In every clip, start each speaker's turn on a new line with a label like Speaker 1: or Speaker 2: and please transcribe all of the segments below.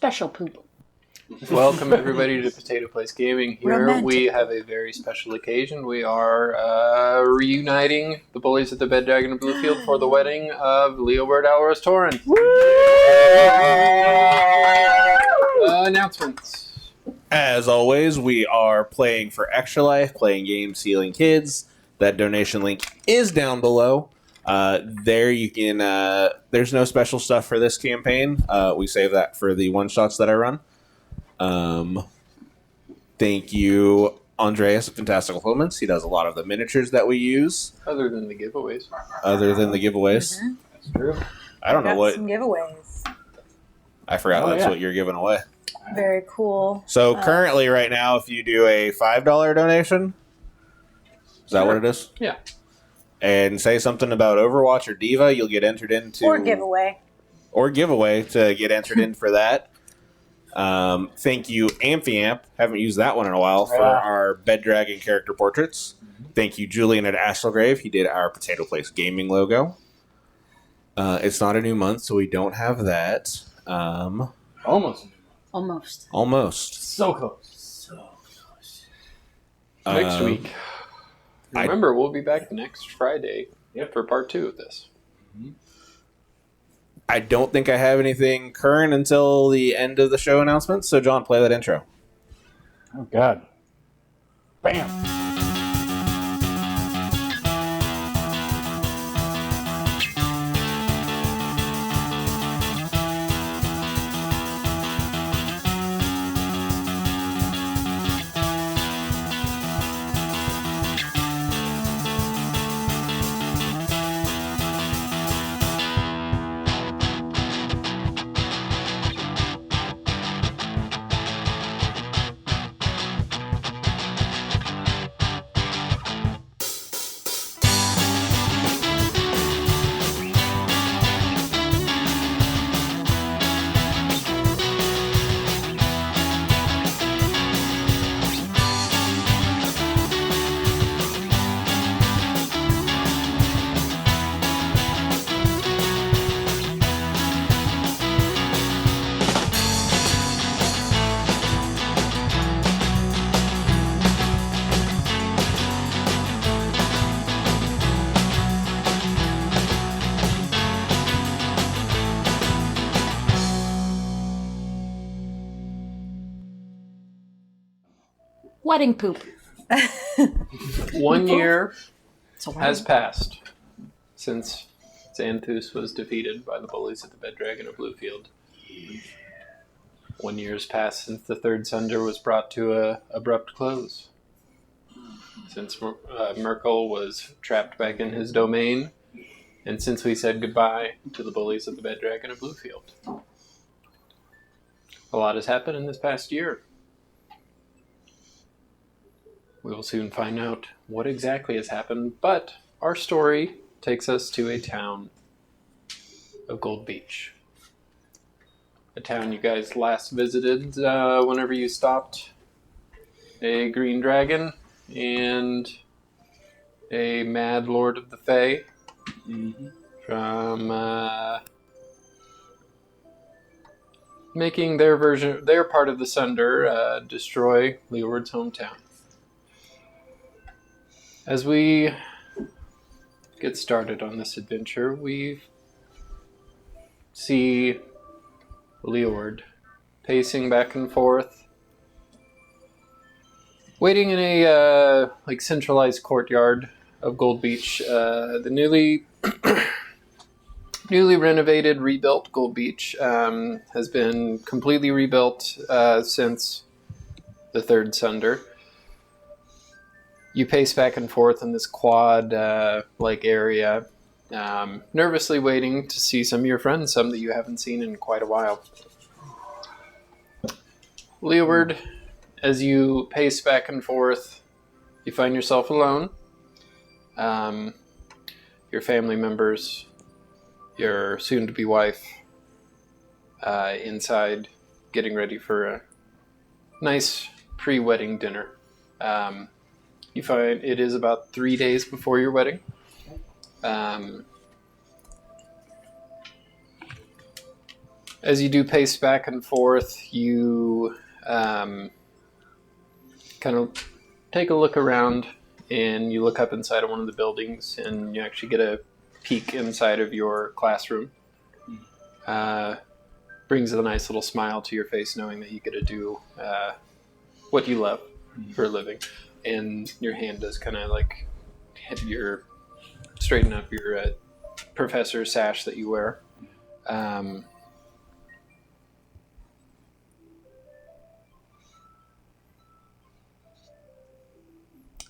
Speaker 1: Special poop.
Speaker 2: Welcome everybody to Potato Place Gaming. Here
Speaker 1: Romantic.
Speaker 2: we have a very special occasion. We are reuniting the Bullies at the Bed Dragon of Bluefield for the wedding of Leoword Alvarez Torrent. Announcements.
Speaker 3: As always, we are playing for Extra Life, playing games, healing kids. That donation link is down below. There you can. There's no special stuff for this campaign. We save that for the one shots that I run. Thank you, Andreas of Fantastical Moments. He does a lot of the miniatures that we use.
Speaker 2: Other than the giveaways.
Speaker 1: Mm-hmm.
Speaker 2: That's true.
Speaker 3: I don't know what.
Speaker 1: Some giveaways.
Speaker 3: I forgot that's what you're giving away.
Speaker 1: Very cool.
Speaker 3: So currently, right now, if you do a $5 donation, is that what it is?
Speaker 2: Yeah.
Speaker 3: And say something about Overwatch or Diva, you'll get entered into...
Speaker 1: Or giveaway
Speaker 3: to get entered in for that. Thank you, Amphiamp. Haven't used that one in a while for our Bed Dragon character portraits. Thank you, Julian at Ashelgrave. He did our Potato Place Gaming logo. It's not a new month, so we don't have that.
Speaker 2: Almost.
Speaker 3: So
Speaker 2: close. Next week. Remember, we'll be back next Friday for part 2 of this.
Speaker 3: I don't think I have anything current until the end of the show announcements, so John, play that intro.
Speaker 4: Oh, God. Bam!
Speaker 1: wedding poop.
Speaker 2: 1 year has passed since Xanthus was defeated by the Bullies at the Bed Dragon of Bluefield. 1 year has passed since the Third Sunder was brought to a abrupt close. Since Merkel was trapped back in his domain, and since we said goodbye to the Bullies at the Bed Dragon of Bluefield. A lot has happened in this past year. We will soon find out what exactly has happened, but our story takes us to a town of Gold Beach. A town you guys last visited whenever you stopped a green dragon and a mad lord of the Fae from making their part of the Sunder destroy Leeward's hometown. As we get started on this adventure, we see Leeward pacing back and forth, waiting in a centralized courtyard of Gold Beach. The newly renovated, rebuilt Gold Beach has been completely rebuilt since the Third Sunder. You pace back and forth in this quad-like area, nervously waiting to see some of your friends, some that you haven't seen in quite a while. Leeward, as you pace back and forth, you find yourself alone. Your family members, your soon-to-be wife, inside getting ready for a nice pre-wedding dinner. You find it is about 3 days before your wedding. As you do pace back and forth, you kind of take a look around, and you look up inside of one of the buildings, and you actually get a peek inside of your classroom. Brings a nice little smile to your face, knowing that you get to do what you love for a living. And your hand does kind of like hit straighten up your professor sash that you wear.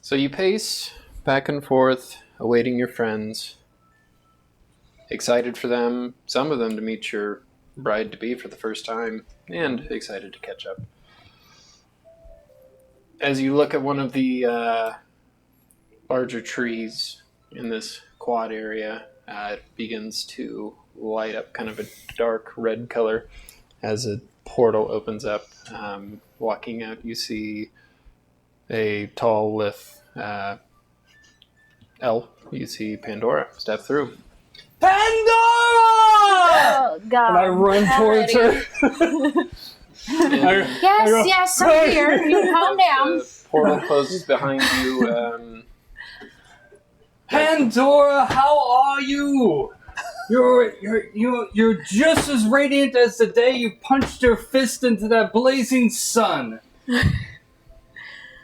Speaker 2: So you pace back and forth, awaiting your friends, excited for them, some of them to meet your bride-to-be for the first time, and excited to catch up. As you look at one of the larger trees in this quad area, it begins to light up kind of a dark red color as a portal opens up. Walking out, you see a tall, lithe elf. You see Pandora step through.
Speaker 1: Oh, God.
Speaker 4: And I run towards her.
Speaker 1: Yes, I'm here. You calm down.
Speaker 2: The portal closes behind you.
Speaker 4: Pandora, how are you? You're just as radiant as the day you punched your fist into that blazing sun.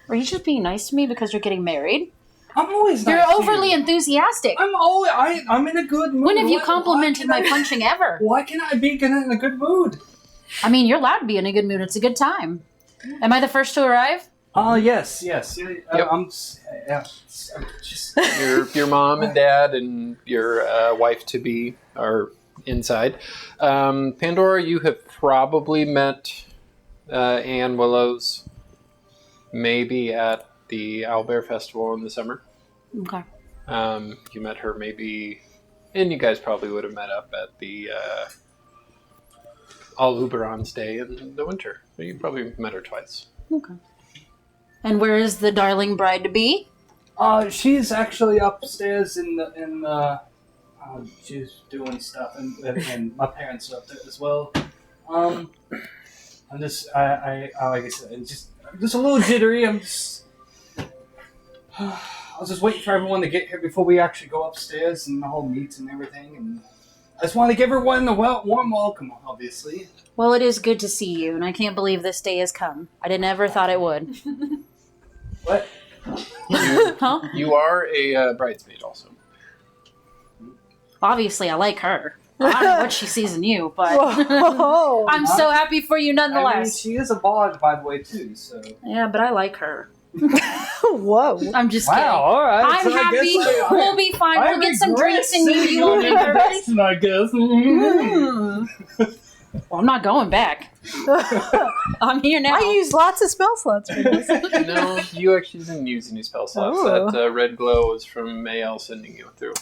Speaker 1: Are you just being nice to me because you're getting married?
Speaker 4: I'm always
Speaker 1: You're
Speaker 4: nice to
Speaker 1: overly
Speaker 4: you.
Speaker 1: enthusiastic.
Speaker 4: I'm in a good mood.
Speaker 1: When have you
Speaker 4: Why
Speaker 1: complimented my
Speaker 4: can't I-
Speaker 1: punching ever?
Speaker 4: Why can I be in a good mood?
Speaker 1: I mean, you're allowed to be in a good mood. It's a good time. Am I the first to arrive?
Speaker 4: Yes.
Speaker 2: Yep.
Speaker 4: I'm just
Speaker 2: Your mom and dad and your wife-to-be are inside. Pandora, you have probably met Anne Willows maybe at the Owlbear Festival in the summer.
Speaker 1: Okay.
Speaker 2: You met her maybe, and you guys probably would have met up at the All Uberon's Day in the winter. You probably met her twice.
Speaker 1: Okay. And where is the darling bride to be?
Speaker 4: She's actually upstairs she's doing stuff, and my parents are up there as well. I'm just, like I said, I'm just a little jittery. I was just waiting for everyone to get here before we actually go upstairs and the whole meet and everything. And I just want to give everyone a warm welcome, obviously.
Speaker 1: Well, it is good to see you, and I can't believe this day has come. I never thought it would.
Speaker 4: What?
Speaker 1: Huh?
Speaker 2: You are a bridesmaid also.
Speaker 1: Obviously, I like her. I don't know what she sees in you, but
Speaker 5: Whoa.
Speaker 1: I'm so happy for you
Speaker 4: I mean,
Speaker 1: nonetheless.
Speaker 4: she is a bard, by the way, too. So.
Speaker 1: Yeah, but I like her.
Speaker 5: Whoa.
Speaker 1: I'm just
Speaker 4: Wow.
Speaker 1: kidding.
Speaker 4: All right.
Speaker 1: I'm
Speaker 4: so I
Speaker 1: happy.
Speaker 4: guess
Speaker 1: We'll be fine. We'll get some drinks and you won't be nervous.
Speaker 4: I guess.
Speaker 1: Well, I'm not going back. I'm here now.
Speaker 5: I used lots of spell slots for this.
Speaker 2: No, you actually didn't use any spell slots.
Speaker 5: Oh.
Speaker 2: That red glow was from Mayel sending you through.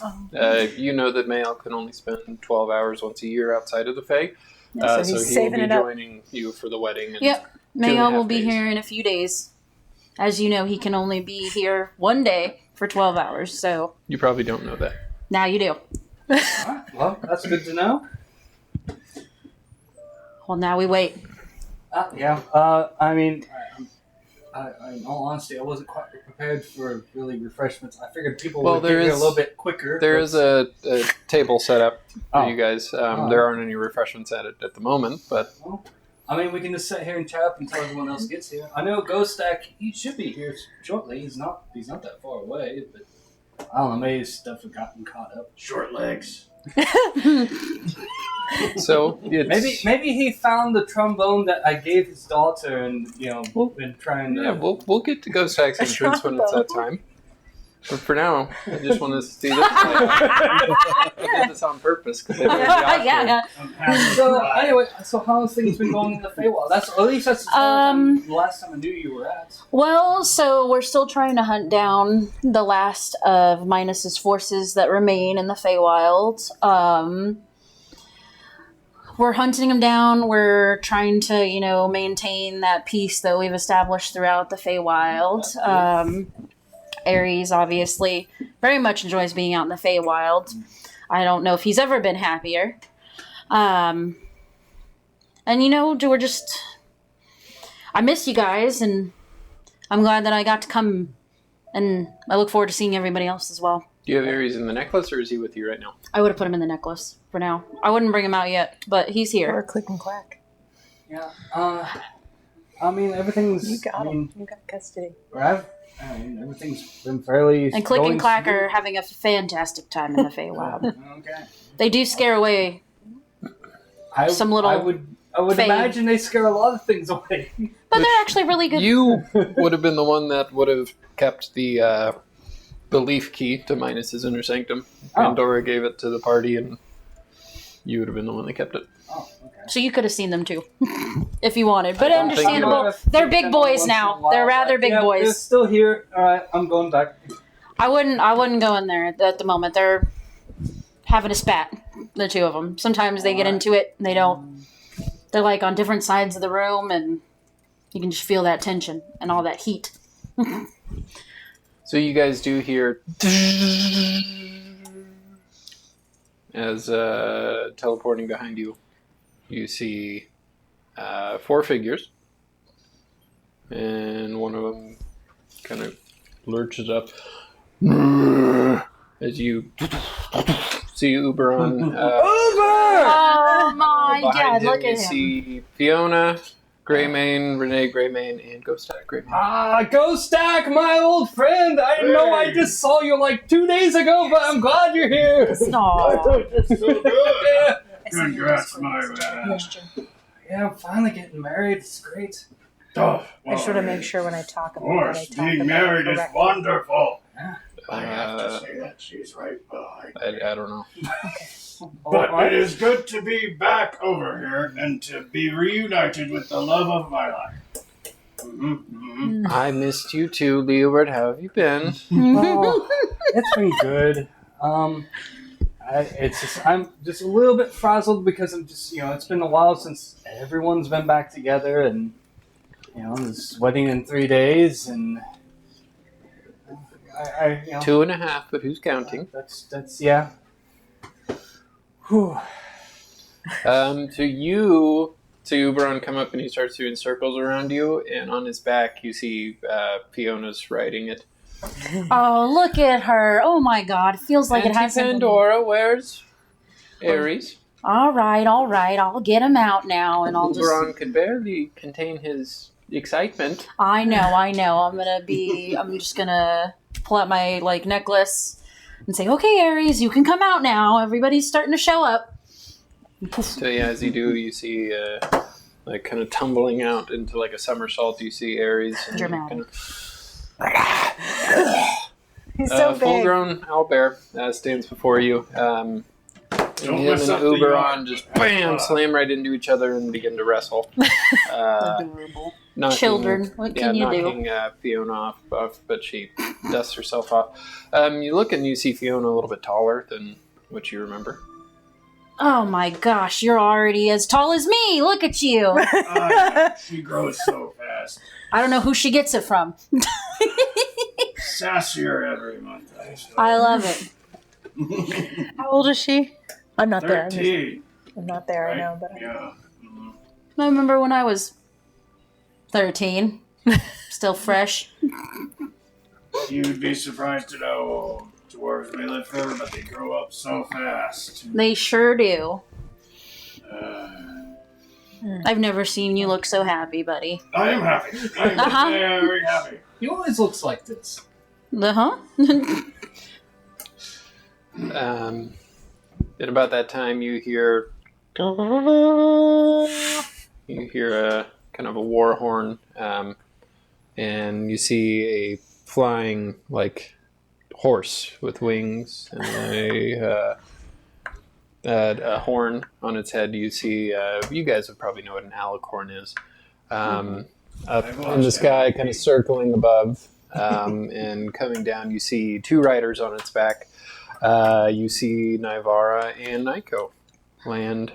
Speaker 2: You know that Mayel can only spend 12 hours once a year outside of the Fae.
Speaker 5: So
Speaker 2: So
Speaker 5: he's
Speaker 2: he will
Speaker 5: saving
Speaker 2: be
Speaker 5: it up.
Speaker 2: joining you for the wedding. And
Speaker 1: Yep.
Speaker 2: 2.5
Speaker 1: Mayo will be
Speaker 2: days.
Speaker 1: here in a few days. As you know, he can only be here one day for 12 hours, so
Speaker 2: You probably don't know that.
Speaker 1: now you do.
Speaker 4: Alright, well, that's good to know.
Speaker 1: Well, now we wait.
Speaker 4: Yeah. I mean, in all honesty, I wasn't quite prepared for really refreshments. I figured people
Speaker 2: Well,
Speaker 4: would
Speaker 2: there
Speaker 4: get here a
Speaker 2: is-
Speaker 4: little bit quicker.
Speaker 2: There
Speaker 4: but-
Speaker 2: is a table set up for
Speaker 4: Oh.
Speaker 2: you guys.
Speaker 4: Oh.
Speaker 2: There aren't any refreshments at it at the moment, but
Speaker 4: I mean, we can just sit here and chat up until everyone else gets here. I know Ghostak, he should be here shortly. He's not that far away, but I don't know, maybe his stuff had gotten caught up. Short legs.
Speaker 2: so it's,
Speaker 4: Maybe he found the trombone that I gave his daughter, and been trying to.
Speaker 2: yeah, we'll get to Ghost Tax entrance when it's that time. But for now, I just want to see this. I did this on purpose because I made the offer.
Speaker 1: Yeah.
Speaker 4: So anyway, how have things been going in the Feywild? That's the last time I knew you were at.
Speaker 1: Well, so we're still trying to hunt down the last of Minus's forces that remain in the Feywild. We're hunting them down. We're trying to, maintain that peace that we've established throughout the Feywild. Ares obviously very much enjoys being out in the Feywild. I don't know if he's ever been happier. And we're just... I miss you guys, and I'm glad that I got to come, and I look forward to seeing everybody else as well.
Speaker 2: Do you have Ares in the necklace, or is he with you right now?
Speaker 1: I would have put him in the necklace for now. I wouldn't bring him out yet, but he's
Speaker 5: Or
Speaker 1: here.
Speaker 5: click and clack.
Speaker 4: Yeah. I mean, everything's.
Speaker 5: You got
Speaker 4: I
Speaker 5: him.
Speaker 4: mean,
Speaker 5: You got custody.
Speaker 4: everything's been fairly.
Speaker 1: And Click
Speaker 4: going
Speaker 1: and Clack
Speaker 4: smooth.
Speaker 1: are having a fantastic time in the Feywild.
Speaker 4: Okay.
Speaker 1: They do scare away some little
Speaker 4: I would
Speaker 1: fey.
Speaker 4: imagine they scare a lot of things away.
Speaker 1: but they're actually really good.
Speaker 2: You would have been the one that would have kept the leaf key to Minus's inner sanctum.
Speaker 4: Oh.
Speaker 2: Pandora gave it to the party, and you would have been the one that kept it.
Speaker 4: Oh, okay.
Speaker 1: So you could have seen them too, if you wanted. But
Speaker 2: I don't think
Speaker 1: understandable.
Speaker 2: you
Speaker 1: They're big boys now. They're rather big
Speaker 4: They're
Speaker 1: boys.
Speaker 4: still here. All right, I'm going back.
Speaker 1: I wouldn't go in there at the moment. They're having a spat, the two of them. Sometimes they get into it, and they don't. They're like on different sides of the room, and you can just feel that tension and all that heat.
Speaker 2: So you guys do hear as teleporting behind you. You see 4 figures, and one of them kind of lurches up as you see Uberon.
Speaker 1: Oh my
Speaker 2: Behind
Speaker 1: God!
Speaker 2: him,
Speaker 1: Look
Speaker 2: you
Speaker 1: at him.
Speaker 2: see Fiona, Greymane, Renee, Greymane, and Ghost Stack Greymane.
Speaker 4: Ah, Ghost Stack, my old friend. I know I just saw you like 2 days ago, but I'm glad you're here.
Speaker 1: Aw.
Speaker 4: Yeah.
Speaker 6: Congrats, my man.
Speaker 5: Question.
Speaker 4: Yeah, I'm finally getting married. It's great.
Speaker 6: Oh,
Speaker 5: I just want to make sure when I talk
Speaker 6: Of
Speaker 5: about what I
Speaker 6: course,
Speaker 5: talk
Speaker 6: being
Speaker 5: about
Speaker 6: married is
Speaker 5: correctly.
Speaker 6: wonderful. I have to
Speaker 2: Uh,
Speaker 6: say that she's right behind.
Speaker 2: I don't know.
Speaker 6: But it is good to be back over here and to be reunited with the love of my life.
Speaker 2: I missed you too, Leoword. How have you been?
Speaker 4: Oh, it's been good. I'm just a little bit frazzled because I'm just, it's been a while since everyone's been back together, and this wedding in 3 days, and I
Speaker 2: 2.5, but who's counting?
Speaker 4: That's yeah. Whew.
Speaker 2: So Uberon come up and he starts doing circles around you, and on his back you see Fiona's riding it.
Speaker 1: Oh, look at her! Oh my God! It feels like it has something.
Speaker 2: Pandora, where's Ares?
Speaker 1: All right. I'll get him out now, and I'll just.
Speaker 2: Uberon could barely contain his excitement.
Speaker 1: I know. I'm just gonna pull out my necklace and say, "Okay, Ares, you can come out now. Everybody's starting to show up." Poof.
Speaker 2: So yeah, as you do, you see kind of tumbling out into like a somersault. You see Ares. And
Speaker 1: Dramatic.
Speaker 2: kind of,
Speaker 5: He's so big.
Speaker 2: full-grown owlbear stands before you. And
Speaker 6: Don't
Speaker 2: him
Speaker 6: mess
Speaker 2: and
Speaker 6: up the
Speaker 2: Uberon
Speaker 6: yard.
Speaker 2: just bam slam right into each other and begin to wrestle.
Speaker 1: Adorable.
Speaker 2: Knocking-
Speaker 1: Children, what can you do?
Speaker 2: knocking Fiona off, but she dusts herself off. You look and you see Fiona a little bit taller than what you remember.
Speaker 1: Oh my gosh, you're already as tall as me. Look at you.
Speaker 6: She grows so fast.
Speaker 1: I don't know who she gets it from.
Speaker 6: Sassier every month, I say.
Speaker 1: I love it.
Speaker 5: How old is she? I'm not there.
Speaker 6: 13.
Speaker 5: I'm not there.
Speaker 6: Right?
Speaker 5: I know, but
Speaker 6: Yeah. Mhm.
Speaker 1: I remember when I was 13. Still fresh.
Speaker 6: You'd be surprised to know dwarves may live forever, but they grow up so fast.
Speaker 1: They sure do.
Speaker 6: Uh,
Speaker 1: I've never seen you look so happy, buddy.
Speaker 6: I am happy. I am
Speaker 1: Uh-huh.
Speaker 6: very happy.
Speaker 4: He always looks like this.
Speaker 1: Uh-huh.
Speaker 2: At about that time, you hear a kind of a war horn, and you see a flying horse with wings and a horn on its head. You see, you guys would probably know what an alicorn is. Up in the sky, kind of circling above, and coming down, you see 2 riders on its back. You see Nivara and Nico land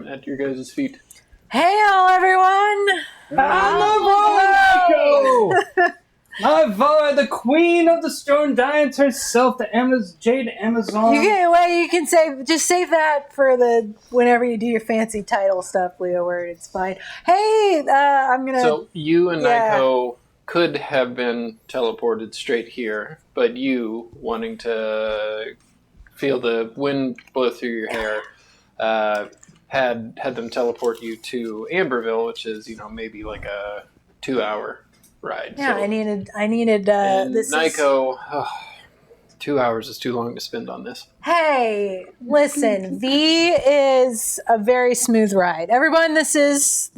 Speaker 2: at your guys' feet.
Speaker 5: hey, all everyone!
Speaker 4: Nico! My Vara, the queen of the Stone Giants herself, the Jade Amazon.
Speaker 5: You can save that for whenever you do your fancy title stuff, Leoword. It's fine. Hey, I'm gonna.
Speaker 2: So you and
Speaker 5: Yeah.
Speaker 2: Nico could have been teleported straight here, but you, wanting to feel the wind blow through your hair, had them teleport you to Amberville, which is maybe like a 2-hour ride.
Speaker 5: Yeah,
Speaker 2: So,
Speaker 5: I needed.
Speaker 2: and
Speaker 5: This
Speaker 2: Nico, 2 hours is too long to spend on this.
Speaker 5: Hey, listen. V is a very smooth ride. Everyone, this is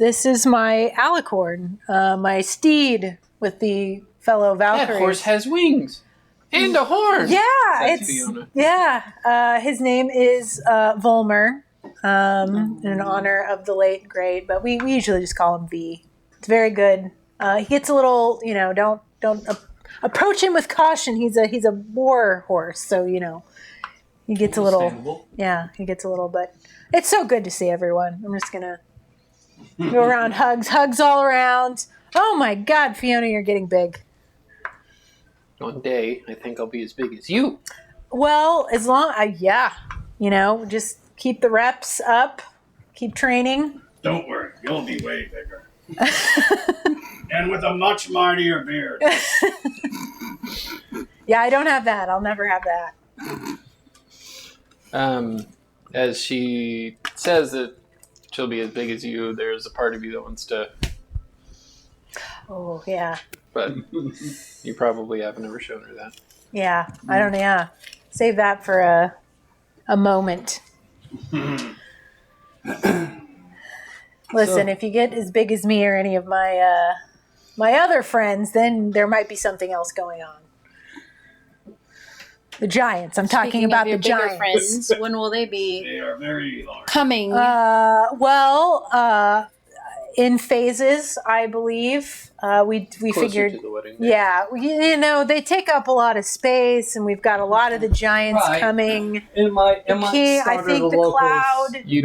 Speaker 5: my alicorn, my steed with the fellow Valkyries.
Speaker 2: That horse has wings and a horn.
Speaker 5: Yeah,
Speaker 2: That's Fiona.
Speaker 5: His name is Volmer, in honor of the late great, but we usually just call him V. It's very good. He gets a little, don't approach him with caution. He's a war horse, so he gets a little. Yeah, he gets a little, but it's so good to see everyone. I'm just gonna go around, hugs all around. Oh my God, Fiona, you're getting big.
Speaker 2: One day, I think I'll be as big as you.
Speaker 5: Well, as long, just keep the reps up, keep training.
Speaker 6: Don't worry, you'll be way bigger. And with a much mightier beard.
Speaker 5: Yeah, I don't have that. I'll never have that.
Speaker 2: As she says that she'll be as big as you, there's a part of you that wants to,
Speaker 5: Oh, yeah.
Speaker 2: but you probably haven't ever shown her that.
Speaker 5: Yeah, I don't know. Yeah. Save that for a moment. Listen, if you get as big as me or any of my my other friends, then there might be something else going on. The giants. I'm talking
Speaker 1: Speaking of
Speaker 5: about
Speaker 1: your
Speaker 5: the
Speaker 1: bigger
Speaker 5: giants.
Speaker 1: friends, when will they be
Speaker 6: They are very large.
Speaker 1: coming?
Speaker 5: In phases, I believe. We
Speaker 2: Closer
Speaker 5: figured.
Speaker 2: to the wedding day.
Speaker 5: Yeah, they take up a lot of space, and we've got a lot of the giants
Speaker 4: Right.
Speaker 5: coming.
Speaker 4: In my
Speaker 5: I think the cloud.
Speaker 2: You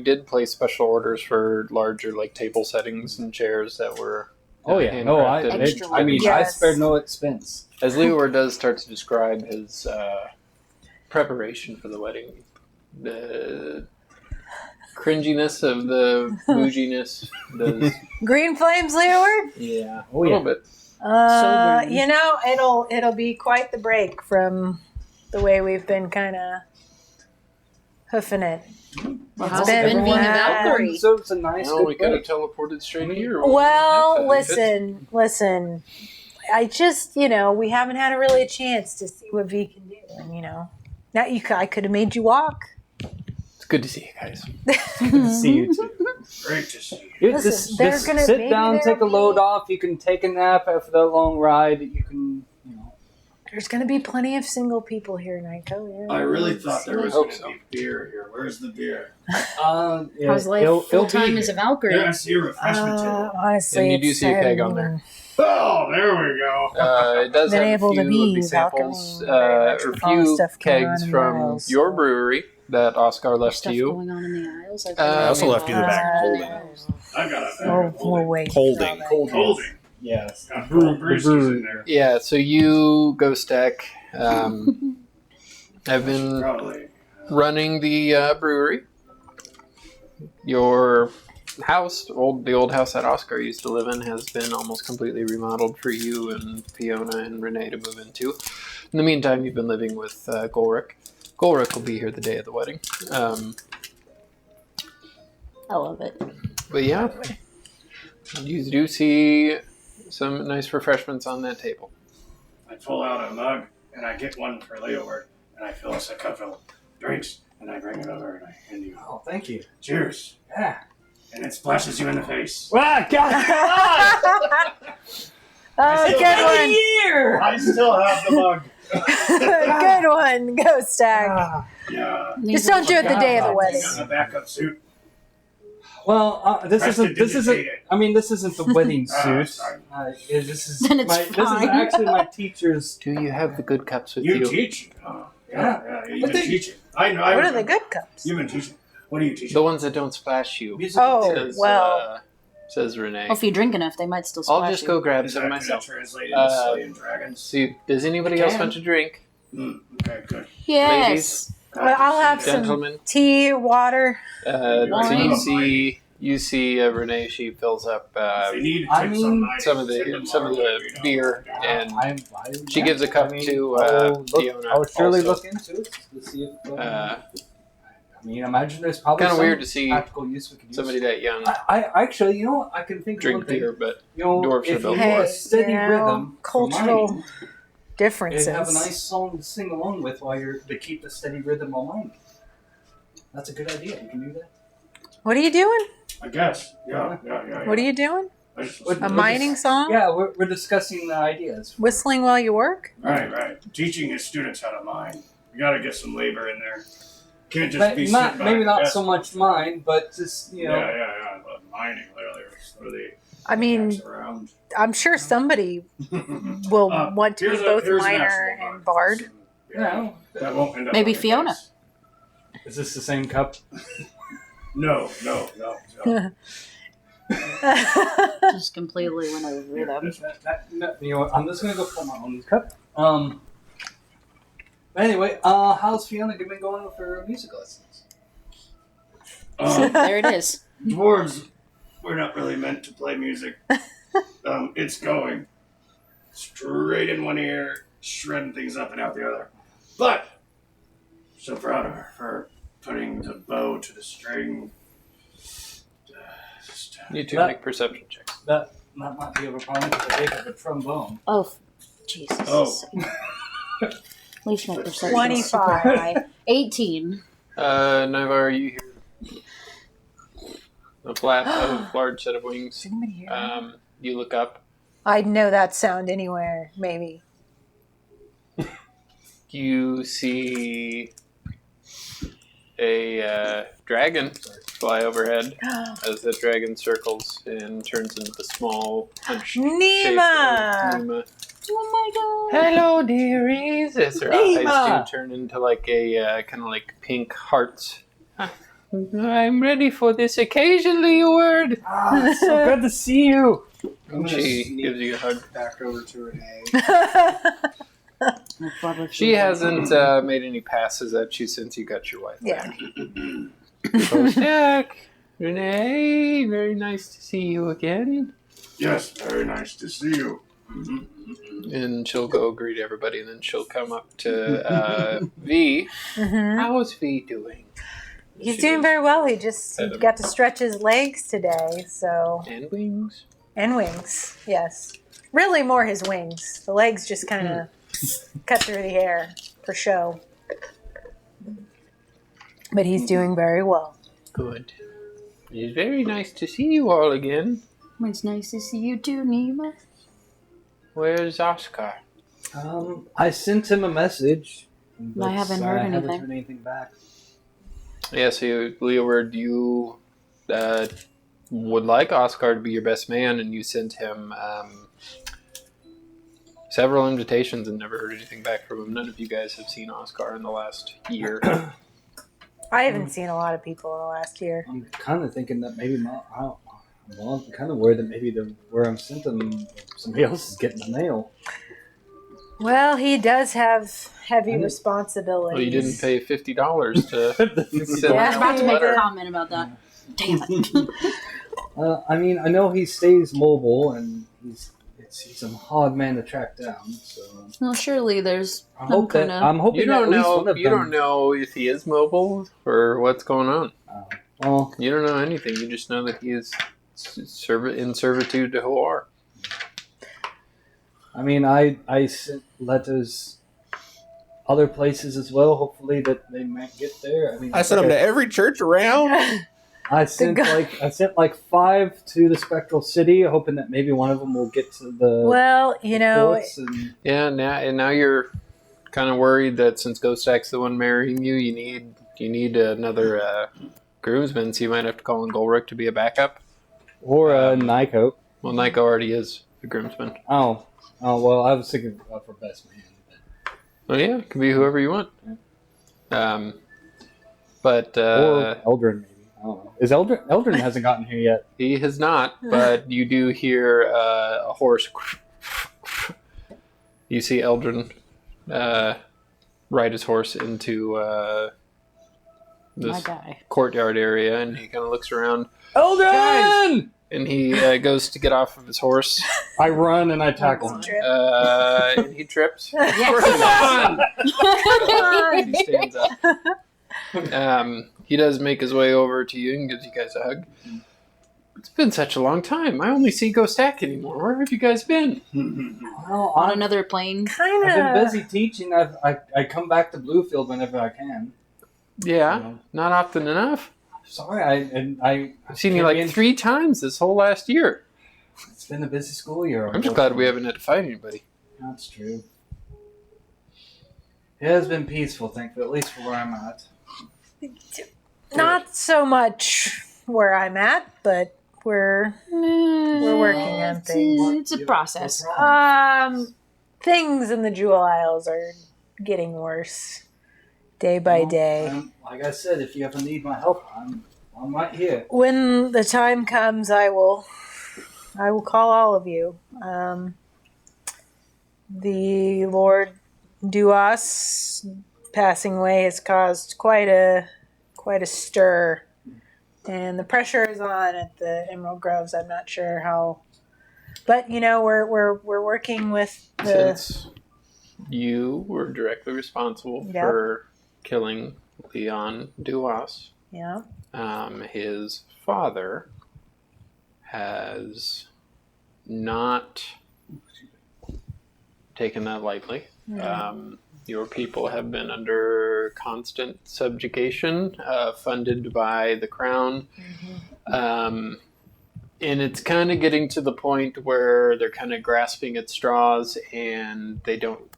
Speaker 2: did place special orders for larger table settings and chairs that were
Speaker 4: Oh yeah, no,
Speaker 2: handcrafted.
Speaker 1: Extra
Speaker 4: I
Speaker 5: Yes.
Speaker 4: spared no expense.
Speaker 2: As Leoword does start to describe his preparation for the wedding, the cringiness of the bouginess does,
Speaker 5: Green flames, Leoward.
Speaker 2: yeah,
Speaker 4: Oh,
Speaker 2: a
Speaker 4: yeah.
Speaker 2: little bit.
Speaker 5: It'll be quite the break from the way we've been kind of hoofing it.
Speaker 1: How's
Speaker 5: been-
Speaker 1: it been being a
Speaker 5: Yeah.
Speaker 1: Valkyrie?
Speaker 4: deserves a nice
Speaker 2: Well,
Speaker 4: good
Speaker 2: we could have
Speaker 4: break.
Speaker 2: teleported straight here.
Speaker 5: Well,
Speaker 2: If it's-
Speaker 5: listen. I just, we haven't had really a chance to see what V can do, and now I could have made you walk.
Speaker 2: It's good to see you guys.
Speaker 4: Good to see you too.
Speaker 6: Great to see you.
Speaker 4: You
Speaker 5: Listen,
Speaker 4: just
Speaker 5: they're gonna-
Speaker 4: sit
Speaker 5: maybe
Speaker 4: down,
Speaker 5: they'll
Speaker 4: take a
Speaker 5: be-
Speaker 4: load off. You can take a nap after that long ride. You can,
Speaker 5: There's going to be plenty of single people here, Nico. Yeah.
Speaker 6: I really thought there was
Speaker 2: hope
Speaker 6: going to
Speaker 2: so.
Speaker 6: be beer here. Where's the beer?
Speaker 1: How's life full time as a Valkyrie?
Speaker 6: Yeah, I see a refreshment table.
Speaker 5: Honestly,
Speaker 2: And you do
Speaker 5: it's,
Speaker 2: see a keg
Speaker 5: I
Speaker 2: on there.
Speaker 5: mean,
Speaker 6: Oh, there we go.
Speaker 2: It does
Speaker 5: Been
Speaker 2: have
Speaker 5: able
Speaker 2: a
Speaker 5: to
Speaker 2: few
Speaker 5: be
Speaker 2: of the samples,
Speaker 5: welcoming, very much
Speaker 2: or a
Speaker 5: with all the
Speaker 2: few
Speaker 5: stuff going on
Speaker 2: kegs
Speaker 5: in the
Speaker 2: from
Speaker 5: aisles,
Speaker 2: your
Speaker 5: so.
Speaker 2: brewery that Oscar left
Speaker 1: Stuff
Speaker 2: to you.
Speaker 1: going on in the aisles.
Speaker 3: I also left you the bag
Speaker 5: Uh,
Speaker 3: holding.
Speaker 6: I got a bag
Speaker 5: Oh,
Speaker 6: of
Speaker 5: we'll wait.
Speaker 3: Holding.
Speaker 6: holding.
Speaker 4: yes.
Speaker 6: Got cold brewskis in there.
Speaker 2: Yeah, so you, Ghost Stack, have been
Speaker 6: Probably.
Speaker 2: running the brewery. Your house, the old house that Oscar used to live in, has been almost completely remodeled for you and Fiona and Renee to move into. In the meantime, you've been living with Golrick. Golrick will be here the day of the wedding.
Speaker 1: I love it.
Speaker 2: But yeah, you do see some nice refreshments on that table.
Speaker 6: I pull out a mug and I get one for Leoword and I fill us a cup of drinks and I bring it over and I hand you.
Speaker 4: Oh, thank you.
Speaker 6: Cheers.
Speaker 4: Yeah.
Speaker 6: And it splashes you in the face.
Speaker 4: Ah, God.
Speaker 5: Oh, good one.
Speaker 4: Year.
Speaker 6: I still have the mug.
Speaker 5: Good one. Go Stack.
Speaker 4: Ah.
Speaker 6: Yeah.
Speaker 5: Just don't do it the day of the
Speaker 6: I
Speaker 5: wedding.
Speaker 6: got a backup suit.
Speaker 4: Well, this
Speaker 6: Rested
Speaker 4: isn't.
Speaker 6: digitated.
Speaker 4: I mean, this isn't the wedding suit.
Speaker 6: sorry.
Speaker 4: This is
Speaker 1: Then it's
Speaker 4: this is
Speaker 1: fine.
Speaker 4: actually my teacher's.
Speaker 2: Do you have the good cups with
Speaker 6: You
Speaker 2: you?
Speaker 6: teach? Oh, yeah. You've
Speaker 4: But
Speaker 6: been
Speaker 4: they-
Speaker 6: teaching. I know.
Speaker 5: What are the good cups?
Speaker 6: You've been teaching. What are you teaching?
Speaker 2: The ones that don't splash you.
Speaker 4: Music
Speaker 5: Oh,
Speaker 2: Says,
Speaker 5: well.
Speaker 2: says Renee.
Speaker 1: Well, if you drink enough, they might still
Speaker 2: I'll
Speaker 1: splash
Speaker 2: just
Speaker 1: you.
Speaker 2: go grab
Speaker 6: Is
Speaker 2: some
Speaker 6: that
Speaker 2: myself.
Speaker 6: translated into Slaying Dragons?
Speaker 2: See, does anybody
Speaker 1: I
Speaker 2: else
Speaker 1: can.
Speaker 2: want to drink?
Speaker 6: Okay, good.
Speaker 1: Yes.
Speaker 2: Ladies?
Speaker 5: Well, I'll have some
Speaker 2: Gentlemen?
Speaker 5: tea, water.
Speaker 2: So
Speaker 1: Wine.
Speaker 2: you see Renee. She fills up
Speaker 6: If they need
Speaker 4: I
Speaker 6: tips
Speaker 4: mean,
Speaker 6: on night,
Speaker 2: some of
Speaker 6: send
Speaker 2: the
Speaker 6: them our way, you know.
Speaker 2: beer, and she
Speaker 4: yeah,
Speaker 2: gives a cup
Speaker 4: I mean,
Speaker 2: to
Speaker 4: I'll
Speaker 2: Fiona.
Speaker 4: I'll surely
Speaker 2: also.
Speaker 4: look into it to see if.
Speaker 2: Uh,
Speaker 4: I mean, imagine there's probably
Speaker 2: Kinda
Speaker 4: some
Speaker 2: weird to see
Speaker 4: practical use we could use.
Speaker 2: somebody that young
Speaker 4: I actually, you know what? I can think of
Speaker 2: drink
Speaker 4: one thing.
Speaker 2: beer, but
Speaker 4: You know,
Speaker 2: dwarves are
Speaker 4: if
Speaker 2: built
Speaker 4: you
Speaker 2: for
Speaker 4: have
Speaker 2: it.
Speaker 4: a steady rhythm, for
Speaker 5: cultural
Speaker 4: mining,
Speaker 5: differences.
Speaker 4: and have a nice song to sing along with while you're to keep the steady rhythm while mining. That's a good idea. You can do that.
Speaker 5: What are you doing?
Speaker 6: I guess. Yeah.
Speaker 5: What are you doing?
Speaker 4: What-
Speaker 5: A mining song?
Speaker 4: Yeah, we're discussing the ideas.
Speaker 5: Whistling while you work?
Speaker 6: Right. Teaching his students how to mine. You got to get some labor in there. Can't just be
Speaker 4: Not,
Speaker 6: sitting by
Speaker 4: maybe
Speaker 6: the
Speaker 4: not
Speaker 6: desk.
Speaker 4: so much mine, but just you know.
Speaker 6: Yeah. But mining, literally. What are they?
Speaker 5: I mean,
Speaker 6: axe around.
Speaker 5: I'm sure somebody will want to be both
Speaker 6: here's an
Speaker 5: miner
Speaker 6: actual
Speaker 5: and bard.
Speaker 4: Yeah.
Speaker 6: That won't end up
Speaker 1: Maybe
Speaker 6: on your
Speaker 1: Fiona.
Speaker 6: face.
Speaker 4: Is this the same cup?
Speaker 6: No.
Speaker 1: Just completely went over them.
Speaker 4: No, you know what? I'm just gonna go pull my own cup. Anyway, how's Fiona been going with her music lessons?
Speaker 1: There it is.
Speaker 6: Dwarves, we're not really meant to play music. It's going straight in one ear, shredding things up and out the other. But so proud of her for putting the bow to the string.
Speaker 2: You two
Speaker 4: That-
Speaker 2: make perception checks.
Speaker 4: That might be a problem because I gave her the trombone.
Speaker 1: Oh, Jesus.
Speaker 6: Oh.
Speaker 1: At least my perception is
Speaker 5: 25.
Speaker 1: super high. 18.
Speaker 2: Navar, you hear a flap of a large set of wings.
Speaker 5: Does anybody hear that?
Speaker 2: You look up.
Speaker 5: I'd know that sound anywhere, maybe.
Speaker 2: You see a dragon fly overhead as the dragon circles and turns into the small punch shape of
Speaker 5: Nima!
Speaker 2: Nima.
Speaker 1: Oh my god.
Speaker 2: Hello, dearies. As her
Speaker 4: Nima!
Speaker 2: eyes do turn into like a kind of like pink hearts. I'm ready for this occasion, Leoword.
Speaker 4: It's so good to see you.
Speaker 2: She gives you a hug.
Speaker 4: Back over to Renee.
Speaker 2: She hasn't made any passes at you since you got your wife
Speaker 5: Yeah.
Speaker 2: back. Jack, Renee, very nice to see you again.
Speaker 6: Yes, very nice to see you.
Speaker 2: And she'll go greet everybody, and then she'll come up to V.
Speaker 5: Mm-hmm.
Speaker 2: How is V doing?
Speaker 5: He's
Speaker 2: She
Speaker 5: doing
Speaker 2: goes,
Speaker 5: very well. He just
Speaker 2: Pet him.
Speaker 5: got to stretch his legs today, so.
Speaker 2: And wings.
Speaker 5: And wings, yes. Really more his wings. The legs just kind of cut through the air for show. But he's doing very well.
Speaker 2: Good. It is very nice to see you all again.
Speaker 1: It's nice to see you too, Nima.
Speaker 2: Where's Oscar?
Speaker 4: I sent him a message.
Speaker 1: I haven't heard
Speaker 4: I haven't
Speaker 1: anything.
Speaker 4: heard anything back.
Speaker 2: Yeah, so Leoward, you would like Oscar to be your best man, and you sent him several invitations and never heard anything back from him. None of you guys have seen Oscar in the last year.
Speaker 5: I haven't seen a lot of people in the last year.
Speaker 4: I'm kind of thinking that maybe I'm kind of worried that maybe where I'm sent them, somebody else is getting the mail.
Speaker 5: Well, he does have heavy
Speaker 4: I know.
Speaker 5: responsibilities.
Speaker 2: Well, you didn't pay $50 to send
Speaker 5: Yeah.
Speaker 1: I was about to
Speaker 2: that
Speaker 1: make a
Speaker 2: letter.
Speaker 1: comment about that. Damn it.
Speaker 4: I mean, I know he stays mobile and he's a hard man to track down. So
Speaker 1: Well, surely there's
Speaker 4: I
Speaker 1: some
Speaker 4: hope that
Speaker 1: kind of.
Speaker 4: I'm hoping
Speaker 2: You
Speaker 4: that
Speaker 2: don't
Speaker 4: at least
Speaker 2: know.
Speaker 4: one of
Speaker 2: You
Speaker 4: them.
Speaker 2: don't know if he is mobile or what's going on.
Speaker 4: Well,
Speaker 2: You don't know anything. You just know that he is in servitude to Hoar.
Speaker 4: I mean, I sent letters other places as well. Hopefully that they might get there. I mean,
Speaker 3: I sent them to every church around.
Speaker 4: I sent
Speaker 5: go-
Speaker 4: like 5 to the Spectral City, hoping that maybe one of them will get to the
Speaker 5: Well, you know,
Speaker 4: ports and
Speaker 2: Yeah, now you're kind of worried that since Ghostak's the one marrying you, you need another groomsman, so you might have to call in Golrick to be a backup.
Speaker 4: or Nyko.
Speaker 2: Well, Nyko already is a groomsman.
Speaker 4: Oh, well, I was thinking for best man.
Speaker 2: Well, yeah, it can be whoever you want. But
Speaker 4: Or Eldrin, maybe. I don't know. Is Eldrin hasn't gotten here yet.
Speaker 2: He has not, but you do hear a horse. You see Eldrin ride his horse into
Speaker 1: My
Speaker 2: this
Speaker 1: guy.
Speaker 2: courtyard area, and he kind of looks around.
Speaker 4: Eldrin!
Speaker 2: And he goes to get off of his horse,
Speaker 4: I run and I tackle him.
Speaker 2: and he trips.
Speaker 1: Yes.
Speaker 2: He stands up. He does make his way over to you and gives you guys a hug. It's been such a long time. I only see Ghostak anymore. Where have you guys been?
Speaker 4: Well,
Speaker 1: On another plane.
Speaker 5: Kind
Speaker 4: I've been
Speaker 5: of.
Speaker 4: busy teaching. I come back to Bluefield whenever I can.
Speaker 2: Yeah, not often enough.
Speaker 4: Sorry,
Speaker 2: I've seen you like 3 times this whole last year.
Speaker 4: It's been a busy school year.
Speaker 2: I'm just glad we haven't had to fight anybody.
Speaker 4: That's true. It has been peaceful, thankfully, at least for where I'm at.
Speaker 5: Not so much where I'm at, but we're working on things.
Speaker 1: It's a process.
Speaker 5: Things in the Jewel Isles are getting worse day by day.
Speaker 4: Like I said, if you ever need my help, I'm right here.
Speaker 5: When the time comes, I will call all of you. The Lord Duas passing away has caused quite a stir, and the pressure is on at the Emerald Groves. I'm not sure how, but we're working with the.
Speaker 2: Since you were directly responsible
Speaker 5: Yep.
Speaker 2: for killing Leon Duas,
Speaker 5: Yeah.
Speaker 2: his father has not taken that lightly. Your people have been under constant subjugation, funded by the crown. And it's kind of getting to the point where they're kind of grasping at straws, and they don't.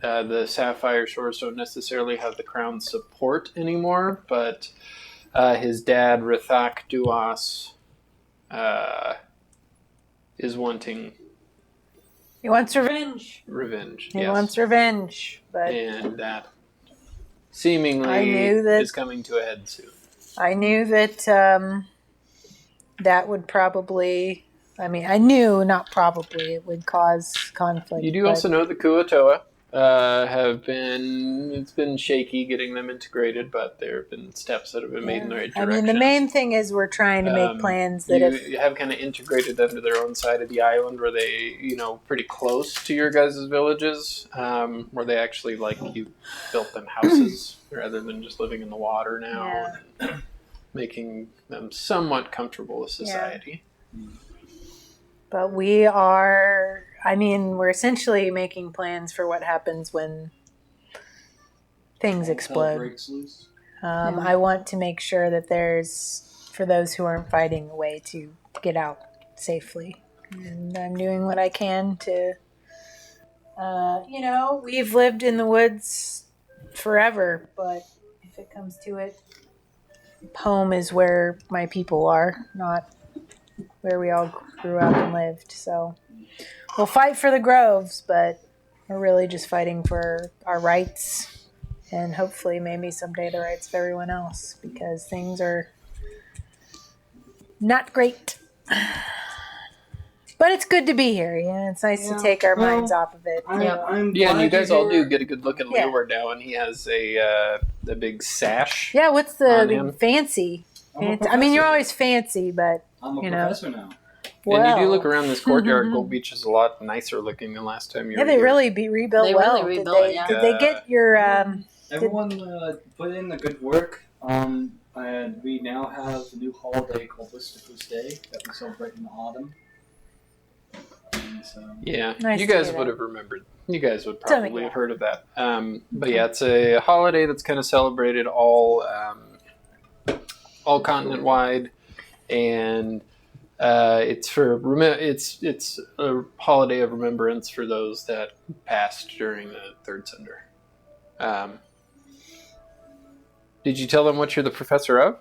Speaker 2: The Sapphire Shores don't necessarily have the crown's support anymore, but his dad, Rithak Duas, is wanting
Speaker 5: He wants revenge.
Speaker 2: revenge.
Speaker 5: He
Speaker 2: yes.
Speaker 5: wants revenge, but
Speaker 2: And that seemingly
Speaker 5: I knew that-
Speaker 2: is coming to a head soon.
Speaker 5: I knew that that would probably. I mean, I knew, not probably, it would cause conflict.
Speaker 2: You do
Speaker 5: but
Speaker 2: also know the Kuatoa it's been shaky getting them integrated, but there have been steps that have been made in the right
Speaker 5: I
Speaker 2: direction.
Speaker 5: mean, the main thing is we're trying to make plans that if
Speaker 2: you have kind of integrated them to their own side of the island, where they, pretty close to your guys' villages, where they actually you built them houses rather than just living in the water now, and making them somewhat comfortable with society.
Speaker 5: But we are, we're essentially making plans for what happens when things explode.
Speaker 4: Breaks loose.
Speaker 5: I want to make sure that there's, for those who aren't fighting, a way to get out safely. And I'm doing what I can to, we've lived in the woods forever, but if it comes to it, home is where my people are, not where we all grew up and lived. So we'll fight for the groves, but we're really just fighting for our rights, and hopefully maybe someday the rights of everyone else, because things are not great. But it's good to be here. It's nice to take our minds off of it.
Speaker 4: I'm
Speaker 2: And
Speaker 4: glad
Speaker 2: you guys all
Speaker 4: you're-
Speaker 2: do get a good look at
Speaker 5: Yeah.
Speaker 2: Leoword now, and he has a big sash.
Speaker 5: Yeah, what's
Speaker 2: On
Speaker 5: the
Speaker 2: him.
Speaker 5: fancy?
Speaker 4: I'm a
Speaker 5: You're
Speaker 4: professor.
Speaker 5: always fancy, but
Speaker 4: I'm a
Speaker 5: you know.
Speaker 4: professor now.
Speaker 2: And you do
Speaker 5: well,
Speaker 2: look around this courtyard. Gold Beach is a lot nicer looking than last time you
Speaker 5: yeah,
Speaker 2: were
Speaker 5: they
Speaker 2: here.
Speaker 5: really rebuilt
Speaker 1: They
Speaker 5: well.
Speaker 1: really rebuilt,
Speaker 5: did
Speaker 1: yeah.
Speaker 5: they get your
Speaker 4: Everyone put in the good work, and we now have a new holiday called Listifer's Day that we celebrate in the autumn. And so,
Speaker 2: Yeah,
Speaker 5: Nice
Speaker 2: you
Speaker 5: to
Speaker 2: guys
Speaker 5: hear
Speaker 2: would
Speaker 5: that.
Speaker 2: have remembered. You guys would
Speaker 5: Something,
Speaker 2: probably
Speaker 5: yeah.
Speaker 2: have heard of that. But yeah, it's a holiday that's kind of celebrated all continent wide, and it's it's a holiday of remembrance for those that passed during the Third Cinder. Did you tell them what you're the professor of?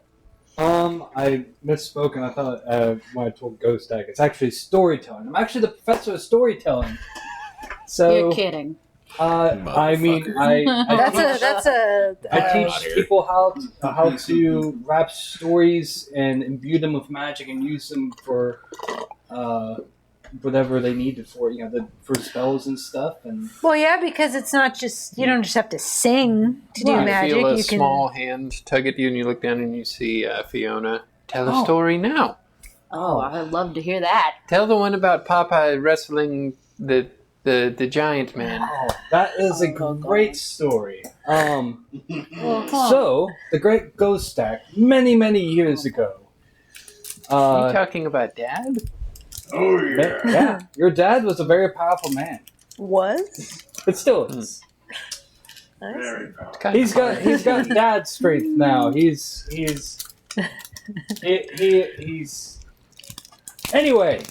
Speaker 4: I misspoke, and I thought when I told Ghost Egg, it's actually storytelling. I'm actually the professor of storytelling. So
Speaker 1: You're kidding.
Speaker 4: I mean, I teach people how to wrap stories and imbue them with magic and use them for whatever they need it for. For spells and stuff. And
Speaker 5: Well, yeah, because it's not just you don't just have to sing to do
Speaker 2: You
Speaker 5: magic.
Speaker 2: feel a
Speaker 5: You can.
Speaker 2: small hand tug at you, and you look down and you see Fiona. Tell a story now.
Speaker 1: Oh, I would love to hear that.
Speaker 2: Tell the one about Popeye wrestling the giant man.
Speaker 4: oh, that is a great story. So the Great Ghost Stack, many years ago.
Speaker 2: Are you talking about Dad?
Speaker 6: Oh yeah.
Speaker 4: Yeah, your dad was a very powerful man.
Speaker 5: Was?
Speaker 4: It still is.
Speaker 6: Very powerful.
Speaker 2: Kind
Speaker 4: He's got dad strength now. He's anyway.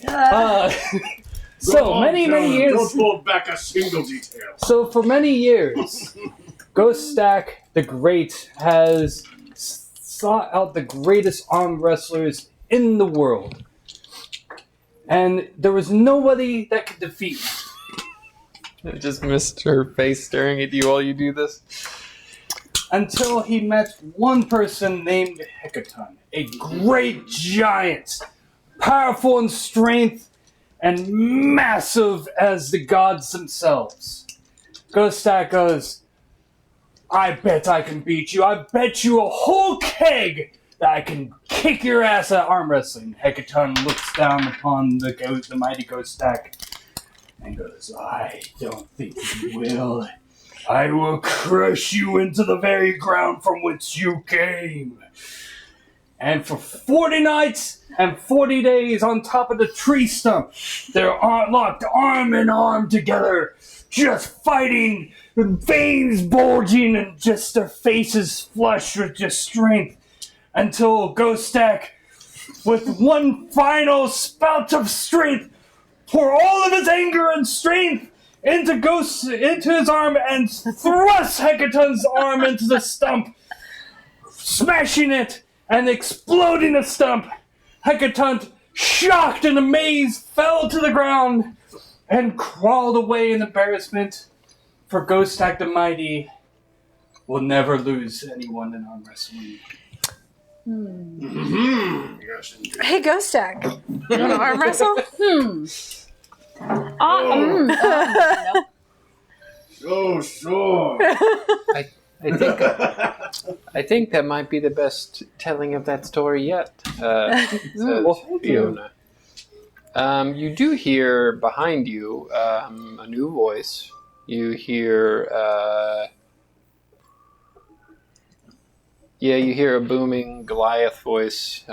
Speaker 4: So many years.
Speaker 6: Don't hold back a single detail.
Speaker 4: So for many years, Ghost Stack the Great has sought out the greatest arm wrestlers in the world, and there was nobody that could defeat him.
Speaker 2: I just missed her face staring at you while you do this.
Speaker 4: Until he met one person named Hecaton, a great giant, powerful in strength, and massive as the gods themselves. Ghost Stack goes, I bet I can beat you. I bet you a whole keg that I can kick your ass at arm wrestling. Hecaton looks down upon the mighty Ghost Stack and goes, I don't think you will. I will crush you into the very ground from which you came. And for 40 nights and 40 days on top of the tree stump, they're locked arm in arm together, just fighting, veins bulging, and just their faces flushed with just strength, until Ghost Stack, with one final spout of strength, pour all of his anger and strength into his arm and thrust Hecaton's arm into the stump, smashing it and exploding the stump. Hecaton, shocked and amazed, fell to the ground and crawled away in embarrassment, for Ghost Stack the Mighty will never lose anyone in arm wrestling.
Speaker 6: Yes, indeed.
Speaker 5: Hey, Ghost Stack. You want to arm wrestle?
Speaker 1: Nope.
Speaker 6: So sure.
Speaker 2: I think that might be the best telling of that story yet. Says Fiona. You do hear behind you a new voice. You hear, you hear a booming Goliath voice.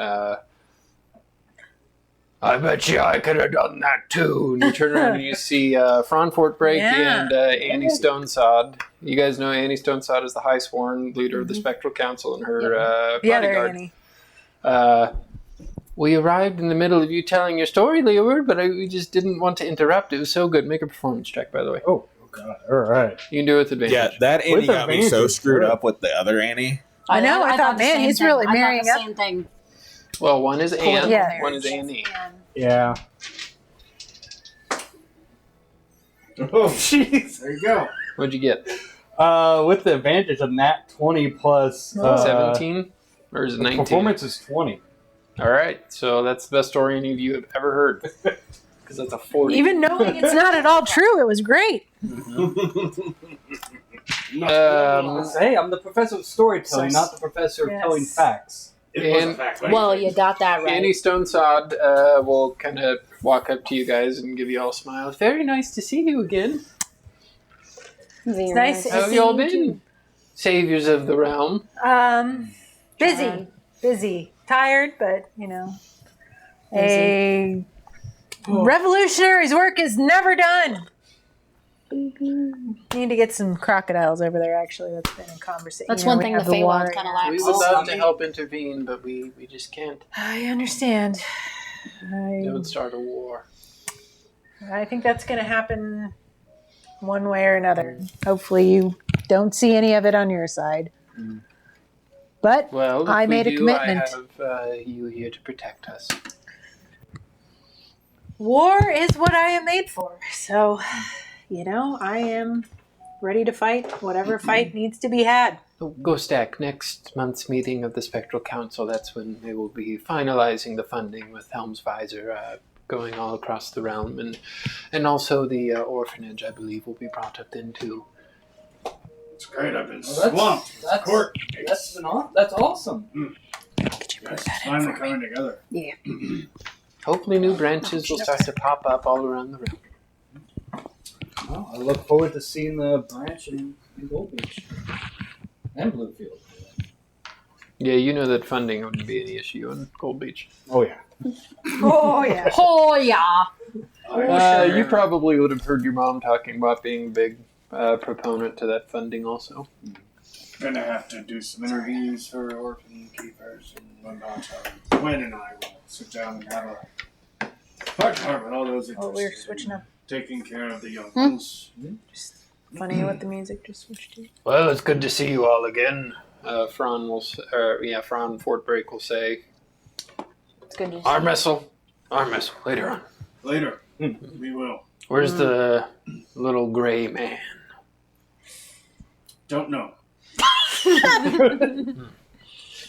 Speaker 2: I bet you I could have done that too. And you turn around and you see Franfort Break and Annie Stonesod. You guys know Annie Stonesod is the high sworn leader of the Spectral Council and her bodyguard. We arrived in the middle of you telling your story, Leoword, but we just didn't want to interrupt. It was so good. Make a performance check, by the way.
Speaker 4: Oh God! All right.
Speaker 2: You can do it with advantage.
Speaker 3: Yeah, that Annie
Speaker 4: With
Speaker 3: got me so
Speaker 4: advantage,
Speaker 3: screwed
Speaker 4: sure.
Speaker 3: up with the other Annie.
Speaker 5: I know. I thought,
Speaker 1: the
Speaker 5: man,
Speaker 1: same
Speaker 5: he's
Speaker 1: thing.
Speaker 5: really
Speaker 1: I thought
Speaker 5: marrying
Speaker 1: the
Speaker 5: up.
Speaker 1: same thing.
Speaker 2: Well, one is Anne,
Speaker 5: Yeah.
Speaker 2: one is Annie.
Speaker 4: Yeah.
Speaker 6: Oh, jeez. There you go.
Speaker 2: What'd you get?
Speaker 4: With the advantage of nat 20 plus
Speaker 2: 17? Or is it 19?
Speaker 4: Performance is 20.
Speaker 2: All right, so that's the best story any of you have ever heard. Because that's a 40.
Speaker 5: Even knowing it's not at all true, it was great.
Speaker 4: Hey, I'm the professor of storytelling,
Speaker 5: So-
Speaker 4: not the professor of
Speaker 5: Yes.
Speaker 4: telling facts.
Speaker 6: It was a
Speaker 2: And-
Speaker 6: fact.
Speaker 1: Well, you got that right.
Speaker 2: Annie Stonesod will kind of walk up to you guys and give you all a smile. Very nice to see you again.
Speaker 1: Very
Speaker 5: nice to
Speaker 2: How have
Speaker 5: see
Speaker 2: you all
Speaker 5: you
Speaker 2: been? Saviors of the realm.
Speaker 5: Busy, tired, but a revolutionary's work is never done. Need to get some crocodiles over there. Actually, that's been a conversation.
Speaker 1: That's one thing the Feywild
Speaker 5: water.
Speaker 1: kind of
Speaker 2: We
Speaker 1: lacks.
Speaker 2: would love to help intervene, but we just can't.
Speaker 5: I understand.
Speaker 2: Don't start a war.
Speaker 5: I think that's going to happen one way or another. Hopefully, you don't see any of it on your side. But
Speaker 2: Well, if
Speaker 5: I
Speaker 2: we
Speaker 5: made a
Speaker 2: do,
Speaker 5: commitment.
Speaker 2: I have you here to protect us.
Speaker 5: war is what I am made for. So, I am ready to fight whatever fight needs to be had.
Speaker 2: Go Stack, next month's meeting of the Spectral Council, that's when they will be finalizing the funding with Helm's Visor going all across the realm. And also the orphanage, I believe, will be brought up then too.
Speaker 6: It's great. I've been swamped.
Speaker 4: That's awesome.
Speaker 6: It's finally coming together.
Speaker 5: Yeah.
Speaker 2: Hopefully new branches will start to pop up all around the realm.
Speaker 4: Well, I look forward to seeing the branch in Gold Beach and Bluefield.
Speaker 2: Yeah, you know that funding wouldn't be any issue on Gold Beach.
Speaker 4: Oh yeah.
Speaker 5: Oh yeah.
Speaker 1: Oh yeah.
Speaker 2: You probably would have heard your mom talking about being a big proponent to that funding also.
Speaker 6: Gonna have to do some interviews for orphan keepers and whatnot. Gwen and I will sit down and have a heart with all those
Speaker 5: Oh, we're
Speaker 6: interested
Speaker 5: switching up.
Speaker 6: taking care of the young ones.
Speaker 5: Funny what the music just switched to.
Speaker 2: Well, it's good to see you all again. Fran Fortbreak will say,
Speaker 1: It's good to
Speaker 2: arm wrestle later on.
Speaker 6: Later, we will.
Speaker 2: Where's the little gray man?
Speaker 6: Don't know.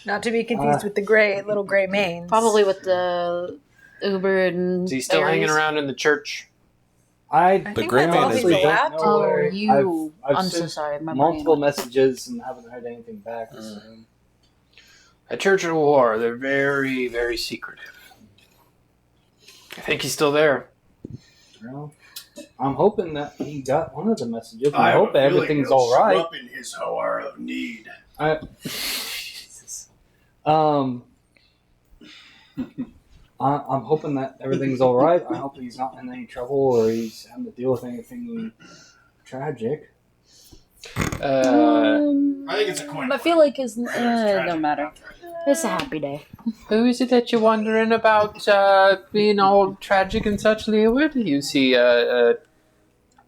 Speaker 5: Not to be confused with the little gray mane.
Speaker 1: Probably with the Uber and.
Speaker 2: Is he still
Speaker 1: Aries.
Speaker 2: hanging around in the church?
Speaker 5: I
Speaker 3: The
Speaker 5: think
Speaker 3: gray
Speaker 5: that's
Speaker 3: man
Speaker 5: all
Speaker 3: is
Speaker 5: he's
Speaker 3: me.
Speaker 5: allowed to.
Speaker 1: Oh,
Speaker 4: I've-
Speaker 1: you.
Speaker 4: I've
Speaker 1: I'm so
Speaker 4: sent
Speaker 1: sorry. My
Speaker 4: multiple
Speaker 1: brain.
Speaker 4: messages and haven't heard anything back. So.
Speaker 2: At Church of War, they're very, very secretive. I think he's still there.
Speaker 4: Well, I'm hoping that he got one of the messages. I
Speaker 6: have
Speaker 4: hope
Speaker 6: a feeling
Speaker 4: everything's
Speaker 6: he'll
Speaker 4: all
Speaker 6: show
Speaker 4: right.
Speaker 6: up in his hour of need.
Speaker 4: I'm hoping that everything's all right. I hope he's not in any trouble or he's having to deal with anything tragic.
Speaker 6: I think it's a coin.
Speaker 1: I feel like it's. It
Speaker 6: Tragic,
Speaker 1: don't matter.
Speaker 6: not tragic.
Speaker 1: It's a happy day.
Speaker 2: Who is it that you're wondering about being all tragic and such, Leoward? You see a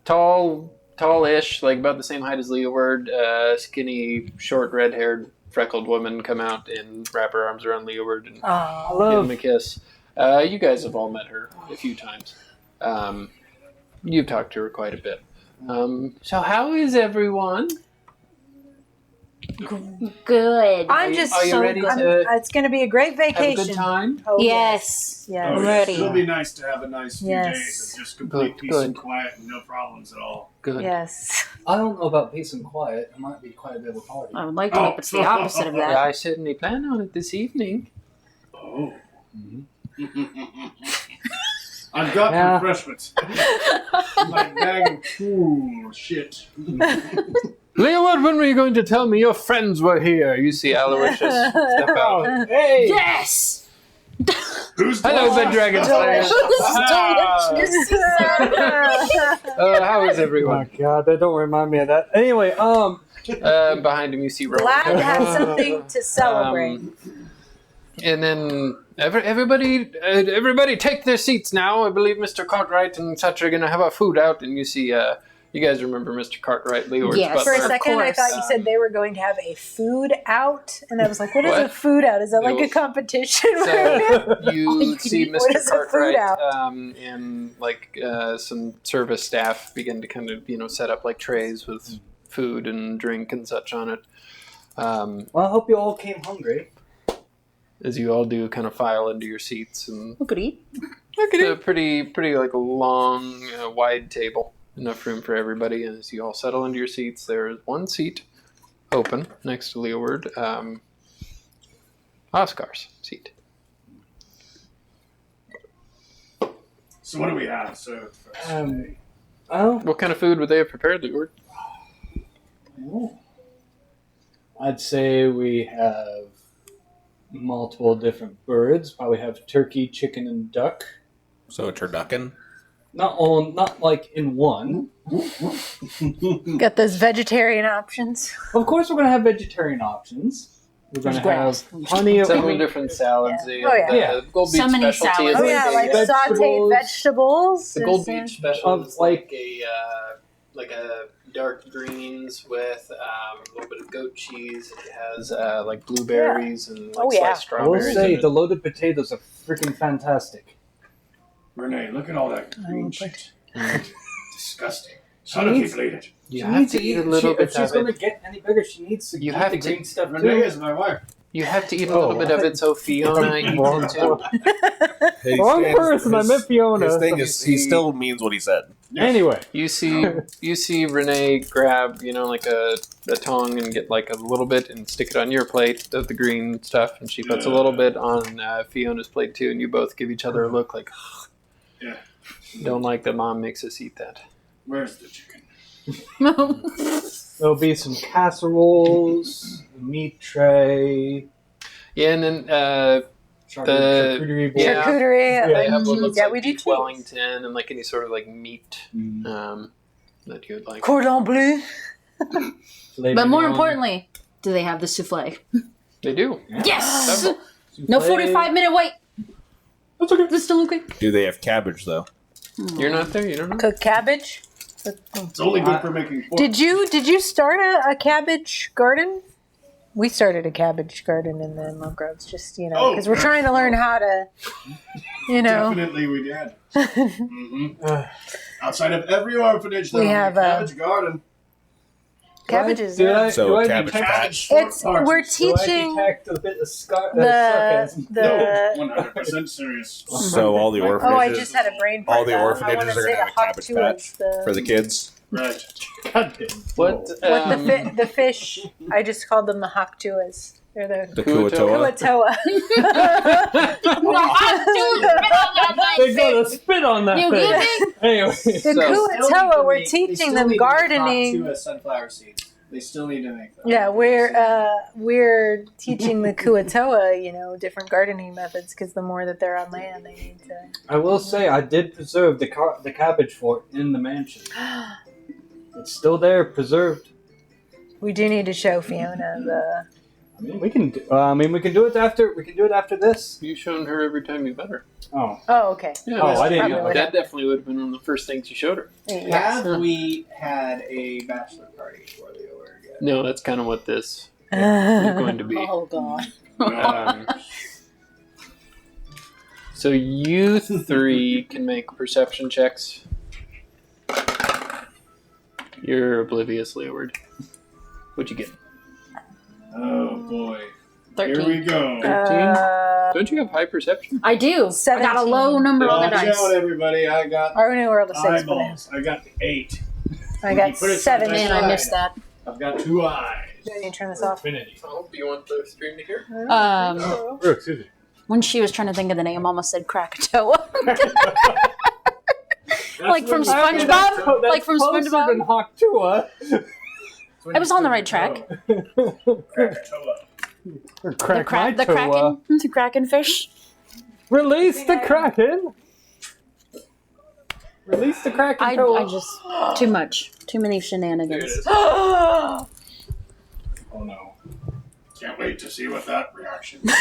Speaker 2: tall-ish, like about the same height as Leoward, skinny, short, red-haired, freckled woman come out and wrap her arms around Leoward and give him a kiss. You guys have all met her a few times. You've talked to her quite a bit. So how is everyone?
Speaker 1: Good.
Speaker 5: I'm just
Speaker 2: are you
Speaker 5: so
Speaker 2: ready
Speaker 5: good.
Speaker 2: to
Speaker 5: It's going to be a great
Speaker 2: Have a
Speaker 5: vacation.
Speaker 2: good time?
Speaker 5: Oh,
Speaker 1: Yes.
Speaker 5: Yes.
Speaker 6: Oh,
Speaker 1: Ready.
Speaker 6: It'll be nice to have a nice few
Speaker 5: Yes.
Speaker 6: days of just complete peace and quiet and no problems at all.
Speaker 2: Good.
Speaker 5: Yes.
Speaker 4: I don't know about peace and quiet. It might be quite a bit of a party.
Speaker 1: I would like to hope it's the opposite of that.
Speaker 2: I certainly plan on it this evening.
Speaker 6: Oh. I've got
Speaker 4: Yeah.
Speaker 6: refreshments. My bag of cool shit.
Speaker 2: Leoward, when were you going to tell me your friends were here? You see Aloysius step out.
Speaker 4: Hey!
Speaker 1: Yes.
Speaker 6: Who's
Speaker 2: Hello, Bed Dragon Slayer.
Speaker 1: Delicious.
Speaker 2: How is
Speaker 4: Oh
Speaker 2: everyone?
Speaker 4: my god, that don't remind me of that. Anyway,
Speaker 2: Behind him, you see Rowan.
Speaker 5: Glad to have something to celebrate.
Speaker 2: And then everybody take their seats now. I believe Mr. Cartwright and such are going to have our food out. And you see, you guys remember Mr. Cartwright, Leeward's
Speaker 1: Yes.
Speaker 5: For a
Speaker 2: butler.
Speaker 5: second, I
Speaker 1: course.
Speaker 5: thought you said they were going to have a food out, and I was like, "What is
Speaker 2: What?
Speaker 5: a food out? Is that like
Speaker 2: It
Speaker 5: a
Speaker 2: was-
Speaker 5: competition?"
Speaker 2: So you
Speaker 1: you can
Speaker 2: see
Speaker 1: eat.
Speaker 5: What
Speaker 2: Mr.
Speaker 5: is a food
Speaker 2: Cartwright
Speaker 5: out?
Speaker 2: and some service staff begin to kind of set up like trays with food and drink and such on it.
Speaker 4: well, I hope you all came hungry.
Speaker 2: As you all do, kind of file into your seats, and
Speaker 1: Who could eat?
Speaker 2: it's a pretty like a long, wide table, enough room for everybody. And as you all settle into your seats, there is one seat open next to Leoward, Oscar's seat.
Speaker 6: So what do we have served first?
Speaker 4: Oh,
Speaker 2: What kind of food would they have prepared, Leeward?
Speaker 4: I'd say we have multiple different birds. Probably have turkey, chicken, and duck.
Speaker 3: So a turducken.
Speaker 4: Not like in one.
Speaker 5: Got those vegetarian options.
Speaker 4: Of course, we're gonna have vegetarian options. We're gonna
Speaker 1: There's grass.
Speaker 4: have plenty of.
Speaker 2: Several different salads.
Speaker 5: Yeah.
Speaker 2: They
Speaker 5: Oh,
Speaker 2: have
Speaker 5: yeah.
Speaker 2: the Gold Beach
Speaker 1: So many
Speaker 2: specialty is
Speaker 1: salads.
Speaker 5: Oh yeah, like sautéed vegetables.
Speaker 2: the Gold
Speaker 5: Is there-
Speaker 2: Beach special
Speaker 4: Of,
Speaker 2: is like a dark greens with a little bit of goat cheese. It has like blueberries and like
Speaker 5: Oh, yeah.
Speaker 2: sliced
Speaker 4: I will
Speaker 2: strawberries.
Speaker 4: say
Speaker 2: in it.
Speaker 4: the loaded potatoes are freaking fantastic.
Speaker 6: Renee, look at all that green
Speaker 5: Oh,
Speaker 6: shit. Disgusting. How do people eat it?
Speaker 2: You have to eat a little bit
Speaker 4: If she's
Speaker 2: of
Speaker 4: going to
Speaker 2: it.
Speaker 4: get any bigger, she needs to
Speaker 2: You
Speaker 4: eat
Speaker 2: have
Speaker 4: the
Speaker 2: to-
Speaker 4: green stuff
Speaker 6: Renee
Speaker 4: too.
Speaker 6: is my wife.
Speaker 2: You have to eat a little bit of it so Fiona eats it too.
Speaker 3: He
Speaker 4: Wrong
Speaker 3: stands-
Speaker 4: person. I
Speaker 3: his-
Speaker 4: meant Fiona.
Speaker 3: His thing is, he
Speaker 2: See-
Speaker 3: still means what he said.
Speaker 4: Anyway,
Speaker 2: You see Renee grab, like a tongue and get like a little bit and stick it on your plate of the green stuff, and she puts a little bit on Fiona's plate too, and you both give each other a look like,
Speaker 6: Yeah.
Speaker 2: don't like that mom makes us eat that.
Speaker 6: Where's the chicken?
Speaker 4: there'll be some casseroles, a meat tray,
Speaker 2: Yeah, and then
Speaker 4: charcuterie board.
Speaker 2: Yeah.
Speaker 5: Charcuterie.
Speaker 2: they have what looks
Speaker 5: yeah,
Speaker 2: like
Speaker 5: we do
Speaker 2: beef
Speaker 5: cheese.
Speaker 2: Wellington and like any sort of like meat that you would like.
Speaker 5: Cordon bleu.
Speaker 4: Filet
Speaker 1: But more
Speaker 4: mignon,
Speaker 1: importantly, do they have the souffle?
Speaker 2: They do.
Speaker 1: Yes!
Speaker 2: Several.
Speaker 1: No
Speaker 4: souffle.
Speaker 1: 45-minute wait.
Speaker 4: That's okay.
Speaker 1: That's still okay.
Speaker 3: Do they have cabbage though?
Speaker 2: You're not there. You don't know.
Speaker 5: Cooked cabbage.
Speaker 6: It's only good for making pork.
Speaker 5: Did you start a cabbage garden? We started a cabbage garden in the Monk Groves, just because we're trying to learn how to,
Speaker 6: Definitely we did. Outside of every orphanage, there
Speaker 5: We
Speaker 6: was
Speaker 5: have,
Speaker 6: a cabbage garden.
Speaker 5: cabbages.
Speaker 4: Do I,
Speaker 3: So
Speaker 4: do I
Speaker 3: cabbage
Speaker 4: detect,
Speaker 3: patch.
Speaker 5: It's
Speaker 6: Parts.
Speaker 5: we're
Speaker 4: do I
Speaker 5: teaching
Speaker 4: detect a bit of sarcasm?
Speaker 5: the.
Speaker 6: No, 100% serious.
Speaker 3: So all the orphanages.
Speaker 5: Oh, I just had a brain fart.
Speaker 3: all the
Speaker 5: though. I
Speaker 3: orphanages
Speaker 5: wanna
Speaker 3: are
Speaker 5: say
Speaker 3: gonna have a
Speaker 5: the hot
Speaker 3: cabbage
Speaker 5: two
Speaker 3: patch
Speaker 5: is the-
Speaker 3: for the kids.
Speaker 6: Right.
Speaker 4: God damn.
Speaker 2: What?
Speaker 5: What the fish? I just called them the haktuas. They're the
Speaker 3: The
Speaker 2: Kuatoa.
Speaker 3: Kuatoa.
Speaker 5: Kuatoa.
Speaker 4: They gotta spit on that
Speaker 1: You
Speaker 4: thing.
Speaker 1: get it?
Speaker 4: Anyway,
Speaker 5: The
Speaker 2: So-
Speaker 5: Kuatoa. We're teaching them gardening.
Speaker 7: To sunflower seeds. They still need to make them.
Speaker 5: Yeah, we're teaching the Kuatoa, different gardening methods because the more that they're on land, they need to.
Speaker 4: I will say I did preserve the cabbage fort in the mansion. It's still there, preserved.
Speaker 5: We do need to show Fiona the.
Speaker 4: I mean, we can. We can do it after. We can do it after this.
Speaker 2: You showed her every time you met her.
Speaker 4: Oh,
Speaker 5: Oh, okay.
Speaker 2: Yeah,
Speaker 4: Oh, I didn't
Speaker 5: know.
Speaker 2: that definitely would have been one of the first things you showed her.
Speaker 5: Yes.
Speaker 7: Have we had a bachelor party for Leoword yet?
Speaker 2: No, that's kind of what this is going to be.
Speaker 1: Oh, God.
Speaker 2: Um, so you three can make perception checks. You're oblivious, Leeward. What'd you get?
Speaker 6: Oh boy.
Speaker 1: 13.
Speaker 6: Here we go.
Speaker 2: 13? Don't you have high perception?
Speaker 1: I do. I got a
Speaker 5: 17.
Speaker 1: low number on the
Speaker 6: Watch
Speaker 1: dice.
Speaker 6: out, everybody. I got
Speaker 5: I only rolled a 6, but
Speaker 6: eyeballs. I got 8.
Speaker 5: I got
Speaker 6: Put it side by
Speaker 5: 7.
Speaker 1: Man, I missed that.
Speaker 6: I've got 2 eyes.
Speaker 5: Do I need to turn this off?
Speaker 6: Infinity.
Speaker 2: Oh, do you want the stream to hear?
Speaker 4: oh, excuse me.
Speaker 1: When she was trying to think of the name, I almost said Krakatoa. Like from SpongeBob? Like from SpongeBob?
Speaker 4: Than Haktua.
Speaker 1: I was on the right track.
Speaker 6: Krakatoa.
Speaker 1: The Kraken, the Kraken fish.
Speaker 4: Release the Kraken. Release the Kraken.
Speaker 1: I just too much, too many shenanigans.
Speaker 6: Oh no. Can't wait to see what that reaction is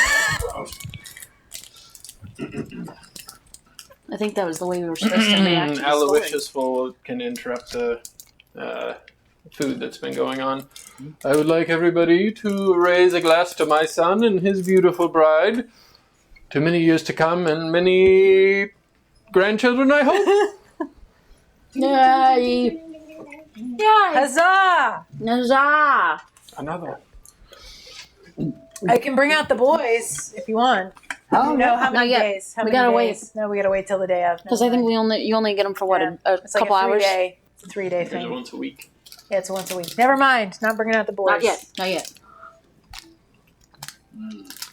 Speaker 6: about.
Speaker 1: I think that was the way we were supposed to react to the story.
Speaker 2: Aloysius Full can interrupt the food that's been going on. I would like everybody to raise a glass to my son and his beautiful bride. To many years to come and many grandchildren, I hope.
Speaker 1: Yay! Yay!
Speaker 5: Huzzah!
Speaker 1: Huzzah!
Speaker 2: Another.
Speaker 5: I can bring out the boys if you want.
Speaker 4: Oh,
Speaker 5: No, how
Speaker 1: Not
Speaker 5: many
Speaker 1: yet.
Speaker 5: days? How
Speaker 1: We
Speaker 5: many
Speaker 1: gotta
Speaker 5: days? No, we gotta wait till the day of.
Speaker 1: Because I think you only get them for what
Speaker 5: Yeah.
Speaker 1: a
Speaker 5: It's like
Speaker 1: couple
Speaker 5: a
Speaker 1: hours.
Speaker 5: 3-day. It's a 3-day
Speaker 2: There's
Speaker 5: thing.
Speaker 2: once a week.
Speaker 5: Yeah, it's once a week. Never mind. Not bringing out the boys.
Speaker 1: Not yet. Not yet.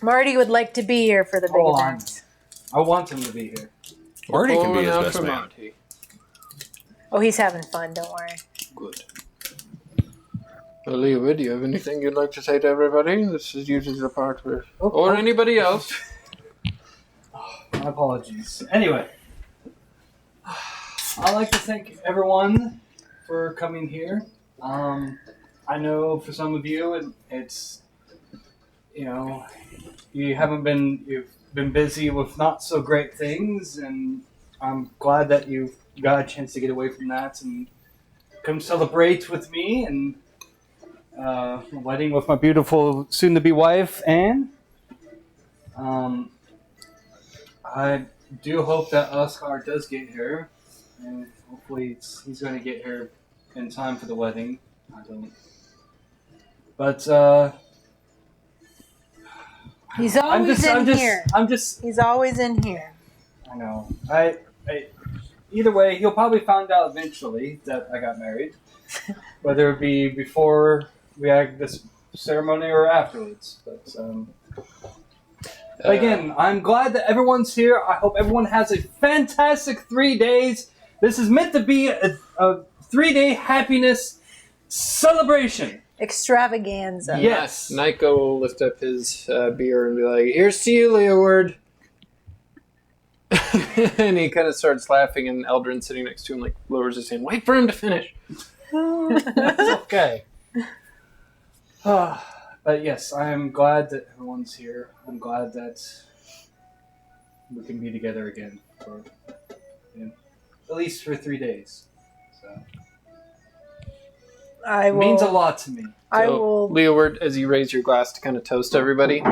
Speaker 5: Marty would like to be here for the big
Speaker 4: Hold on.
Speaker 5: event.
Speaker 4: I want him to be here.
Speaker 3: Marty can be
Speaker 2: Pulling
Speaker 3: his
Speaker 2: out
Speaker 3: best
Speaker 2: for
Speaker 3: man.
Speaker 2: Monty.
Speaker 5: Oh, he's having fun. Don't worry.
Speaker 2: Good. Well, Leeward, do you have anything you'd like to say to everybody? This is usually the part where... Or anybody else.
Speaker 4: My apologies. Anyway, I'd like to thank everyone for coming here. I know for some of you, it's you've been busy with not so great things, and I'm glad that you got a chance to get away from that and come celebrate with me and a wedding with my beautiful soon-to-be wife, Anne. I do hope that Oscar does get here, and hopefully he's going to get here in time for the wedding. I don't. But
Speaker 5: He's always here.
Speaker 4: I'm just.
Speaker 5: He's always in here.
Speaker 4: I know. Either way, he'll probably find out eventually that I got married, whether it be before we had this ceremony or afterwards. But again, I'm glad that everyone's here. I hope everyone has a fantastic 3 days. This is meant to be a 3-day happiness celebration.
Speaker 5: Extravaganza.
Speaker 4: Yes.
Speaker 2: Nyko will lift up his beer and be like, "Here's to you, Leoword." And he kind of starts laughing, and Eldrin sitting next to him like lowers his hand. Wait for him to finish.
Speaker 4: That's okay. But yes, I am glad that everyone's here. I'm glad that we can be together again for at least for 3 days. So
Speaker 5: I
Speaker 4: it
Speaker 5: will.
Speaker 4: means a lot to me.
Speaker 5: I
Speaker 2: So,
Speaker 5: will.
Speaker 2: Leoword, as you raise your glass to kind of toast everybody,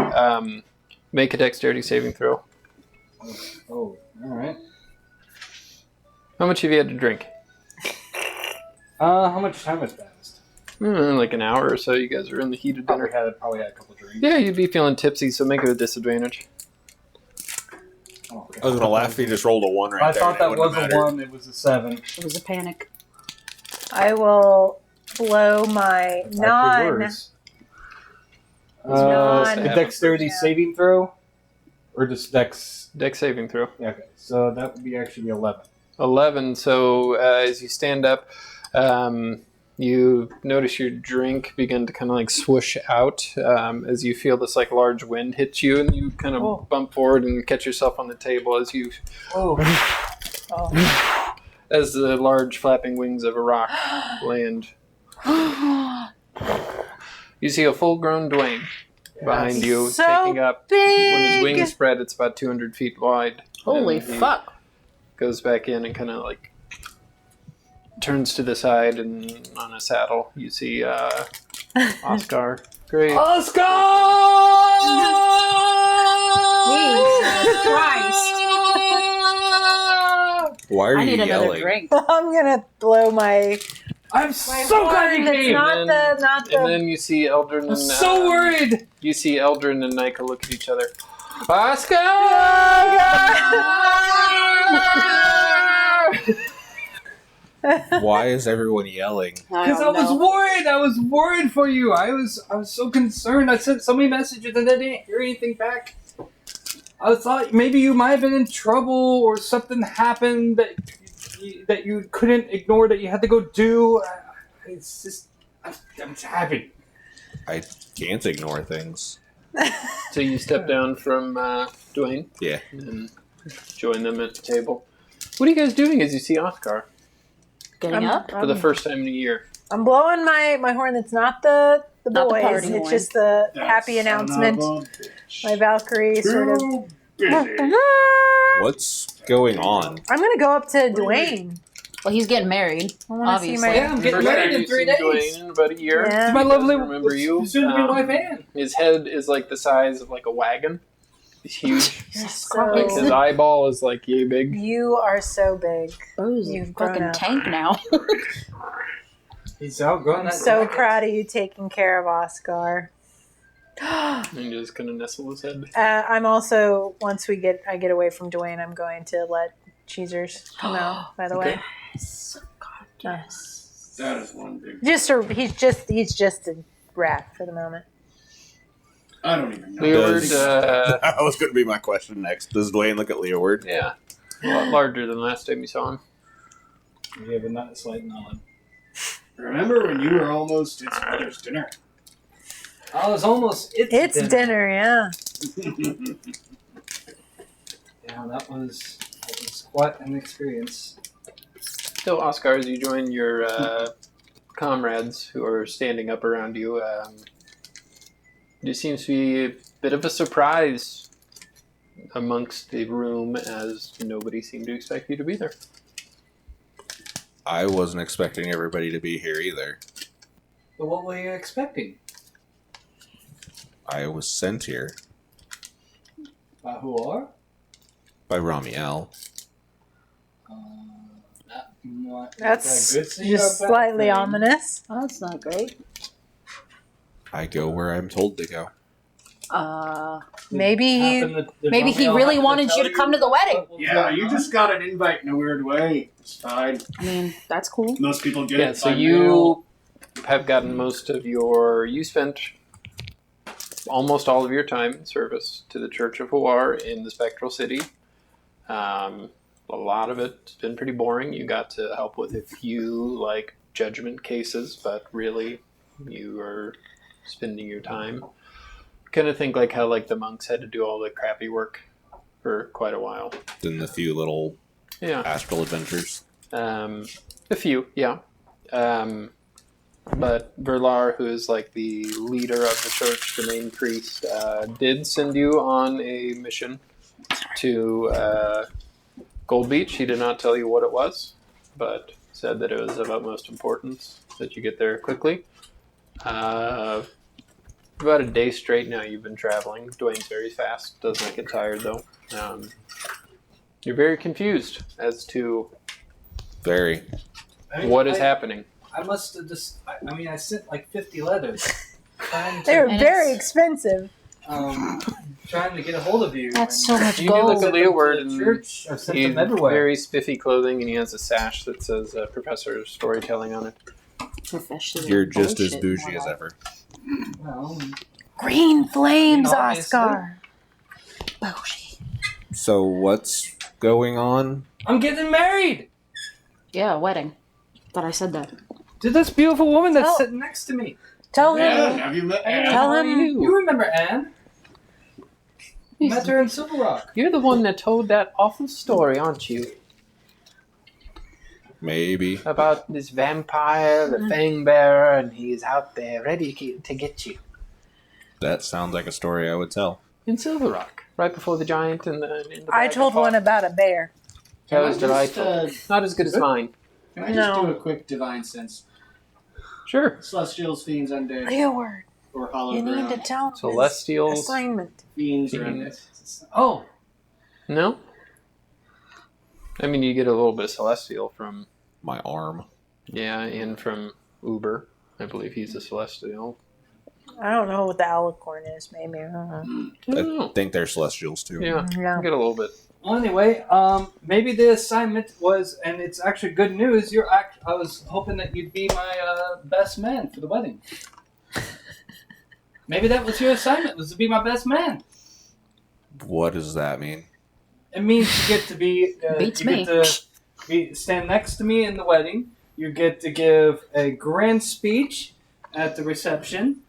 Speaker 2: make a dexterity saving throw.
Speaker 4: Oh, all right.
Speaker 2: How much have you had to drink?
Speaker 4: How much time has passed?
Speaker 2: Like an hour or so. You guys are in the heat of dinner.
Speaker 4: Probably had a couple drinks.
Speaker 2: Yeah, you'd be feeling tipsy, so make it a disadvantage.
Speaker 4: Oh, okay.
Speaker 3: I was gonna laugh if you just rolled a 1 right
Speaker 4: I
Speaker 3: there.
Speaker 4: thought
Speaker 3: and it
Speaker 4: that
Speaker 3: wouldn't
Speaker 4: was a
Speaker 3: have mattered.
Speaker 4: 1. It was a 7.
Speaker 1: It was a panic.
Speaker 5: I will blow my non.
Speaker 4: Worse.
Speaker 5: Non-
Speaker 4: The dexterity
Speaker 5: Yeah.
Speaker 4: saving throw, or just dex?
Speaker 2: Dex saving throw.
Speaker 4: Yeah, okay, so that would be actually 11.
Speaker 2: 11. So as you stand up, you notice your drink begin to kind of like swoosh out as you feel this like large wind hit you, and you kind of bump forward and catch yourself on the table as you
Speaker 4: Oh.
Speaker 2: as the large flapping wings of a rock land. You see a full-grown Dwayne behind you,
Speaker 5: So
Speaker 2: taking up. When his
Speaker 5: big.
Speaker 2: wings spread, it's about 200 feet wide.
Speaker 1: Holy
Speaker 2: And he
Speaker 1: fuck.
Speaker 2: Goes back in and kind of like turns to the side, and on a saddle you see Oscar. Great.
Speaker 4: Oscar!
Speaker 1: Jesus Christ.
Speaker 3: Why are
Speaker 1: I
Speaker 3: you
Speaker 1: need another
Speaker 3: yelling?
Speaker 1: drink.
Speaker 5: I'm gonna blow my.
Speaker 4: I'm so glad you
Speaker 5: horn that's
Speaker 4: came!
Speaker 5: not
Speaker 2: And
Speaker 5: the not
Speaker 2: And
Speaker 5: the.
Speaker 2: then you see Eldrin
Speaker 4: I'm
Speaker 2: and
Speaker 4: so worried!
Speaker 2: you see Eldrin and Nika look at each other. Oscar!
Speaker 3: Why is everyone yelling?
Speaker 4: Because I was worried. I was worried for you. I was so concerned. I sent so many messages and I didn't hear anything back. I thought maybe you might have been in trouble or something happened that you couldn't ignore that you had to go do. It's just I'm just happy.
Speaker 3: I can't ignore things.
Speaker 2: So you step down from Dwayne
Speaker 3: Yeah.
Speaker 2: and join them at the table. What are you guys doing as you see Oscar
Speaker 1: Getting up?
Speaker 2: for the first time in a year?
Speaker 5: I'm blowing my horn. That's not the
Speaker 1: Not the
Speaker 5: boys.
Speaker 1: party
Speaker 5: It's
Speaker 1: horn.
Speaker 5: just the
Speaker 6: That
Speaker 5: happy
Speaker 6: son of a
Speaker 5: announcement.
Speaker 6: bitch.
Speaker 5: My Valkyrie sort of.
Speaker 6: Too busy.
Speaker 3: What's going on?
Speaker 5: I'm gonna go up to Dwayne.
Speaker 1: Well, he's getting married,
Speaker 5: I wanna see
Speaker 1: obviously.
Speaker 5: my-
Speaker 4: Yeah, I'm getting
Speaker 2: First
Speaker 4: married
Speaker 2: time
Speaker 4: in
Speaker 2: you've
Speaker 4: 3
Speaker 2: seen
Speaker 4: days.
Speaker 2: Dwayne in about a year.
Speaker 5: Yeah.
Speaker 4: It's my lovely,
Speaker 2: Remember you?
Speaker 4: soon-to-be wife Anne.
Speaker 2: His head is like the size of like a wagon. He's huge. Like his
Speaker 5: So
Speaker 2: eyeball is like yay big.
Speaker 5: you are so big.
Speaker 1: Bro's a
Speaker 5: You've grown
Speaker 1: fucking
Speaker 5: up.
Speaker 1: tank now.
Speaker 4: He's outgrown
Speaker 5: I'm
Speaker 4: that.
Speaker 5: so
Speaker 4: jacket.
Speaker 5: proud of you taking care of Oscar.
Speaker 2: And he just kind of nestle his head.
Speaker 5: I'm also once I get away from Dwayne, I'm going to let Cheezers come out. By the way,
Speaker 1: God, yes.
Speaker 6: That is one big.
Speaker 5: he's just a rat for the moment.
Speaker 6: I don't even know.
Speaker 2: Leoward,
Speaker 3: That was going to be my question next. Does Dwayne look at Leoward?
Speaker 2: yeah, a lot larger than last time you saw him.
Speaker 4: We have a slight nod.
Speaker 6: Remember when you were almost its mother's dinner?
Speaker 4: I was almost.
Speaker 5: It's dinner, yeah.
Speaker 4: Yeah, that was quite an experience.
Speaker 2: So, Oscar, as you join your comrades who are standing up around you, there seems to be a bit of a surprise amongst the room as nobody seemed to expect you to be there.
Speaker 3: I wasn't expecting everybody to be here either.
Speaker 4: But what were you expecting?
Speaker 3: I was sent here
Speaker 4: Who are?
Speaker 3: by Ramiel.
Speaker 4: What, is
Speaker 5: That's
Speaker 4: that a good thing or a
Speaker 5: just
Speaker 4: bad
Speaker 5: slightly
Speaker 4: thing?
Speaker 5: ominous.
Speaker 1: Oh, that's not great.
Speaker 3: I go where I'm told to go.
Speaker 5: Maybe he-
Speaker 1: Maybe he really wanted you to come to the wedding.
Speaker 6: Yeah, you just got an invite in a weird way. It's fine.
Speaker 1: I mean, that's cool.
Speaker 6: Most people get
Speaker 2: Yeah,
Speaker 6: it.
Speaker 2: so
Speaker 6: by
Speaker 2: you
Speaker 6: mail.
Speaker 2: have gotten most of you spent almost all of your time in service to the Church of Huar in the Spectral City. A lot of it's been pretty boring. You got to help with a few, judgment cases, but really, you are spending your time. Kind of think how, the monks had to do all the crappy work for quite a while.
Speaker 3: Then the few little
Speaker 2: Yeah.
Speaker 3: astral adventures.
Speaker 2: A few, yeah. But Verlar, who is the leader of the church, the main priest, did send you on a mission to Gold Beach. He did not tell you what it was, but said that it was of utmost importance that you get there quickly. About a day straight now you've been traveling. Dwayne's very fast. Does not get tired, though. You're very confused as to
Speaker 3: Very.
Speaker 2: what is happening.
Speaker 4: I must have just. I sent 50 letters. Trying to,
Speaker 5: They're
Speaker 1: And
Speaker 5: very
Speaker 1: it's-
Speaker 5: expensive.
Speaker 4: trying to get a hold of you.
Speaker 1: That's
Speaker 4: and
Speaker 1: so much
Speaker 2: You do look
Speaker 1: gold.
Speaker 2: at Leoword,
Speaker 4: to the
Speaker 2: and
Speaker 4: church. I've sent
Speaker 2: he's
Speaker 4: them everywhere.
Speaker 2: very spiffy clothing, and he has a sash that says Professor of Storytelling on it.
Speaker 1: Professional
Speaker 3: You're just as
Speaker 1: bullshit.
Speaker 3: bougie as ever.
Speaker 4: Well,
Speaker 5: Green flames,
Speaker 4: Obviously.
Speaker 5: Oscar.
Speaker 1: Bullshit.
Speaker 3: So what's going on?
Speaker 4: I'm getting married
Speaker 1: Yeah, a wedding. Thought I said that.
Speaker 4: to this beautiful woman that's
Speaker 5: Oh.
Speaker 4: sitting next to me.
Speaker 5: Tell
Speaker 6: Anne,
Speaker 5: him.
Speaker 6: have you met Anne?
Speaker 5: Tell him.
Speaker 4: You remember Anne? Met her in Silver Rock.
Speaker 2: You're the one that told that awful story, aren't you?
Speaker 3: Maybe.
Speaker 2: About this vampire, the fang bearer, and he's out there ready to get you.
Speaker 3: That sounds like a story I would tell.
Speaker 2: In Silver Rock, right before the giant and the
Speaker 5: I told one about a bear.
Speaker 2: That was
Speaker 7: Can I just,
Speaker 2: delightful. Not as good as mine.
Speaker 7: Can I just
Speaker 5: No.
Speaker 7: do a quick divine sense?
Speaker 2: Sure.
Speaker 7: Celestials, fiends, undead,
Speaker 5: Leoword,
Speaker 7: or hollow
Speaker 5: you need to
Speaker 7: ground.
Speaker 5: tell him his
Speaker 2: Celestials.
Speaker 5: assignment.
Speaker 7: Fiends or
Speaker 2: Fiends.
Speaker 7: undead.
Speaker 4: Oh,
Speaker 2: No? I mean, you get a little bit of celestial from,
Speaker 3: My arm.
Speaker 2: and from Uber. I believe he's a celestial.
Speaker 5: I don't know what the alicorn is. Maybe. I don't know.
Speaker 2: I don't know.
Speaker 3: I think they're celestials too.
Speaker 2: Yeah,
Speaker 5: Yeah.
Speaker 2: you get a little bit.
Speaker 4: well, anyway, maybe the assignment was, and it's actually good news. I was hoping that you'd be my best man for the wedding. Maybe that was your assignment, was to be my best man.
Speaker 3: What does that mean?
Speaker 4: It means you get to be,
Speaker 1: Beats
Speaker 4: you
Speaker 1: me.
Speaker 4: get to stand next to me in the wedding. You get to give a grand speech at the reception,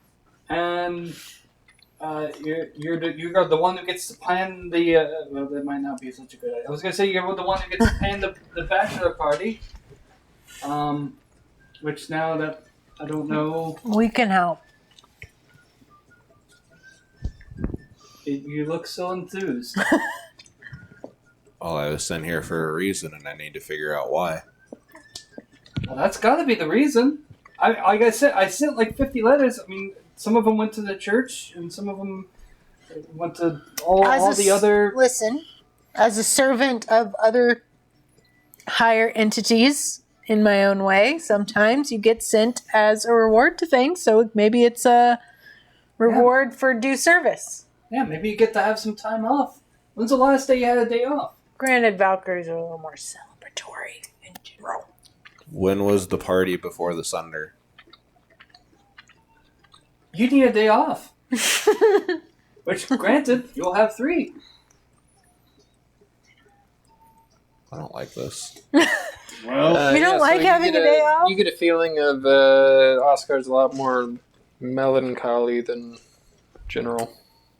Speaker 4: and you're the one who gets to plan the. Well, that might not be such a good idea. I was gonna say you're the one who gets to plan the bachelor party. Which now that I don't know,
Speaker 5: We can help.
Speaker 4: you look so enthused.
Speaker 3: Well, I was sent here for a reason, and I need to figure out why.
Speaker 4: Well, that's got to be the reason. Like I said, I sent 50 letters. I mean, some of them went to the church, and some of them went to all the other.
Speaker 5: Listen, as a servant of other higher entities in my own way, sometimes you get sent as a reward to things. So maybe it's a reward for due service.
Speaker 4: Yeah, maybe you get to have some time off. When's the last day you had a day off?
Speaker 5: Granted, Valkyries are a little more celebratory in general.
Speaker 3: When was the party before the Sunder?
Speaker 4: You need a day off. Which, granted, you'll have 3.
Speaker 3: I don't like this.
Speaker 6: Well,
Speaker 5: You don't like
Speaker 2: you
Speaker 5: having
Speaker 2: get
Speaker 5: a day off?
Speaker 2: You get a feeling of Oscar's a lot more melancholy than general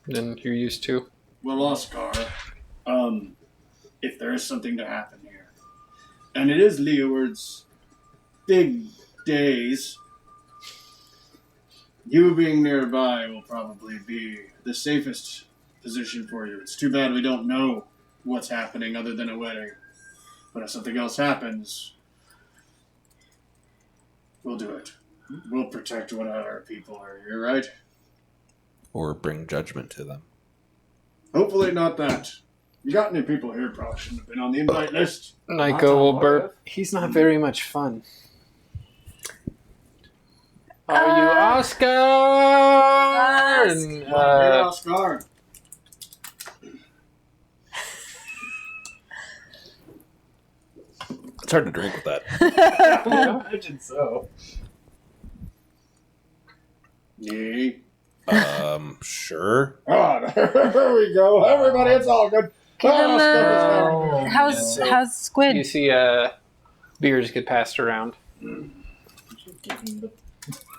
Speaker 2: than you're used to.
Speaker 6: well, Oscar, if there is something to happen here, and it is Leoward's big days, you being nearby will probably be the safest position for you. It's too bad we don't know what's happening other than a wedding. But if something else happens, we'll do it. We'll protect what our people are here, right?
Speaker 3: Or bring judgment to them.
Speaker 6: Hopefully not that. You got any people here probably shouldn't have been on the invite list.
Speaker 2: Nico will burp. He's not very much fun. Are you Oscar? And,
Speaker 6: Hey, Oscar.
Speaker 3: It's hard to drink with that.
Speaker 4: I imagine so.
Speaker 6: Yay.
Speaker 3: Sure.
Speaker 6: Ah, there we go. Everybody, it's all good.
Speaker 5: How's Squid?
Speaker 2: You see beers get passed around.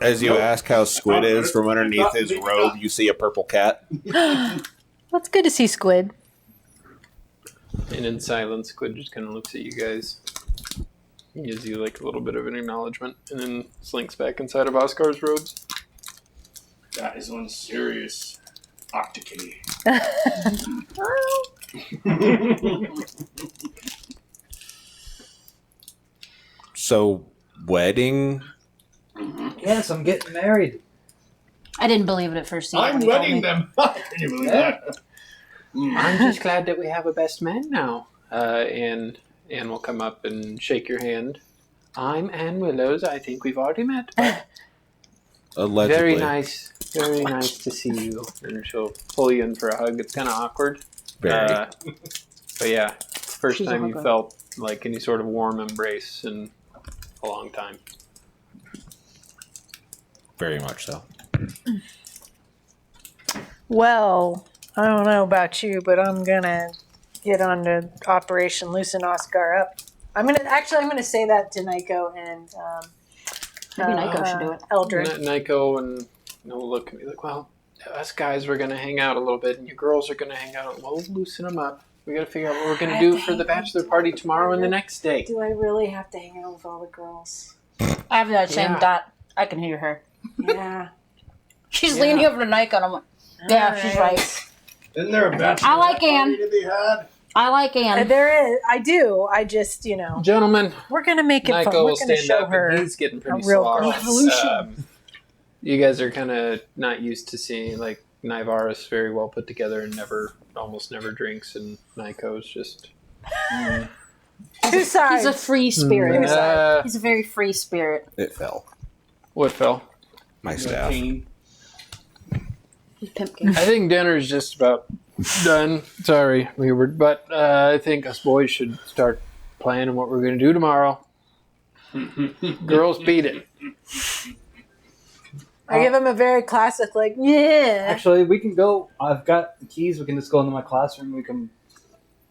Speaker 3: As you ask how Squid is, from underneath his robe, you see a purple cat.
Speaker 5: That's good to see Squid.
Speaker 2: And in silence, Squid just kind of looks at you guys. He gives you like a little bit of an acknowledgement and then slinks back inside of Oscar's robes.
Speaker 6: That is one serious octokitty.
Speaker 3: So, wedding?
Speaker 4: Yes, I'm getting married.
Speaker 1: I didn't believe it at first. either
Speaker 6: I'm
Speaker 1: when he told
Speaker 6: wedding
Speaker 1: me.
Speaker 6: them. Can you believe that?
Speaker 2: I'm just glad that we have a best man now. And Anne will come up and shake your hand. I'm Anne Willows. I think we've already met.
Speaker 3: Allegedly.
Speaker 2: Very nice to see you. And she'll pull you in for a hug. It's kind of awkward.
Speaker 3: Very.
Speaker 2: But yeah, first
Speaker 1: She's a
Speaker 2: time you
Speaker 1: hooker.
Speaker 2: felt like any sort of warm embrace in a long time.
Speaker 3: Very much so.
Speaker 5: Well, I don't know about you, but I'm gonna get on to Operation Loosen Oscar Up. I'm gonna say that to Nico and
Speaker 1: Maybe Nico should do it.
Speaker 5: Eldred.
Speaker 2: Nico and will look at me like, well, us guys we're going to hang out a little bit, and you girls are going to hang out. We'll loosen them up. We got to figure out what we're going to do for the bachelor party tomorrow and the next day.
Speaker 5: Do I really have to hang out with all the girls?
Speaker 1: I have that same
Speaker 2: Yeah.
Speaker 1: thought. I can hear her.
Speaker 5: Yeah.
Speaker 1: She's
Speaker 2: Yeah.
Speaker 1: leaning over to Nico, and I'm like, yeah, she's
Speaker 5: Alright.
Speaker 1: right.
Speaker 6: Isn't there a bachelor
Speaker 1: I like
Speaker 6: party
Speaker 1: Anne.
Speaker 6: to be had?
Speaker 1: I like Anne.
Speaker 5: There is. I do. I just,
Speaker 2: Gentlemen,
Speaker 5: we're gonna make it
Speaker 2: Nico
Speaker 5: fun. We're
Speaker 2: will
Speaker 5: gonna
Speaker 2: stand
Speaker 5: show
Speaker 2: up,
Speaker 5: her.
Speaker 2: and he's getting pretty
Speaker 5: real
Speaker 2: sloshed. You guys are kind of not used to seeing, like, Nivarus very well put together and almost never drinks, and Nico's just...
Speaker 5: Two sides.
Speaker 1: He's a free spirit.
Speaker 2: Uh,
Speaker 1: He's a very free spirit.
Speaker 3: It fell.
Speaker 2: what fell?
Speaker 3: My staff.
Speaker 1: He's pimp king.
Speaker 2: I think dinner's just about done. Sorry, Leeword, but I think us boys should start planning what we're going to do tomorrow. Girls beat it.
Speaker 5: I give him a very classic, like, yeah.
Speaker 4: Actually, we can go. I've got the keys. We can just go into my classroom. We can.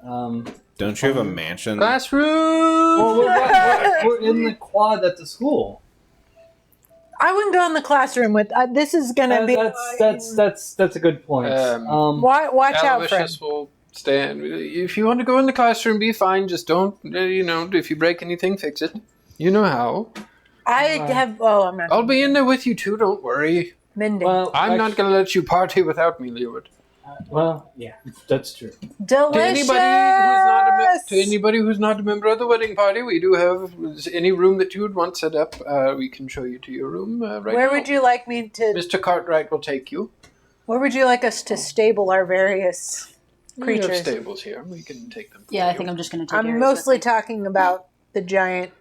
Speaker 3: Don't you have a mansion?
Speaker 2: Classroom!
Speaker 4: Well, we're in the quad at the school.
Speaker 5: I wouldn't go in the classroom with. This is gonna be.
Speaker 4: That's a good point.
Speaker 5: Watch out, friend.
Speaker 2: Aloysius will stand. If you want to go in the classroom, be fine. Just don't, if you break anything, fix it. You know how.
Speaker 5: I have. Oh, I'm not.
Speaker 2: I'll be in there with you too, don't worry.
Speaker 5: Mending.
Speaker 4: well,
Speaker 2: I'm not going to let you party without me, Leeward.
Speaker 4: Well, yeah, that's true.
Speaker 5: Delicious.
Speaker 2: To anybody who's not a member of the wedding party, we do have any room that you would want set up. We can show you to your room right
Speaker 5: Where
Speaker 2: now.
Speaker 5: would you like me to?
Speaker 2: Mr. Cartwright will take you.
Speaker 5: Where would you like us to stable our various
Speaker 2: We have
Speaker 5: creatures?
Speaker 2: stables here. We can take them.
Speaker 1: Yeah, I think I'm just going to take
Speaker 5: I'm
Speaker 1: Aries
Speaker 5: mostly
Speaker 1: with me.
Speaker 5: talking about the giant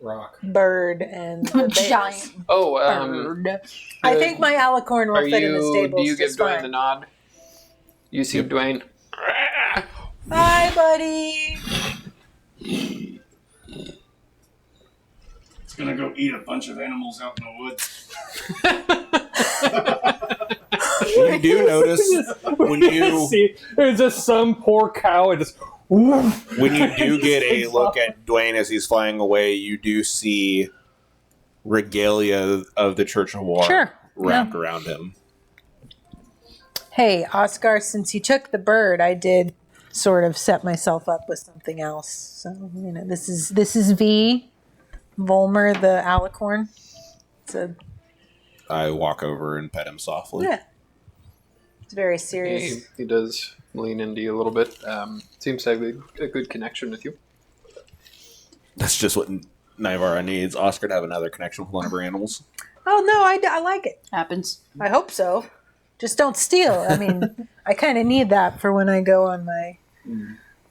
Speaker 4: Rock.
Speaker 5: bird and the bears.
Speaker 1: Giant
Speaker 2: Oh,
Speaker 1: bird.
Speaker 5: I think my alicorn will fit in the stables.
Speaker 2: Do you give
Speaker 5: just
Speaker 2: Dwayne
Speaker 5: fine.
Speaker 2: the nod? You see Dwayne.
Speaker 5: Hi, buddy.
Speaker 6: It's gonna go eat a bunch of animals out in the woods.
Speaker 3: You do notice when you
Speaker 4: See, there's just some poor cow and just. Woof.
Speaker 3: when you do get a look at Dwayne as he's flying away, you do see regalia of the Church of War
Speaker 5: Sure.
Speaker 3: wrapped around him.
Speaker 5: Hey, Oscar, since you took the bird, I did sort of set myself up with something else. So, this is V. Volmer the alicorn.
Speaker 3: I walk over and pet him softly.
Speaker 5: Yeah. It's very serious.
Speaker 2: He does lean into you a little bit. Seems to have a good connection with you.
Speaker 3: That's just what Nivara needs. Oscar to have another connection with one of her animals.
Speaker 5: Oh, no, I like it.
Speaker 1: Happens.
Speaker 5: I hope so. Just don't steal. I mean, I kind of need that for when I go on my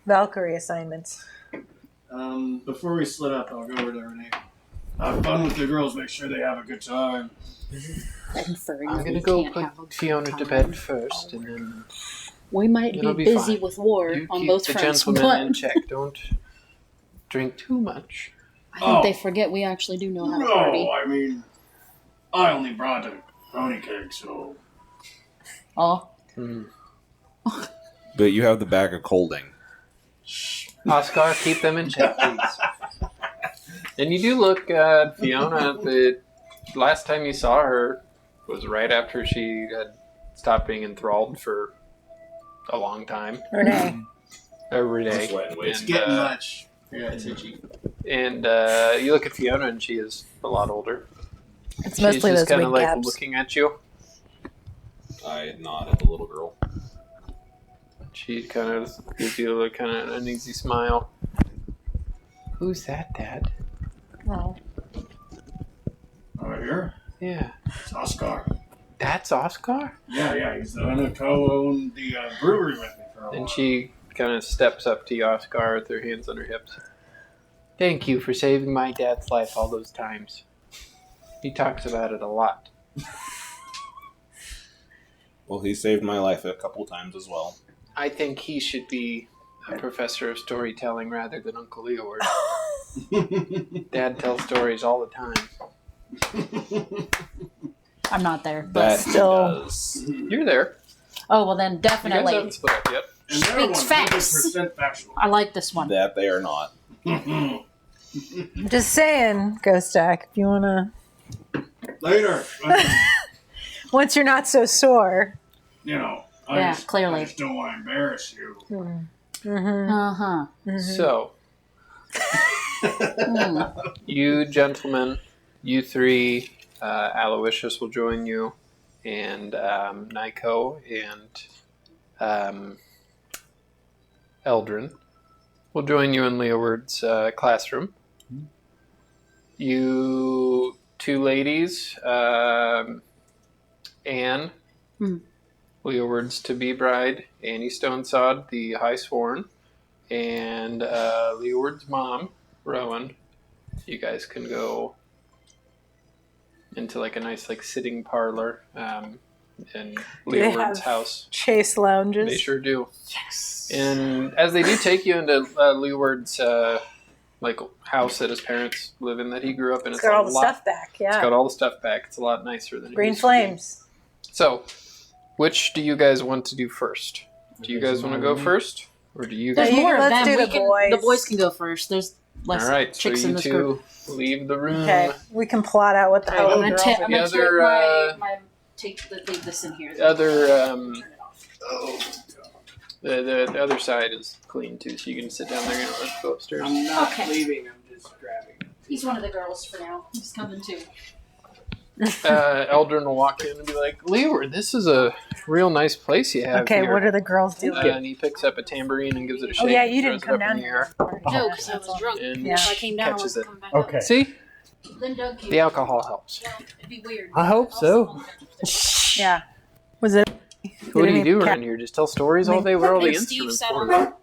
Speaker 5: Valkyrie assignments.
Speaker 6: Before we split up, I'll go over to Renee. Have fun with the girls. Make sure they have a good time.
Speaker 2: I'm gonna go put Fiona to bed first, and then
Speaker 1: We might
Speaker 2: it'll
Speaker 1: be
Speaker 2: be
Speaker 1: busy
Speaker 2: fine.
Speaker 1: with war
Speaker 2: you
Speaker 1: on
Speaker 2: keep
Speaker 1: both
Speaker 2: the
Speaker 1: fronts,
Speaker 2: gentleman in
Speaker 1: but
Speaker 2: check. Don't drink too much.
Speaker 1: I think they forget we actually do know how to party.
Speaker 6: No, I mean, I only brought a brownie cake, so...
Speaker 1: Oh,
Speaker 3: But you have the bag of colding.
Speaker 2: Oscar, keep them in check, please. And you do look at Fiona. The last time you saw her was right after she had stopped being enthralled for a long time.
Speaker 5: Renee.
Speaker 2: Every day.
Speaker 6: It's
Speaker 2: And,
Speaker 6: getting much. Yeah, it's itchy.
Speaker 2: And you look at Fiona, and she is a lot older.
Speaker 5: It's
Speaker 2: She's
Speaker 5: mostly
Speaker 2: just
Speaker 5: those
Speaker 2: kind
Speaker 5: wig
Speaker 2: of like
Speaker 5: caps.
Speaker 2: looking at you.
Speaker 3: I nod at the little girl.
Speaker 2: She kind of gives you a kind of uneasy smile. Who's that, Dad?
Speaker 5: Oh.
Speaker 6: Over here?
Speaker 2: Yeah.
Speaker 6: It's Oscar.
Speaker 2: That's Oscar?
Speaker 6: Yeah, he's the one who co-owned the brewery with me for a while.
Speaker 2: And she kind of steps up to you, Oscar, with her hands on her hips. Thank you for saving my dad's life all those times. He talks about it a lot.
Speaker 3: Well, he saved my life a couple times as well.
Speaker 2: I think he should be a professor of storytelling rather than Uncle Leoword. Dad tells stories all the time.
Speaker 1: I'm not there. But
Speaker 3: That
Speaker 5: still-
Speaker 3: does.
Speaker 2: You're there.
Speaker 1: oh well, then
Speaker 2: You guys
Speaker 1: definitely.
Speaker 2: haven't split up yet.
Speaker 6: And they're
Speaker 1: Speaks facts.
Speaker 6: 100% factual.
Speaker 1: I like this one.
Speaker 3: That they are not.
Speaker 5: I'm just saying, Ghost Stack, if you want to...
Speaker 6: Later.
Speaker 5: Once you're not so sore.
Speaker 6: You know,
Speaker 1: Yeah,
Speaker 6: I
Speaker 1: clearly.
Speaker 6: just don't want to embarrass you.
Speaker 5: Mm-hmm.
Speaker 1: Uh huh.
Speaker 2: So, you gentlemen, you three, Aloysius will join you, and Nyko and Eldrin will join you in Leoward's classroom. You two ladies, Anne, Leoward's to-be bride, Annie Stonesod, the High Sworn, and Leoward's mom, Rowan. You guys can go into like a nice like sitting parlor in
Speaker 5: they
Speaker 2: Leoward's
Speaker 5: have
Speaker 2: house.
Speaker 5: Chase lounges.
Speaker 2: They sure do. Yes. And as they do take you into Leeward's like house that his parents live in that he grew up in,
Speaker 5: It's got
Speaker 2: a
Speaker 5: all the
Speaker 2: lot,
Speaker 5: stuff back, yeah.
Speaker 2: It's got all the stuff back. It's a lot nicer than it
Speaker 5: Green
Speaker 2: used to be.
Speaker 5: flames.
Speaker 2: So, which do you guys want to do first? Do you guys want to go first, or do you?
Speaker 1: There's
Speaker 2: Guys...
Speaker 5: you-
Speaker 1: more of
Speaker 5: let's
Speaker 1: them.
Speaker 5: do
Speaker 1: We
Speaker 5: the
Speaker 1: can,
Speaker 5: boys.
Speaker 1: the boys can go first. There's less
Speaker 2: All right, so
Speaker 1: chicks
Speaker 2: you
Speaker 1: in this
Speaker 2: two
Speaker 1: group.
Speaker 2: leave the room.
Speaker 5: Okay, we can plot out what the hell
Speaker 1: I'm
Speaker 5: the
Speaker 1: gonna,
Speaker 5: girls
Speaker 1: ta-
Speaker 5: are
Speaker 1: I'm
Speaker 2: The
Speaker 1: gonna
Speaker 2: other,
Speaker 1: take my leave this in here.
Speaker 2: The other,
Speaker 1: Turn it off.
Speaker 2: the other side is clean too, so you can sit down there. You don't have to go upstairs.
Speaker 7: I'm not
Speaker 1: Okay.
Speaker 7: leaving. I'm just grabbing.
Speaker 1: He's one of the girls for now. He's coming too.
Speaker 2: Eldrin will walk in and be like, "Leeward, this is a real nice place you have
Speaker 5: Okay,
Speaker 2: here."
Speaker 5: what are the girls doing?
Speaker 2: And he picks up a tambourine and gives it a shake.
Speaker 5: Oh yeah,
Speaker 2: and
Speaker 5: you
Speaker 2: throws
Speaker 5: didn't
Speaker 2: it
Speaker 5: come
Speaker 2: up in
Speaker 5: down
Speaker 2: the
Speaker 5: here.
Speaker 2: air.
Speaker 1: No, because I was drunk.
Speaker 2: And
Speaker 5: Yeah.
Speaker 1: If I came down, I
Speaker 2: catches
Speaker 1: was
Speaker 2: it.
Speaker 1: coming back up.
Speaker 4: Okay.
Speaker 2: See,
Speaker 1: Then Doug came
Speaker 2: the alcohol helps.
Speaker 1: down. It'd be weird.
Speaker 4: I hope so.
Speaker 5: Yeah. Was it?
Speaker 2: What do you
Speaker 5: Did
Speaker 2: do
Speaker 5: any
Speaker 2: around here? Just tell stories all day. What are all the
Speaker 1: And Steve
Speaker 2: instruments
Speaker 1: sat on
Speaker 2: for?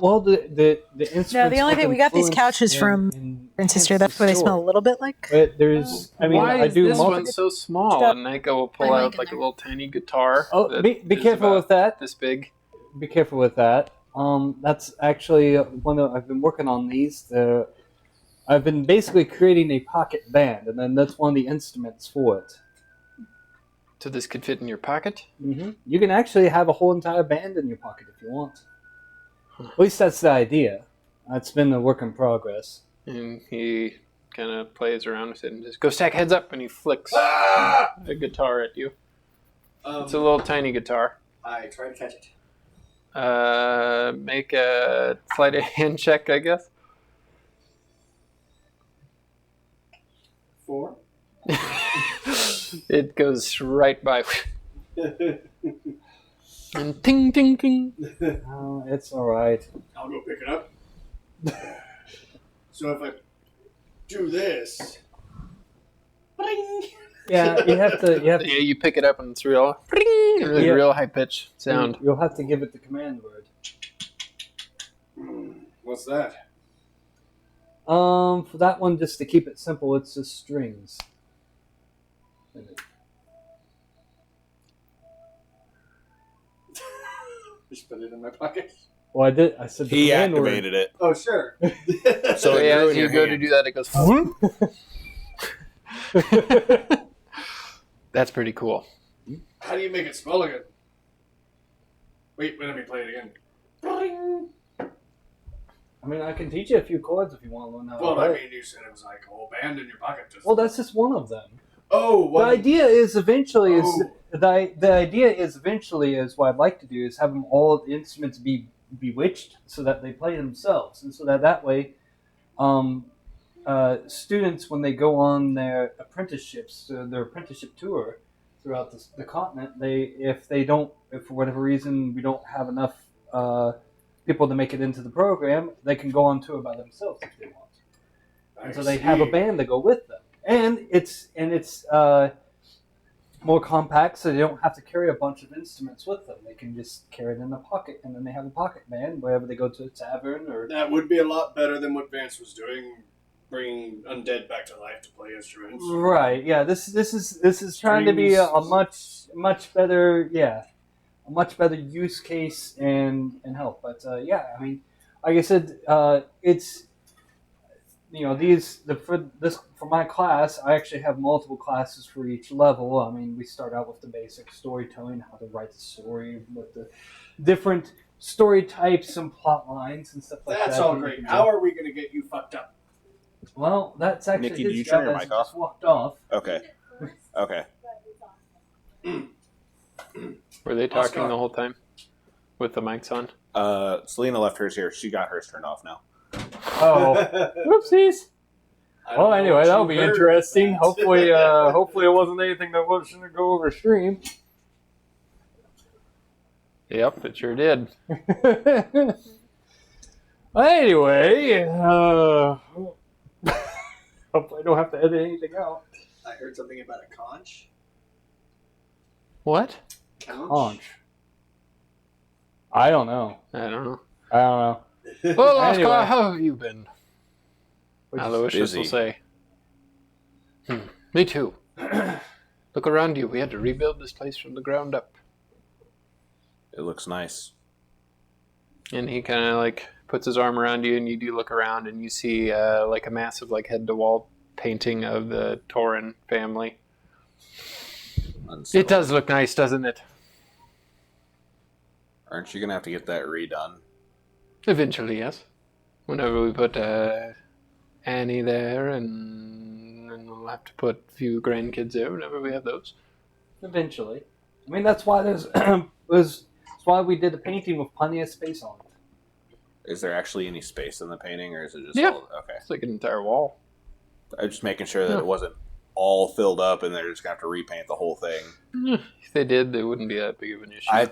Speaker 4: Well, the instruments.
Speaker 5: No, the only thing- we got these
Speaker 4: influence
Speaker 5: couches from and sister. That's what they smell a little bit like.
Speaker 4: But there's, I mean,
Speaker 2: Why
Speaker 4: I
Speaker 2: is
Speaker 4: do
Speaker 2: this
Speaker 4: multiple.
Speaker 2: one so small? And Nyko will pull
Speaker 1: My
Speaker 2: out
Speaker 1: mic in
Speaker 2: like a
Speaker 1: there.
Speaker 2: little tiny guitar.
Speaker 4: Oh,
Speaker 2: that
Speaker 4: be
Speaker 2: is
Speaker 4: careful
Speaker 2: about
Speaker 4: with that.
Speaker 2: This big.
Speaker 4: Be careful with that. That's actually one that I've been working on these. I've been basically creating a pocket band, and then that's one of the instruments for it.
Speaker 2: So this could fit in your pocket.
Speaker 4: You can actually have a whole entire band in your pocket if you want. At least that's the idea. It's been a work in progress.
Speaker 2: And he kind of plays around with it and just goes, "Stack, heads up!" And he flicks a guitar at you. It's a little tiny guitar.
Speaker 7: I try to catch it.
Speaker 2: Make a sleight of hand check, I guess.
Speaker 7: 4.
Speaker 2: It goes right by. And ting, ting, ting.
Speaker 4: Oh, it's all right.
Speaker 6: I'll go pick it up. So if I do this,
Speaker 4: Yeah, you have to.
Speaker 2: Yeah, you pick it up and it's real, really
Speaker 4: Yeah.
Speaker 2: real high pitch sound.
Speaker 4: You'll have to give it the command word.
Speaker 6: What's that?
Speaker 4: For that one, just to keep it simple, it's just strings.
Speaker 6: Just put it in my pocket.
Speaker 4: Well, I did. I said the
Speaker 3: He
Speaker 4: command word.
Speaker 3: activated it.
Speaker 6: Oh, sure.
Speaker 3: So it
Speaker 2: yeah,
Speaker 3: grew
Speaker 2: as
Speaker 3: in
Speaker 2: you
Speaker 3: your
Speaker 2: go to
Speaker 3: hand.
Speaker 2: do that, it goes. That's pretty cool.
Speaker 6: How do you make it smell again? Wait, let me play it again.
Speaker 4: I mean, I can teach you a few chords if you want to learn how to
Speaker 6: Well,
Speaker 4: play.
Speaker 6: I mean, you said it was like a whole band in your pocket. Just
Speaker 4: Well, that's just one of them.
Speaker 6: Oh,
Speaker 4: The idea is eventually
Speaker 6: Oh.
Speaker 4: the idea is eventually is what I'd like to do is have them all the instruments be bewitched so that they play themselves, and so that way, students when they go on their apprenticeships, their apprenticeship tour throughout the continent, if for whatever reason we don't have enough people to make it into the program, they can go on tour by themselves if they want. And so they have a band to go with them, and it's more compact, so they don't have to carry a bunch of instruments with them. They can just carry it in a pocket, and then they have a pocket band wherever they go to a tavern or.
Speaker 6: That would be a lot better than what Vance was doing, bringing undead back to life to play instruments.
Speaker 4: Right. Yeah. This is trying to be a much better a much better use case and help. But yeah, I mean, like I said, it's. For my class, I actually have multiple classes for each level. I mean, we start out with the basic storytelling, how to write the story, with the different story types and plot lines and stuff like that.
Speaker 6: That's all great. How are we going to get you fucked up?
Speaker 4: Well, that's actually
Speaker 3: Nikki, did
Speaker 4: his
Speaker 3: you
Speaker 4: job
Speaker 3: turn your
Speaker 4: as
Speaker 3: mic
Speaker 4: he just
Speaker 3: off?
Speaker 4: walked off.
Speaker 3: Okay. Okay.
Speaker 2: Were they talking
Speaker 6: Oscar.
Speaker 2: the whole time with the mics on?
Speaker 3: Selena left hers here. She got hers turned off now.
Speaker 4: Oh, whoopsies.
Speaker 6: I don't
Speaker 4: Well,
Speaker 6: know
Speaker 4: anyway,
Speaker 6: what
Speaker 4: that'll
Speaker 6: you
Speaker 4: be
Speaker 6: heard.
Speaker 4: interesting. Hopefully it wasn't anything that shouldn't go over stream.
Speaker 2: Yep, it sure did.
Speaker 4: Well, anyway, hopefully I don't have to edit anything out.
Speaker 7: I heard something about a conch.
Speaker 2: What?
Speaker 4: Conch. I don't know.
Speaker 2: I don't know.
Speaker 4: Anyway.
Speaker 2: Well, Oscar, how have you been? Aloysius will
Speaker 3: Busy.
Speaker 2: say. Me too. Look around you. We had to rebuild this place from the ground up.
Speaker 3: It looks nice.
Speaker 2: And he kind of like puts his arm around you, and you do look around, and you see like a massive like head-to-wall painting of the Torin family. It does look nice, doesn't it?
Speaker 3: Aren't you gonna have to get that redone?
Speaker 2: Eventually, yes. Whenever we put Annie there, and we'll have to put a few grandkids there whenever we have those.
Speaker 4: Eventually. I mean, that's why that's why we did the painting with plenty of space on it.
Speaker 3: Is there actually any space in the painting, or is it just
Speaker 2: Yeah.
Speaker 3: all okay?
Speaker 2: It's like an entire wall.
Speaker 3: I'm just making sure that
Speaker 2: Yeah.
Speaker 3: it wasn't all filled up and they're just gonna have to repaint the whole thing.
Speaker 2: If they did, it wouldn't be that big of an issue.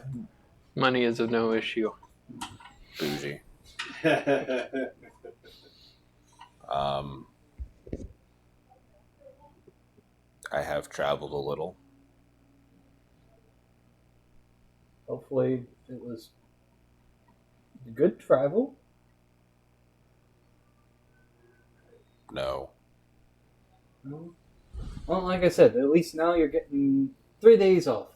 Speaker 2: Money is of no issue.
Speaker 3: Bougie. I have traveled a little.
Speaker 4: Hopefully it was good travel.
Speaker 3: No.
Speaker 4: Well, like I said, at least now you're getting 3 days off.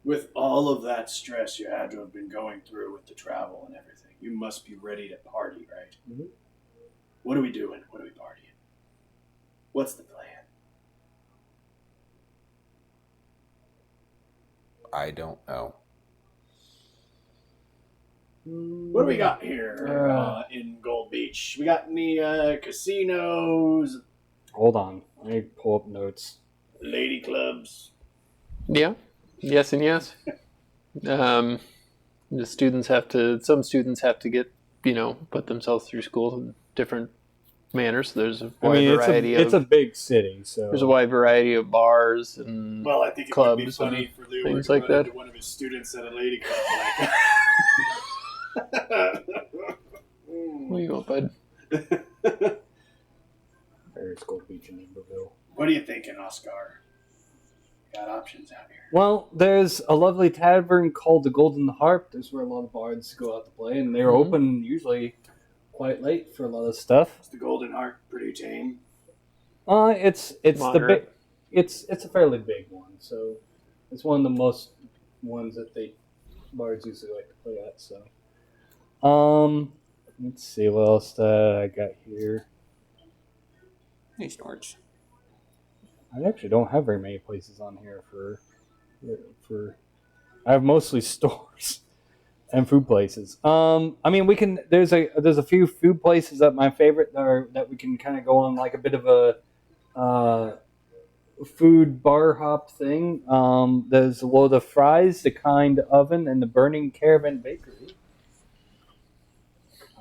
Speaker 6: With all of that stress you had to have been going through with the travel and everything, you must be ready to party, right?
Speaker 4: Mhm.
Speaker 6: What are we doing? What are we partying? What's the plan?
Speaker 3: I don't know.
Speaker 6: What do we got here in Gold Beach? We got any casinos,
Speaker 4: Hold on. Let me pull up notes.
Speaker 6: lady clubs?
Speaker 2: Yeah. Yes and yes. The students have to. Some students have to get put themselves through school in different manners. There's a wide variety
Speaker 4: it's a big city, so
Speaker 2: There's a wide variety of bars and
Speaker 6: Well, I think it would be
Speaker 2: clubs
Speaker 6: funny
Speaker 2: and
Speaker 6: for Leoword
Speaker 2: things
Speaker 6: to
Speaker 2: like
Speaker 6: run
Speaker 2: that.
Speaker 6: into one of his students at a lady club.
Speaker 2: What do you want, bud?
Speaker 4: Paris, Gold Beach, and Amberville.
Speaker 6: What are you thinking, Oscar? Got options out here.
Speaker 4: Well, there's a lovely tavern called the Golden Harp. There's where a lot of bards go out to play, and they're
Speaker 2: Mhm.
Speaker 4: open usually quite late for a lot of stuff.
Speaker 6: Is the Golden Heart pretty tame?
Speaker 4: It's
Speaker 2: Moderate.
Speaker 4: it's a fairly big one, so it's one of the most ones that they bards usually like to play at. So, let's see what else I got here.
Speaker 3: He snorts.
Speaker 4: I actually don't have very many places on here for. I have mostly stores and food places. I mean, we can. There's a few food places that my favorite that we can kind of go on like a bit of a food bar hop thing. There's a load of fries, the kind oven, and the Burning Caravan Bakery.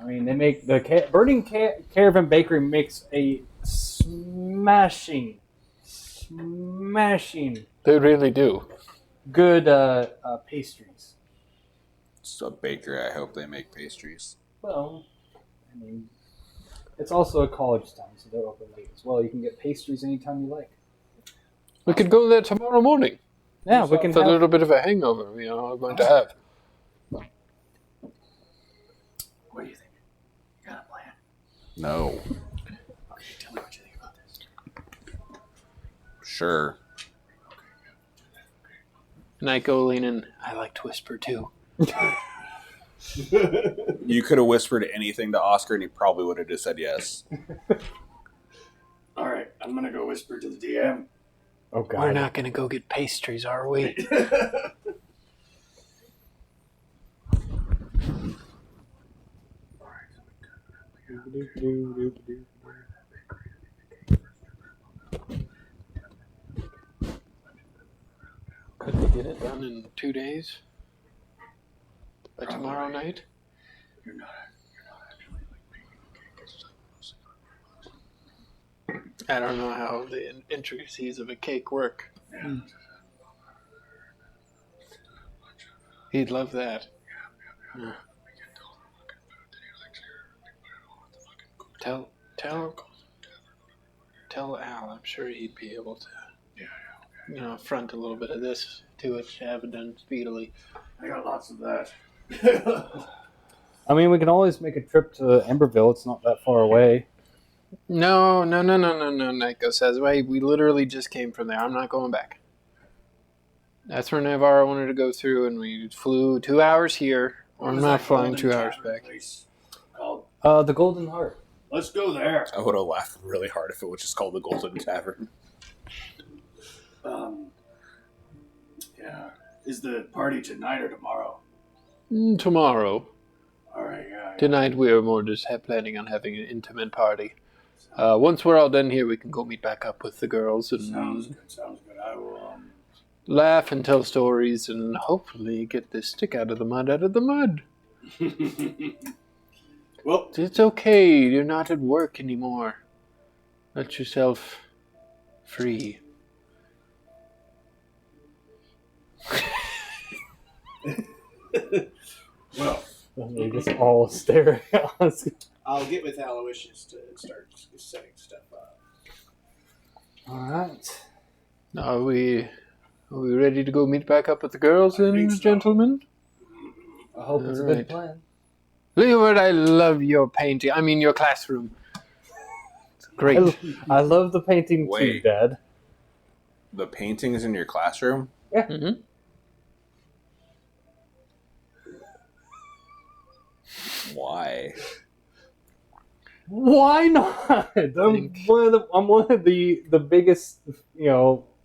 Speaker 4: I mean, they make the Burning Caravan Bakery makes a smashing.
Speaker 2: They really do.
Speaker 4: Good pastries.
Speaker 3: It's a bakery. I hope they make pastries.
Speaker 4: Well, I mean, it's also a college town, so they're open late as well. You can get pastries anytime you like.
Speaker 2: We could go there tomorrow morning.
Speaker 4: Yeah, we can
Speaker 2: It's a
Speaker 4: have...
Speaker 2: little bit of a hangover, I'm going to have.
Speaker 6: What do you think? You got a plan?
Speaker 3: No.
Speaker 6: Okay, tell me what you think about this.
Speaker 3: Sure.
Speaker 2: And I go leaning. I like to whisper too.
Speaker 3: You could have whispered anything to Oscar, and he probably would have just said yes.
Speaker 6: All right, I'm going to go whisper to the DM.
Speaker 4: Oh, God.
Speaker 2: We're not going to go get pastries, are we? Could we get it done in 2 days? By tomorrow night?
Speaker 6: You're not actually like me.
Speaker 2: I don't know how the intricacies of a cake work.
Speaker 6: Yeah.
Speaker 2: He'd love that.
Speaker 6: We get all the fucking food that he likes here. We put it all at the fucking
Speaker 2: Tell Al. I'm sure he'd be able to,
Speaker 6: Yeah.
Speaker 2: front a little bit of this to it to have it done speedily.
Speaker 6: I got lots of that.
Speaker 4: I mean, we can always make a trip to Emberville. It's not that far away.
Speaker 2: No, Nico says, wait, we literally just came from there. I'm not going back. That's where Navarro wanted to go through, and we flew 2 hours here. I'm not flying 2 hours back.
Speaker 6: Called?
Speaker 4: The Golden Heart.
Speaker 6: Let's go there.
Speaker 3: I would have laughed really hard if it was just called the Golden Tavern.
Speaker 6: Yeah. Is the party tonight or tomorrow?
Speaker 2: Tomorrow.
Speaker 6: All right, yeah.
Speaker 2: Tonight we are more just planning on having an intimate party. Once we're all done here, we can go meet back up with the girls and
Speaker 6: Sounds good. I will,
Speaker 2: laugh and tell stories and hopefully get this stick out of the mud.
Speaker 6: Well,
Speaker 2: It's okay. You're not at work anymore. Let yourself free.
Speaker 6: well,
Speaker 4: They just all stare at us.
Speaker 7: I'll get with Aloysius to start setting stuff up.
Speaker 4: All right.
Speaker 2: Are we ready to go meet back up with the girls and
Speaker 6: so.
Speaker 2: gentlemen?
Speaker 4: I hope it's a
Speaker 2: Alright.
Speaker 4: good plan.
Speaker 2: Leeword, I love your painting. I mean, your classroom. It's great.
Speaker 4: I love the painting too,
Speaker 3: Wait.
Speaker 4: Dad.
Speaker 3: The paintings in your classroom?
Speaker 2: Mm-hmm.
Speaker 3: Why?
Speaker 4: Why not? I'm one of the biggest,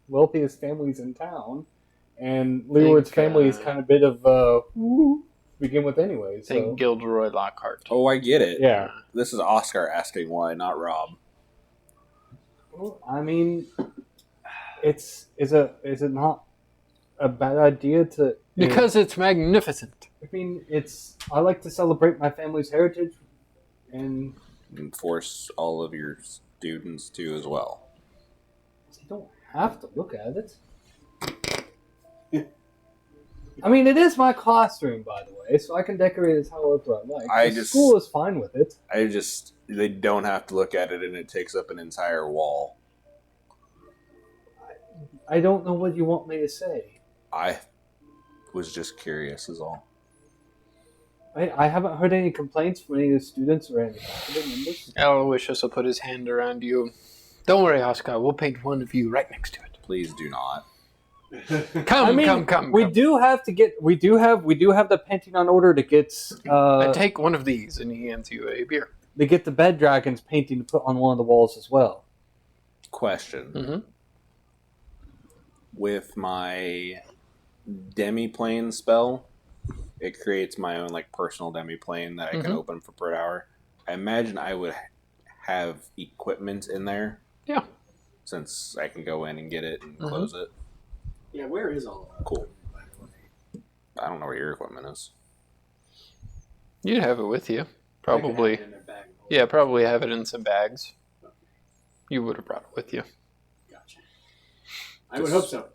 Speaker 4: wealthiest families in town, and Leeward's family is kind of a bit of begin with anyway. So
Speaker 2: Thank Gilderoy Lockhart.
Speaker 3: Oh, I get it.
Speaker 4: yeah,
Speaker 3: This is Oscar asking why, not Rob.
Speaker 4: well, I mean, is it not a bad idea to?
Speaker 2: Because it's magnificent.
Speaker 4: I mean, I like to celebrate my family's heritage, and
Speaker 3: And force all of your students to as well.
Speaker 4: you don't have to look at it. I mean, it is my classroom, by the way, so I can decorate it however I like. The school is fine with it.
Speaker 3: They don't have to look at it, and it takes up an entire wall.
Speaker 4: I don't know what you want me to say.
Speaker 3: I was just curious, is all.
Speaker 4: I haven't heard any complaints from any of the students or any faculty members.
Speaker 2: Aloysius will put his hand around you. Don't worry, Oscar. We'll paint one of you right next to it.
Speaker 3: Please do not.
Speaker 2: Come.
Speaker 4: We do have the painting on order to get
Speaker 2: Take one of these, and he hands you a beer.
Speaker 4: they get the bed dragons painting to put on one of the walls as well.
Speaker 3: Question.
Speaker 2: Mm-hmm.
Speaker 3: With my demi-plane spell, it creates my own like personal demi-plane that I can open for per hour. I imagine I would have equipment in there.
Speaker 2: Yeah.
Speaker 3: Since I can go in and get it and close it.
Speaker 7: Yeah, where is all of that?
Speaker 3: Cool. I don't know where your equipment is.
Speaker 2: You'd have it with you. Probably.
Speaker 7: In their bag.
Speaker 2: Yeah, probably have it in some bags. You would have brought it with you.
Speaker 7: Gotcha. I would hope so.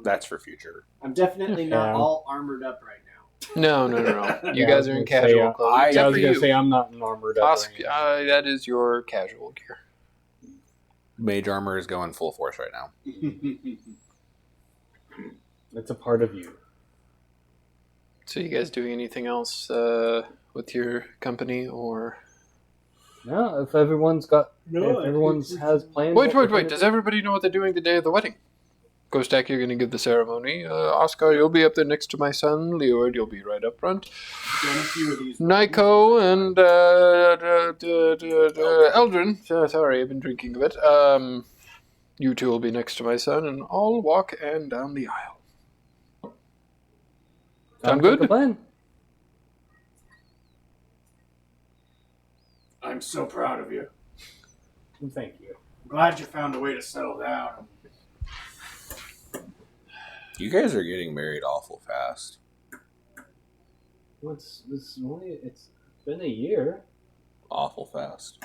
Speaker 3: That's for future.
Speaker 7: I'm definitely not
Speaker 4: Yeah.
Speaker 7: all armored up right now.
Speaker 2: No. You guys are in casual clothes.
Speaker 4: I
Speaker 2: Except
Speaker 4: was
Speaker 2: for
Speaker 4: going
Speaker 2: you.
Speaker 4: to say I'm not an armored up.
Speaker 2: Oscar, that is your casual gear.
Speaker 3: Mage armor is going full force right now.
Speaker 4: It's a part of you.
Speaker 2: So you guys doing anything else with your company or?
Speaker 4: No, if everyone's has plans.
Speaker 2: Wait. Does everybody know what they're doing the day of the wedding? Ghostak, you're going to give the ceremony. Oscar, you'll be up there next to my son. Leoword, you'll be right up front.
Speaker 7: Done a few of these.
Speaker 2: Nico and Eldrin. Sorry, I've been drinking a bit. You two will be next to my son, and I'll walk and down the aisle. Sound
Speaker 4: Sounds like a
Speaker 2: good?
Speaker 4: plan.
Speaker 6: I'm so proud of you.
Speaker 4: Thank you.
Speaker 6: I'm glad you found a way to settle down.
Speaker 3: You guys are getting married awful fast.
Speaker 4: It's been a year.
Speaker 3: Awful fast.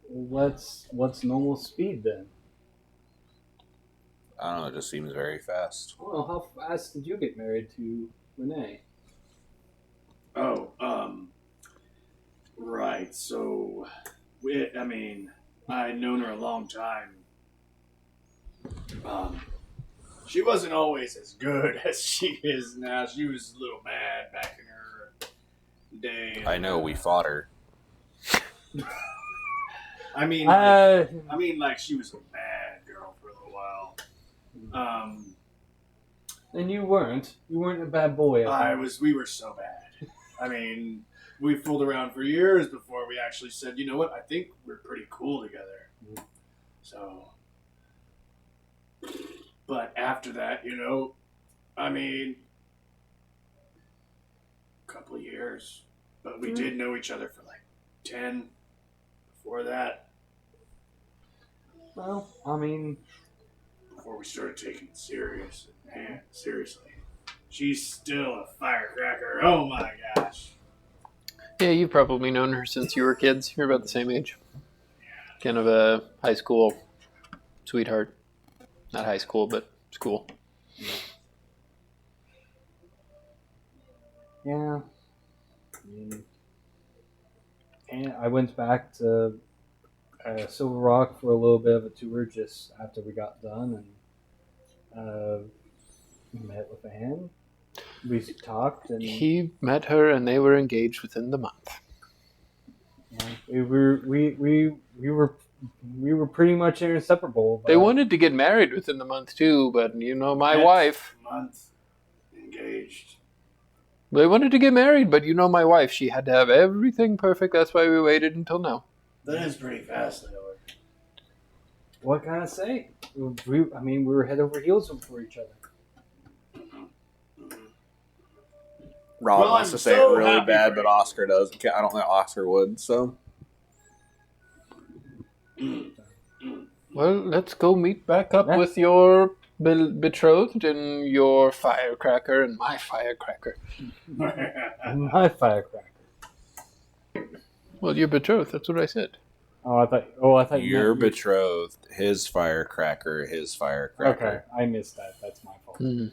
Speaker 4: What's normal speed then?
Speaker 3: I don't know, it just seems very fast.
Speaker 4: I don't know, how fast did you get married to Renee?
Speaker 6: Oh, right. So, I'd known her a long time. She wasn't always as good as she is now. She was a little mad back in her day.
Speaker 3: I know, we fought her.
Speaker 6: like she was a bad girl for a little while.
Speaker 4: And you weren't. You weren't a bad boy.
Speaker 6: We were so bad. We fooled around for years before we actually said, you know what, I think we're pretty cool together. So, but after that, a couple of years. But we did know each other for like 10 before that.
Speaker 4: Well,
Speaker 6: Before we started taking it seriously. She's still a firecracker. Oh my gosh.
Speaker 2: Yeah, you've probably known her since you were kids. You're about the same age. Kind of a high school sweetheart. Not high school, but school.
Speaker 4: yeah. And I went back to Silver Rock for a little bit of a tour just after we got done and met with Anne. We talked and
Speaker 2: He met her and they were engaged within the month.
Speaker 4: we were pretty much inseparable.
Speaker 2: They wanted to get married within the month too, but my
Speaker 6: Next
Speaker 2: wife.
Speaker 6: month engaged.
Speaker 2: They wanted to get married, but my wife. She had to have everything perfect. That's why we waited until now.
Speaker 6: That is pretty fast, though.
Speaker 4: What can I say? We were head over heels for each other.
Speaker 3: Rob
Speaker 6: Well,
Speaker 3: wants
Speaker 6: I'm
Speaker 3: to say
Speaker 6: so
Speaker 3: it really
Speaker 6: happy
Speaker 3: bad,
Speaker 6: for
Speaker 3: but
Speaker 6: you.
Speaker 3: Oscar doesn't. I don't think Oscar would, so.
Speaker 2: Well, let's go meet back up
Speaker 4: Yeah.
Speaker 2: with your betrothed and your firecracker and my firecracker.
Speaker 4: My firecracker.
Speaker 2: Well, your betrothed. That's what I said.
Speaker 4: I thought you
Speaker 3: Your
Speaker 4: meant-
Speaker 3: betrothed, his firecracker.
Speaker 4: Okay, I missed that. That's my fault.
Speaker 2: Mm.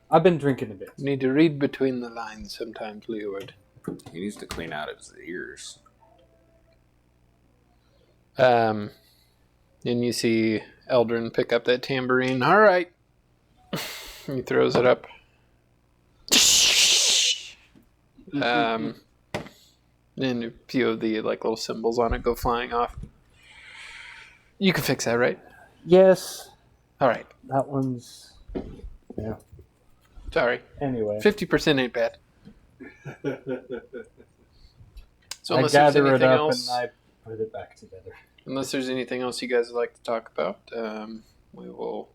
Speaker 4: I've been drinking a bit.
Speaker 2: You need to read between the lines sometimes, Leoward.
Speaker 3: He needs to clean out his ears.
Speaker 2: And you see Eldrin pick up that tambourine. All right. He throws it up. And a few of the like little symbols on it go flying off. You can fix that, right?
Speaker 4: Yes.
Speaker 2: All right.
Speaker 4: That one's... Yeah.
Speaker 2: Sorry.
Speaker 4: Anyway.
Speaker 2: 50% ain't bad. So
Speaker 4: I
Speaker 2: unless there's
Speaker 4: gather it
Speaker 2: anything
Speaker 4: up
Speaker 2: else,
Speaker 4: and I put it back together.
Speaker 2: unless there's anything else you guys would like to talk about, we will.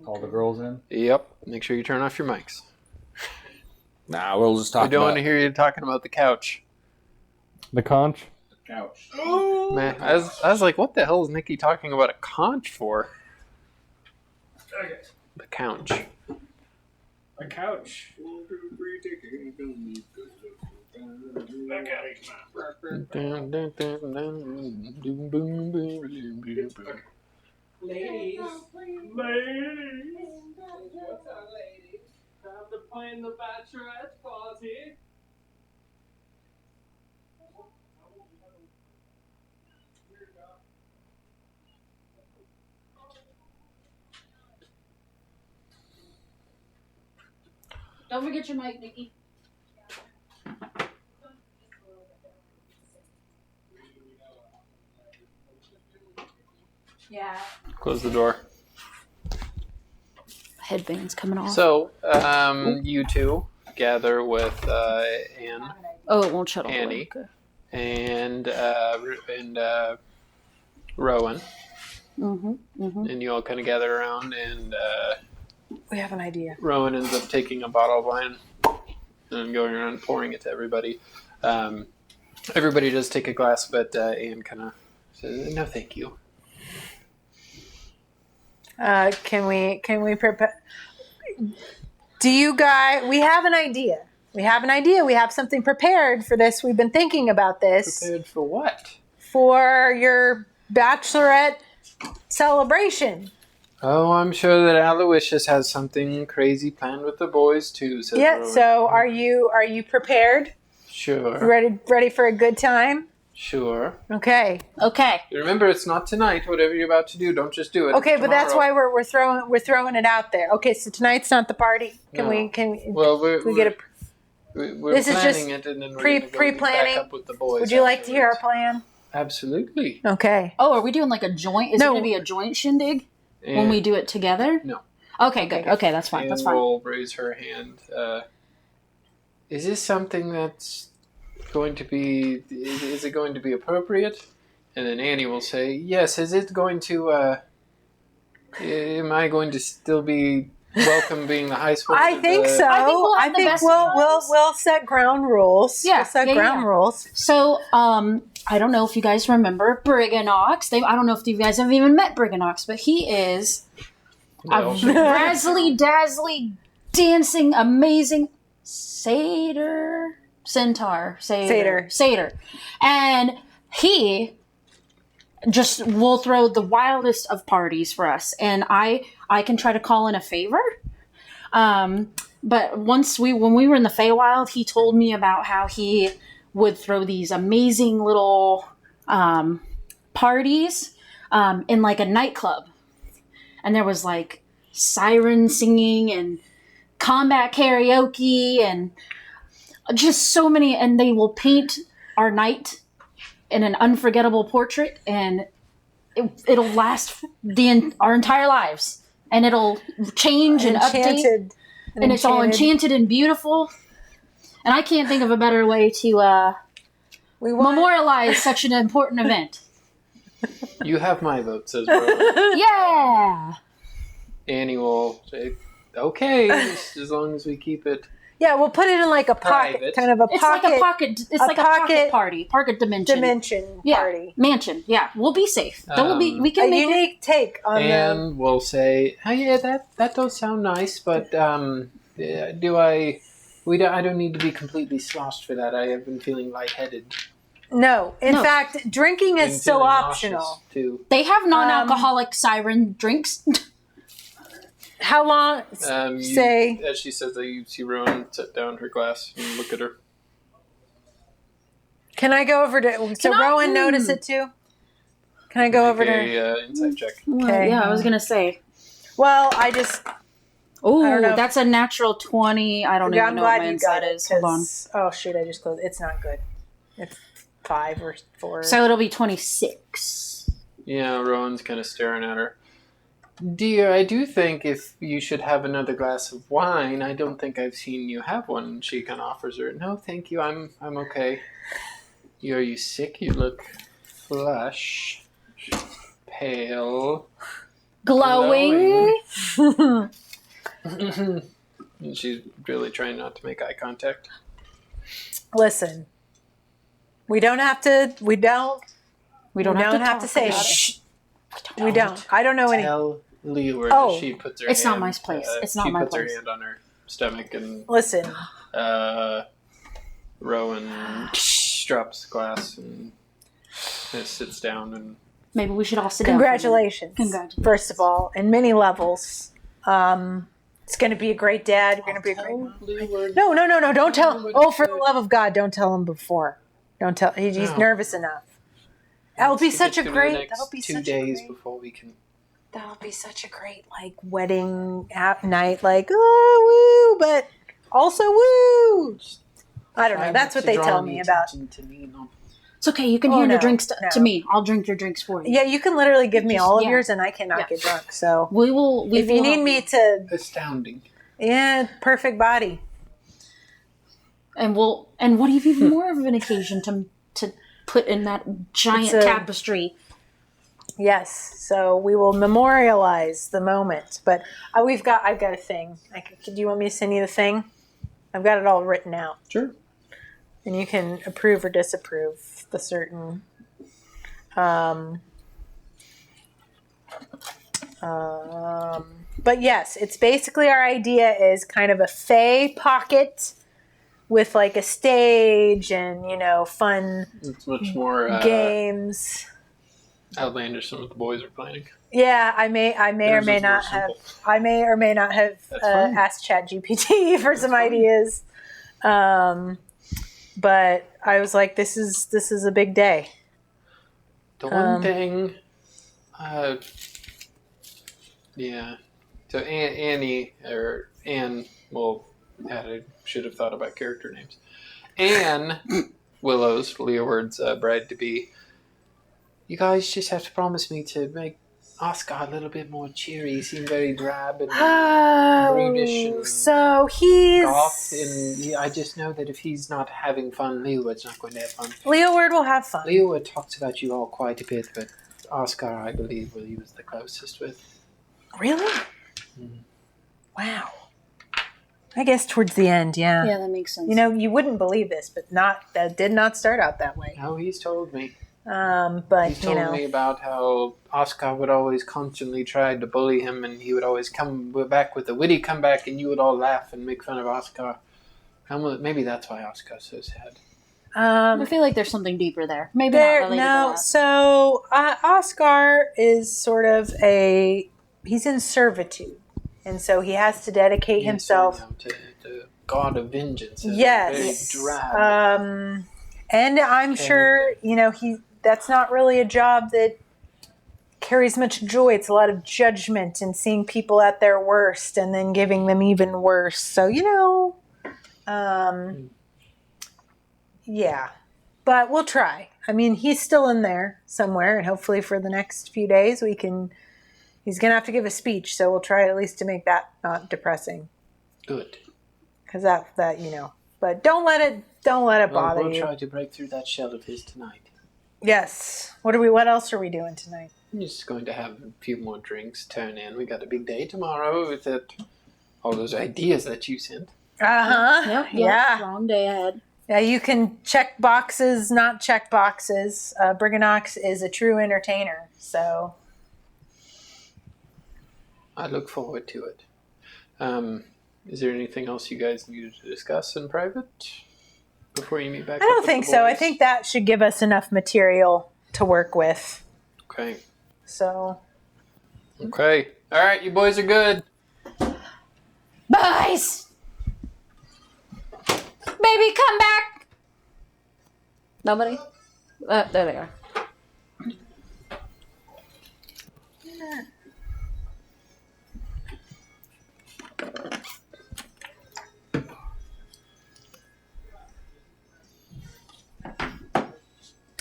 Speaker 4: Call the girls in.
Speaker 2: Yep. Make sure you turn off your mics.
Speaker 3: Nah, we'll just
Speaker 2: I
Speaker 3: talk
Speaker 2: don't
Speaker 3: about
Speaker 2: want to hear you talking about the couch.
Speaker 4: The conch?
Speaker 6: Couch.
Speaker 2: Man, I was like, what the hell is Nikki talking about a conch for?
Speaker 6: Okay.
Speaker 2: The couch.
Speaker 6: A couch.
Speaker 4: Ladies. Ladies. What's up, ladies? Time to plan the bachelorette party.
Speaker 1: Don't forget your mic, Nikki. Yeah.
Speaker 2: Close the door.
Speaker 1: Headbands coming off.
Speaker 2: So, you two gather with Anne
Speaker 1: Oh, it won't shut off.
Speaker 2: Annie.
Speaker 1: Okay.
Speaker 2: and Rowan, and you all kind of gather around, and
Speaker 5: We have an idea.
Speaker 2: Rowan ends up taking a bottle of wine and going around pouring it to everybody. Everybody does take a glass, but Anne kind of says, "No, thank you."
Speaker 5: Can we prepare? Do you guys? We have an idea. We have something prepared for this. We've been thinking about this.
Speaker 2: Prepared for what?
Speaker 5: For your bachelorette celebration.
Speaker 2: Oh, I'm sure that Aloysius has something crazy planned with the boys too. Says
Speaker 5: Yeah.
Speaker 2: Rowan.
Speaker 5: So are you prepared?
Speaker 2: Sure.
Speaker 5: Ready for a good time?
Speaker 2: Sure.
Speaker 5: Okay.
Speaker 2: Remember, it's not tonight. Whatever you're about to do, don't just do it.
Speaker 5: Okay,
Speaker 2: It's
Speaker 5: but that's
Speaker 2: tomorrow.
Speaker 5: why we're throwing it out there. Okay, so tonight's not the party. Can
Speaker 2: No.
Speaker 5: we
Speaker 2: Well,
Speaker 5: we get a?
Speaker 2: we're
Speaker 5: This is
Speaker 2: planning
Speaker 5: just
Speaker 2: it, and then we're
Speaker 5: pre-
Speaker 2: gonna go
Speaker 5: pre-planning?
Speaker 2: back up with the boys.
Speaker 5: Would you like to hear our
Speaker 2: afterwards.
Speaker 5: plan?
Speaker 2: Absolutely.
Speaker 5: Okay.
Speaker 1: Oh, are we doing like a joint? Is it
Speaker 5: No.
Speaker 1: going to be a joint shindig when
Speaker 2: And
Speaker 1: we do it together?
Speaker 2: No.
Speaker 1: Okay, good. Okay, that's fine. That's
Speaker 2: Anne
Speaker 1: fine.
Speaker 2: will raise her hand. Is this something that's going to be? Is it going to be appropriate? And then Annie will say, "Yes." Is it going to? Am I going to still be welcome being the high school?
Speaker 5: I think so.
Speaker 1: I think we'll have the best
Speaker 5: we'll set ground rules.
Speaker 1: Yeah,
Speaker 5: We'll set
Speaker 1: yeah,
Speaker 5: ground
Speaker 1: yeah.
Speaker 5: rules.
Speaker 1: So, I don't know if you guys remember Briganox. I don't know if you guys have even met Briganox, but he is
Speaker 2: No.
Speaker 1: a razzly dazzly, dancing, amazing satyr, and he just will throw the wildest of parties for us. And I can try to call in a favor. But when we were in the Feywild, he told me about how he would throw these amazing little parties in like a nightclub. And there was like siren singing and combat karaoke and just so many. And they will paint our night in an unforgettable portrait, and it'll last our entire lives. And it'll change and update. And it's all enchanted and beautiful. And I can't think of a better way to memorialize such an important event.
Speaker 2: You have my vote, says Rowan.
Speaker 1: Yeah!
Speaker 2: Annie will say, "Okay, just as long as we keep it."
Speaker 5: Yeah, we'll put it in like a pocket,
Speaker 2: Private.
Speaker 5: kind of a
Speaker 1: It's
Speaker 5: pocket.
Speaker 1: like a pocket. It's like a pocket party, pocket dimension. Yeah,
Speaker 5: Party.
Speaker 1: mansion. Yeah, we'll be safe. We can
Speaker 5: A
Speaker 1: make
Speaker 5: unique take on
Speaker 2: And we'll say, "Oh yeah, that does sound nice, but I don't need to be completely sloshed for that. I have been feeling lightheaded.
Speaker 5: No. In
Speaker 1: No.
Speaker 5: fact, drinking
Speaker 2: Been
Speaker 5: is still
Speaker 2: feeling
Speaker 5: optional.
Speaker 2: nauseous, too.
Speaker 1: They have non-alcoholic siren drinks.
Speaker 5: How long? Say.
Speaker 2: As she says that, you see Rowan set down her glass and look at her.
Speaker 5: Can I go over to? So Rowan notice it too. Can I go over to?
Speaker 2: Insight check.
Speaker 5: Okay.
Speaker 1: Yeah, I was gonna say.
Speaker 5: Well,
Speaker 1: Oh,
Speaker 5: I don't know.
Speaker 1: that's a natural 20. I don't
Speaker 5: Yeah,
Speaker 1: even
Speaker 5: I'm
Speaker 1: know what
Speaker 5: glad
Speaker 1: my
Speaker 5: you
Speaker 1: insight
Speaker 5: got it.
Speaker 1: is. Hold on.
Speaker 5: 'Cause- Oh shoot! I just closed. It's not good. It's 5 or 4.
Speaker 1: So it'll be 26.
Speaker 2: Yeah, Rowan's kind of staring at her. Dear, I do think if you should have another glass of wine, I don't think I've seen you have one. She kind of offers her. No, thank you. I'm okay. Are you sick? You look flush, pale,
Speaker 1: Glowing.
Speaker 2: and she's really trying not to make eye contact.
Speaker 5: Listen, we don't have to. We don't have to say
Speaker 1: about it.
Speaker 5: shh. We don't. I don't know any.
Speaker 2: Tell Leoword.
Speaker 5: Oh.
Speaker 2: She puts her
Speaker 1: It's
Speaker 2: hand,
Speaker 1: not my place. It's not
Speaker 2: she
Speaker 1: my
Speaker 2: puts
Speaker 1: place.
Speaker 2: her hand on her stomach and
Speaker 5: Listen,
Speaker 2: Rowan drops the glass and sits down and
Speaker 1: Maybe we should all sit down.
Speaker 5: congratulations.
Speaker 1: Congratulations.
Speaker 5: First of all, in many levels. It's going to be a great dad. You're going to be a great mom.
Speaker 2: Leeward.
Speaker 5: No. Don't tell.
Speaker 2: Leeward
Speaker 5: Oh, for the
Speaker 2: should-
Speaker 5: love of God, don't tell him before. Don't tell. He's
Speaker 2: No.
Speaker 5: nervous enough. That'll be
Speaker 2: It's
Speaker 5: such a
Speaker 2: gonna
Speaker 5: great.
Speaker 2: the next
Speaker 5: That'll be
Speaker 2: 2
Speaker 5: such
Speaker 2: days
Speaker 5: a great.
Speaker 2: before we can.
Speaker 5: That'll be such a great wedding at night. Oh woo, but also woo. I don't know. That's what they tell me about.
Speaker 1: It's okay. You can
Speaker 5: Oh,
Speaker 1: hand your
Speaker 5: no,
Speaker 1: drinks to
Speaker 5: no.
Speaker 1: me. I'll drink your drinks for you.
Speaker 5: Yeah, you can literally give me all of
Speaker 1: yeah.
Speaker 5: yours, and I cannot
Speaker 1: Yeah.
Speaker 5: get drunk. So
Speaker 1: We will.
Speaker 5: if you need me to,
Speaker 2: Astounding.
Speaker 5: perfect body.
Speaker 1: and we'll. And what if even more of an occasion to put in that giant
Speaker 5: It's a-
Speaker 1: tapestry?
Speaker 5: Yes. So we will memorialize the moment. But I've got a thing. Do you want me to send you the thing? I've got it all written out,
Speaker 2: Sure.
Speaker 5: and you can approve or disapprove the certain. But yes, it's basically our idea is kind of a Fey pocket with like a stage and fun
Speaker 2: It's much more
Speaker 5: games.
Speaker 2: outlandish than what the boys are planning.
Speaker 5: Yeah, I may or
Speaker 2: Theirs
Speaker 5: may
Speaker 2: is more
Speaker 5: not have.
Speaker 2: simple.
Speaker 5: I may or may not have
Speaker 2: That's fine.
Speaker 5: asked ChatGPT for some ideas. But I was like, this is a big day.
Speaker 2: The one thing, yeah. So Anne, well, I should have thought about character names. Anne Willow's, Leoward's bride-to-be. You guys just have to promise me to make Oscar a little bit more cheery. He seemed very drab and brutish
Speaker 5: Oh,
Speaker 2: and
Speaker 5: so he's
Speaker 2: goth. And I just know that if he's not having fun, Leeward's not going to have fun.
Speaker 5: Leoward will have fun.
Speaker 2: Leeward talks about you all quite a bit, but Oscar, I believe, he was the closest with.
Speaker 5: Really? Wow. I guess towards the end, yeah.
Speaker 1: Yeah, that makes sense.
Speaker 5: You wouldn't believe this, but that did not start out that way.
Speaker 2: No, he's told me.
Speaker 5: But
Speaker 2: He's told me about how Oscar would always constantly try to bully him, and he would always come back with a witty comeback, and you would all laugh and make fun of Oscar. Maybe that's why Oscar's so sad.
Speaker 1: I feel like there's something deeper there. Maybe not related to that.
Speaker 5: So Oscar is sort of he's in servitude, and so he has to dedicate himself.
Speaker 2: To the god of vengeance.
Speaker 5: Yes.
Speaker 2: Very drab.
Speaker 5: And I'm sure that's not really a job that carries much joy. It's a lot of judgment and seeing people at their worst and then giving them even worse. So yeah, but we'll try. I mean, he's still in there somewhere, and hopefully for the next few days he's gonna have to give a speech, so we'll try at least to make that not depressing.
Speaker 2: Good.
Speaker 5: Because that but don't let it bother
Speaker 2: we'll
Speaker 5: you.
Speaker 2: try to break through that shell of his tonight.
Speaker 5: Yes. What else are we doing tonight?
Speaker 2: I'm just going to have a few more drinks, turn in. We got a big day tomorrow with all those ideas that you sent.
Speaker 5: Uh-huh. Yeah.
Speaker 1: Long day ahead.
Speaker 5: Yeah, you can check boxes, not check boxes. Briganox is a true entertainer, so
Speaker 2: I look forward to it. Is there anything else you guys needed to discuss in private before you meet back?
Speaker 5: I don't think so. I think that should give us enough material to work with.
Speaker 2: Okay.
Speaker 5: So
Speaker 2: Okay. All right, you boys are good.
Speaker 1: Boys! Baby, come back! Nobody? There they are.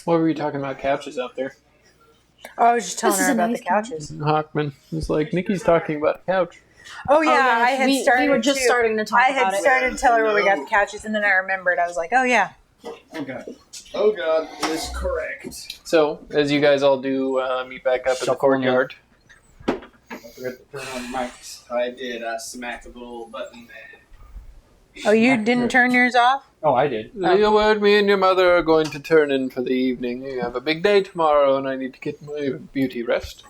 Speaker 2: What were you talking about couches out there?
Speaker 5: Oh, I was just telling
Speaker 1: This is
Speaker 5: her
Speaker 1: a
Speaker 5: about
Speaker 1: nice
Speaker 5: the couches.
Speaker 2: Hawkman was like, Nikki's talking about a couch.
Speaker 5: Oh yeah,
Speaker 1: yeah,
Speaker 5: I had started.
Speaker 1: we were just starting to talk
Speaker 5: I
Speaker 1: about
Speaker 5: had
Speaker 1: it.
Speaker 5: started to tell her where we got the couches, and then I remembered. I was like, oh yeah.
Speaker 6: Okay. Oh god, is correct.
Speaker 2: So, as you guys all do meet back up in the
Speaker 4: Shuffle
Speaker 2: courtyard.
Speaker 7: I forgot to turn on mics. I did. I smacked the little button there.
Speaker 5: Oh, you didn't turn yours off?
Speaker 4: Oh, I did.
Speaker 2: Leoword, me and your mother are going to turn in for the evening. You have a big day tomorrow, and I need to get my beauty rest.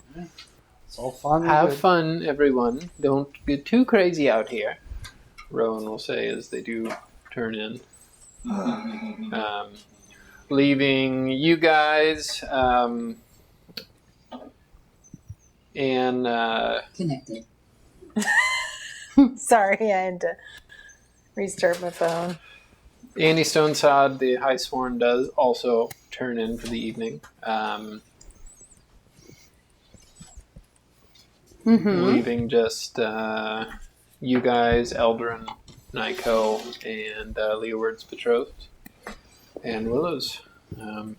Speaker 4: It's all fun. and
Speaker 2: Have
Speaker 4: good.
Speaker 2: fun, everyone. Don't get too crazy out here. Rowan will say as they do turn in. Leaving you guys and
Speaker 8: Connected.
Speaker 5: Sorry, I had to restart my phone.
Speaker 2: Andy Stonesod, the High Sworn, does also turn in for the evening. Leaving just you guys, Eldrin, Nyko, and Leoward's betrothed, and Willow's. What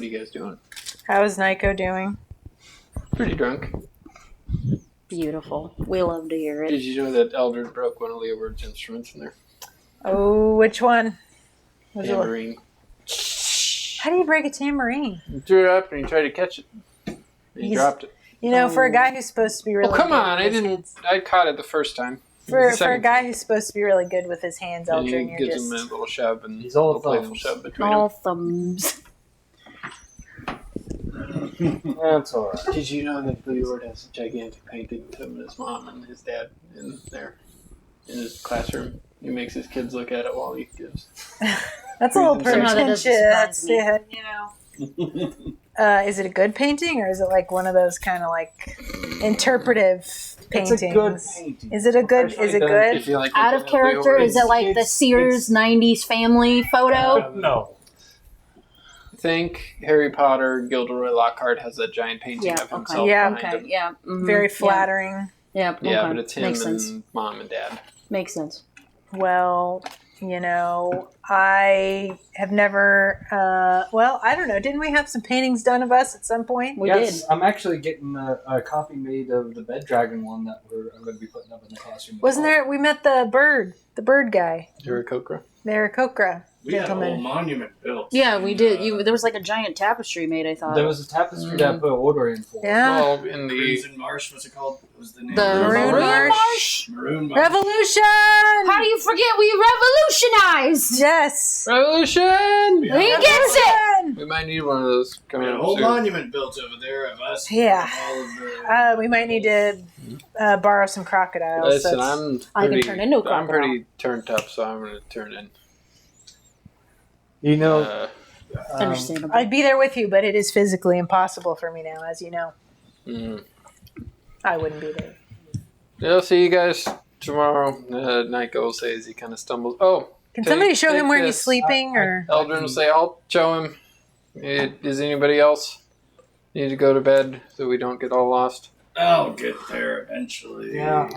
Speaker 2: are you guys doing?
Speaker 5: How's Nyko doing?
Speaker 2: Pretty drunk.
Speaker 1: Beautiful. We love to hear
Speaker 2: Did
Speaker 1: it.
Speaker 2: you know that Eldrin broke one of Leoward's instruments in there?
Speaker 5: Oh, which one? Was it-
Speaker 2: Tambourine.
Speaker 5: How do you break a tambourine?
Speaker 2: He threw it up and he tried to catch it. And he
Speaker 5: He's-
Speaker 2: dropped it.
Speaker 5: You know, for a guy who's supposed to be really
Speaker 2: Oh, come
Speaker 5: good
Speaker 2: on. I
Speaker 5: with his
Speaker 2: didn't.
Speaker 5: hands-
Speaker 2: I caught it the first time.
Speaker 5: For
Speaker 2: The
Speaker 5: a
Speaker 2: second
Speaker 5: guy
Speaker 2: time.
Speaker 5: who's supposed to be really good with his hands,
Speaker 2: And he
Speaker 5: Eldrin, you're
Speaker 2: gives him a
Speaker 5: just...
Speaker 2: little shove and
Speaker 4: He's all
Speaker 2: a playful
Speaker 4: thumbs.
Speaker 2: shove between
Speaker 1: All
Speaker 2: them.
Speaker 1: thumbs.
Speaker 4: That's all right.
Speaker 2: Did you know that Leeward has a gigantic painting of him and his mom and his dad in there in his classroom? He makes his kids look at it while he gives.
Speaker 5: That's a little
Speaker 2: Somehow
Speaker 1: that doesn't
Speaker 5: pretentious.
Speaker 1: surprise me.
Speaker 5: That's, you know. Is it a good painting, or is it like one of those kind of like interpretive paintings?
Speaker 4: It's a good painting.
Speaker 5: Is it a good? Is it good?
Speaker 2: If you like
Speaker 1: Out of
Speaker 2: looking at
Speaker 1: character?
Speaker 2: Leeward,
Speaker 1: Is it like the
Speaker 4: it's-
Speaker 1: Sears 90s family photo?
Speaker 4: No.
Speaker 2: think Harry Potter, Gilderoy Lockhart has a giant painting
Speaker 1: Yeah,
Speaker 2: of himself
Speaker 1: okay.
Speaker 5: Yeah,
Speaker 2: behind him.
Speaker 1: Yeah. mhm,
Speaker 5: Very
Speaker 1: yeah,
Speaker 5: flattering.
Speaker 1: Yeah,
Speaker 2: Yeah,
Speaker 1: okay.
Speaker 2: but it's him
Speaker 1: Makes
Speaker 2: and
Speaker 1: sense.
Speaker 2: mom and dad.
Speaker 1: Makes sense.
Speaker 5: Well, you know, I have never. Well, I don't know. Didn't we have some paintings done of us at some point?
Speaker 1: We
Speaker 4: Yes,
Speaker 1: did.
Speaker 4: I'm actually getting a copy made of the Bed Dragon one that I'm going to be putting up in the classroom.
Speaker 5: Wasn't there? We met the bird guy,
Speaker 2: Aarakocra.
Speaker 5: the Aarakocra
Speaker 6: We had a whole
Speaker 5: gentleman.
Speaker 6: monument built.
Speaker 1: Yeah, we did. There was like a giant tapestry made, I thought.
Speaker 4: There was a tapestry that I put an order in for.
Speaker 5: Yeah.
Speaker 2: Well, in the
Speaker 6: Crimson Marsh, what's it called? What was the name?
Speaker 1: The
Speaker 5: Maroon
Speaker 1: Maroon
Speaker 5: Marsh.
Speaker 1: Marsh?
Speaker 6: Maroon Marsh.
Speaker 5: Revolution.
Speaker 1: How do you forget we revolutionized?
Speaker 5: Yes.
Speaker 2: Revolution!
Speaker 6: We
Speaker 1: He
Speaker 6: had
Speaker 1: gets it!
Speaker 2: We might need one of those
Speaker 6: We
Speaker 2: coming
Speaker 6: had a
Speaker 2: up
Speaker 6: whole
Speaker 2: soon.
Speaker 6: monument built over there of us.
Speaker 5: Yeah.
Speaker 6: All of the,
Speaker 5: We might need to borrow some crocodiles.
Speaker 2: Listen,
Speaker 5: That's-
Speaker 2: I'm
Speaker 1: I can
Speaker 2: pretty,
Speaker 1: turn into a
Speaker 2: I'm
Speaker 1: crocodile.
Speaker 2: pretty turned up, so I'm going to turn in.
Speaker 4: You know,
Speaker 1: Understandable.
Speaker 5: I'd be there with you, but it is physically impossible for me now, as you know. I wouldn't be there.
Speaker 2: I'll see you guys tomorrow. Nyko will say as he kind of stumbles. Oh,
Speaker 5: Can
Speaker 2: Take-
Speaker 5: somebody show him
Speaker 2: take
Speaker 5: where he's
Speaker 2: this.
Speaker 5: sleeping? Or
Speaker 2: Eldrin will say, I'll show him. Does anybody else need to go to bed so we don't get all lost?
Speaker 6: I'll get there eventually.
Speaker 4: yeah,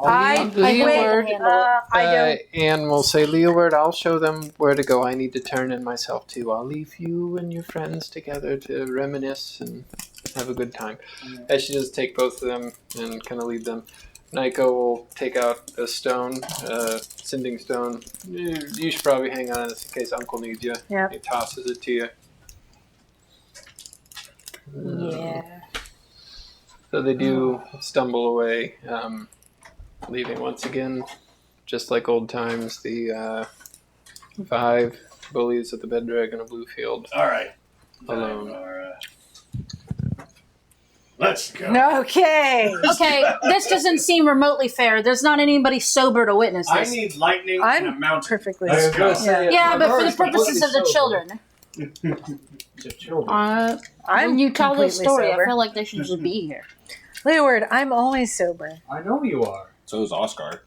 Speaker 5: I
Speaker 2: Leeward,
Speaker 5: wait. I don't.
Speaker 2: And we'll say, Leoword, I'll show them where to go. I need to turn in myself too. I'll leave you and your friends together to reminisce and have a good time. I should just take both of them and kind of lead them. Nyko will take out a stone, sending stone. You should probably hang on to this in case Uncle needs you.
Speaker 5: Yeah.
Speaker 2: He tosses it to you.
Speaker 5: Yeah.
Speaker 2: So they do stumble away, leaving once again, just like old times, the 5 bullies at the Bed Dragon of Bluefield
Speaker 6: All right.
Speaker 2: alone.
Speaker 6: Let's go.
Speaker 5: Okay.
Speaker 1: Okay, this doesn't seem remotely fair. There's not anybody sober to witness
Speaker 6: I
Speaker 1: this.
Speaker 6: need lightning
Speaker 5: I'm
Speaker 6: and a mountain.
Speaker 5: perfectly.
Speaker 6: Let's go.
Speaker 1: Yeah, but for the purposes of the children.
Speaker 5: I'm
Speaker 1: When you tell this
Speaker 5: completely
Speaker 1: story,
Speaker 5: sober.
Speaker 1: I feel like they should just be here.
Speaker 5: Leeward, I'm always sober.
Speaker 4: I know you are.
Speaker 3: So is Oscar.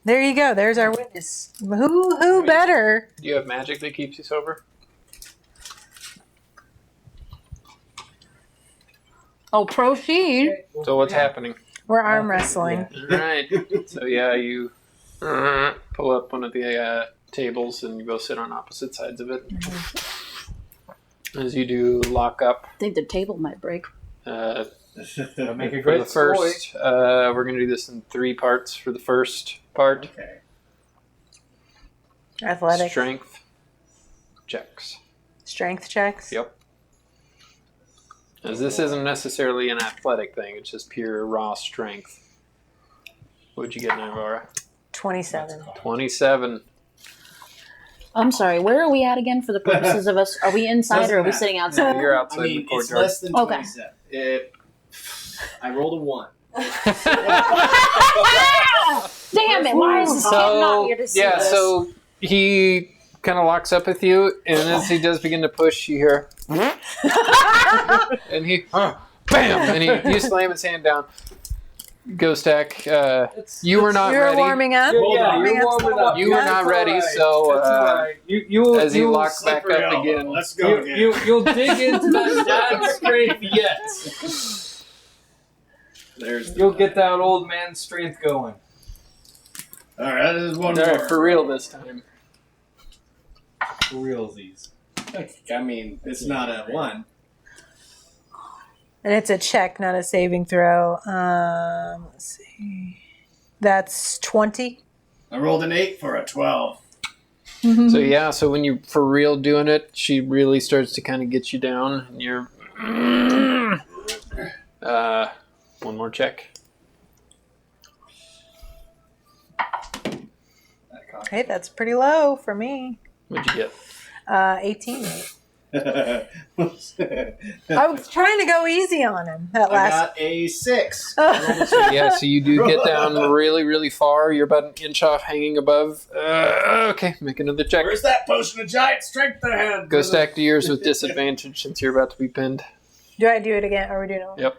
Speaker 5: There you go. There's our witness. Who better?
Speaker 2: Do you have magic that keeps you sober?
Speaker 1: Oh, proceed.
Speaker 2: So what's happening?
Speaker 5: We're arm wrestling.
Speaker 2: Alright. So yeah, you pull up one of the tables and you both sit on opposite sides of it. As you do lock up.
Speaker 1: I think the table might break.
Speaker 4: That'll make a
Speaker 2: For
Speaker 4: great
Speaker 2: the first, we're going to do this in 3 parts for the first part.
Speaker 6: Okay.
Speaker 5: Athletic.
Speaker 2: Strength checks.
Speaker 5: Strength checks.
Speaker 2: Yep. As this isn't necessarily an athletic thing, it's just pure raw strength. What'd you get, Navarra?
Speaker 5: 27.
Speaker 2: 27.
Speaker 1: I'm sorry, where are we at again for the purposes of us? Are we inside or are we sitting outside?
Speaker 2: You're outside
Speaker 7: I mean,
Speaker 2: the
Speaker 7: it's
Speaker 2: courtyard.
Speaker 7: less than
Speaker 1: Okay.
Speaker 7: 27. I rolled a 1.
Speaker 1: Damn it, why is this kid not here to see this?
Speaker 2: So he kind of locks up with you, and as he does begin to push, you hear, and he, bam, and you slam his hand down. Ghostak, you were not
Speaker 5: You're
Speaker 2: ready.
Speaker 5: warming up.
Speaker 4: Yeah,
Speaker 5: Warming
Speaker 4: you're
Speaker 5: up's
Speaker 4: warming
Speaker 5: not
Speaker 4: up.
Speaker 2: You were
Speaker 5: good.
Speaker 2: not ready,
Speaker 4: That's
Speaker 2: so
Speaker 4: That's all right. You
Speaker 2: as he
Speaker 4: you'll
Speaker 2: locks back
Speaker 6: slippery
Speaker 2: up
Speaker 6: elbow.
Speaker 2: again.
Speaker 6: Let's go again.
Speaker 4: You'll dig into that strength yet.
Speaker 7: There's
Speaker 4: You'll get that old man strength going.
Speaker 6: All right, this is one
Speaker 2: All
Speaker 6: more.
Speaker 2: right, for real this time.
Speaker 4: For realsies.
Speaker 7: I mean, it's not a 1.
Speaker 5: And it's a check, not a saving throw. Let's see. That's 20.
Speaker 6: I rolled an 8 for a 12.
Speaker 2: So yeah, so when you're for real doing it, she really starts to kind of get you down, and you're. One more check.
Speaker 5: Hey, that's pretty low for me.
Speaker 2: What'd you get?
Speaker 5: 18. I was trying to go easy on him that
Speaker 7: I
Speaker 5: last.
Speaker 7: got a 6.
Speaker 2: So yeah, so you do get down really, really far. You're about an inch off, hanging above. Okay, make another check.
Speaker 6: Where's that potion of giant strength I had?
Speaker 2: Go stack to yours with disadvantage since you're about to be pinned.
Speaker 5: Do I do it again? Or are we doing it?
Speaker 2: Yep.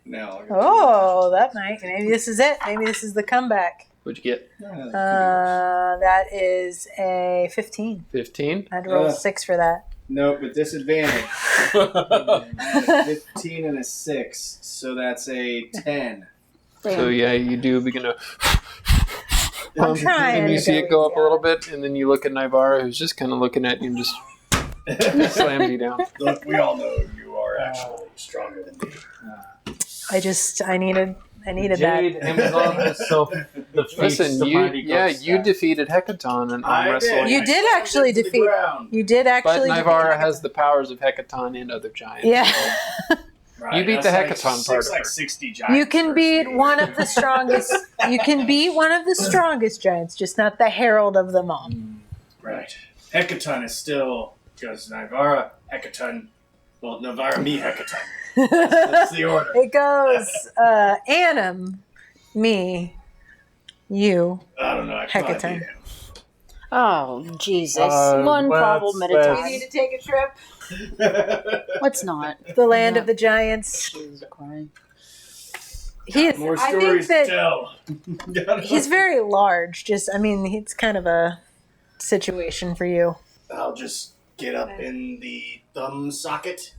Speaker 7: No.
Speaker 5: Oh, that might. Maybe this is it. Maybe this is the comeback.
Speaker 2: What'd you get?
Speaker 5: That is a 15.
Speaker 2: 15.
Speaker 5: I had to roll 6 for that.
Speaker 7: No, with disadvantage. 15 and a 6, so that's a 10.
Speaker 2: So yeah, you do begin to.
Speaker 5: I'm trying
Speaker 2: And you
Speaker 5: to
Speaker 2: see
Speaker 5: go
Speaker 2: it go up
Speaker 5: easy
Speaker 2: a little
Speaker 5: on
Speaker 2: bit, and then you look at Naivara, who's just kind of looking at you and just slams you down.
Speaker 6: Look, we all know you are actually stronger than me.
Speaker 5: I needed
Speaker 4: Jade
Speaker 5: that.
Speaker 4: Amazon herself defeats
Speaker 2: Listen,
Speaker 4: the
Speaker 2: you
Speaker 4: mighty
Speaker 2: you defeated Hecaton in arm wrestling.
Speaker 5: You did actually
Speaker 6: To the
Speaker 5: defeat.
Speaker 6: ground.
Speaker 5: You did
Speaker 2: But
Speaker 5: actually.
Speaker 2: Naivara
Speaker 5: defeat
Speaker 2: has the powers of Hecaton and other giants.
Speaker 5: Yeah.
Speaker 6: Right,
Speaker 2: You beat
Speaker 6: that's
Speaker 2: the
Speaker 6: like
Speaker 2: Hecaton part of
Speaker 6: like
Speaker 2: her.
Speaker 6: 60 giants.
Speaker 5: You can
Speaker 6: versus
Speaker 5: beat
Speaker 6: me.
Speaker 5: one of the strongest. You can beat one of the strongest giants, just not the herald of them all.
Speaker 6: Right. Hecaton is still because Naivara, Hecaton. Well, Naivara, me, Hecaton. That's the order.
Speaker 5: It goes Annam, me, you.
Speaker 6: I don't know. I probably
Speaker 5: Hecaton.
Speaker 6: beat him.
Speaker 1: Oh, Jesus. One problem at a
Speaker 4: let's-
Speaker 1: time.
Speaker 5: to take a trip.
Speaker 1: Let's not.
Speaker 5: The land of the giants.
Speaker 1: Jesus Christ.
Speaker 5: He is.
Speaker 6: More
Speaker 5: I think
Speaker 6: stories to
Speaker 5: that
Speaker 6: tell.
Speaker 5: he's very large. It's kind of a situation for you.
Speaker 6: I'll just get up in the thumb socket.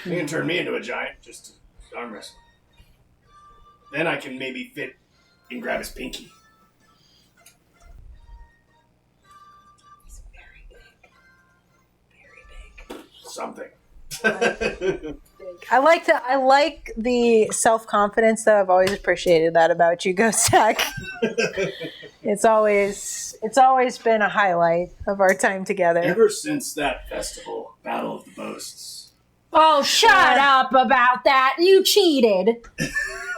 Speaker 6: You can turn me into a giant, just to arm wrestle. Then I can maybe fit and grab his pinky.
Speaker 5: He's very big.
Speaker 6: Something.
Speaker 5: I like the self-confidence though. I've always appreciated that about you, Ghost Tech. It's always been a highlight of our time together.
Speaker 6: Ever since that festival, Battle of the Boasts.
Speaker 1: Oh, shut up about that. You cheated.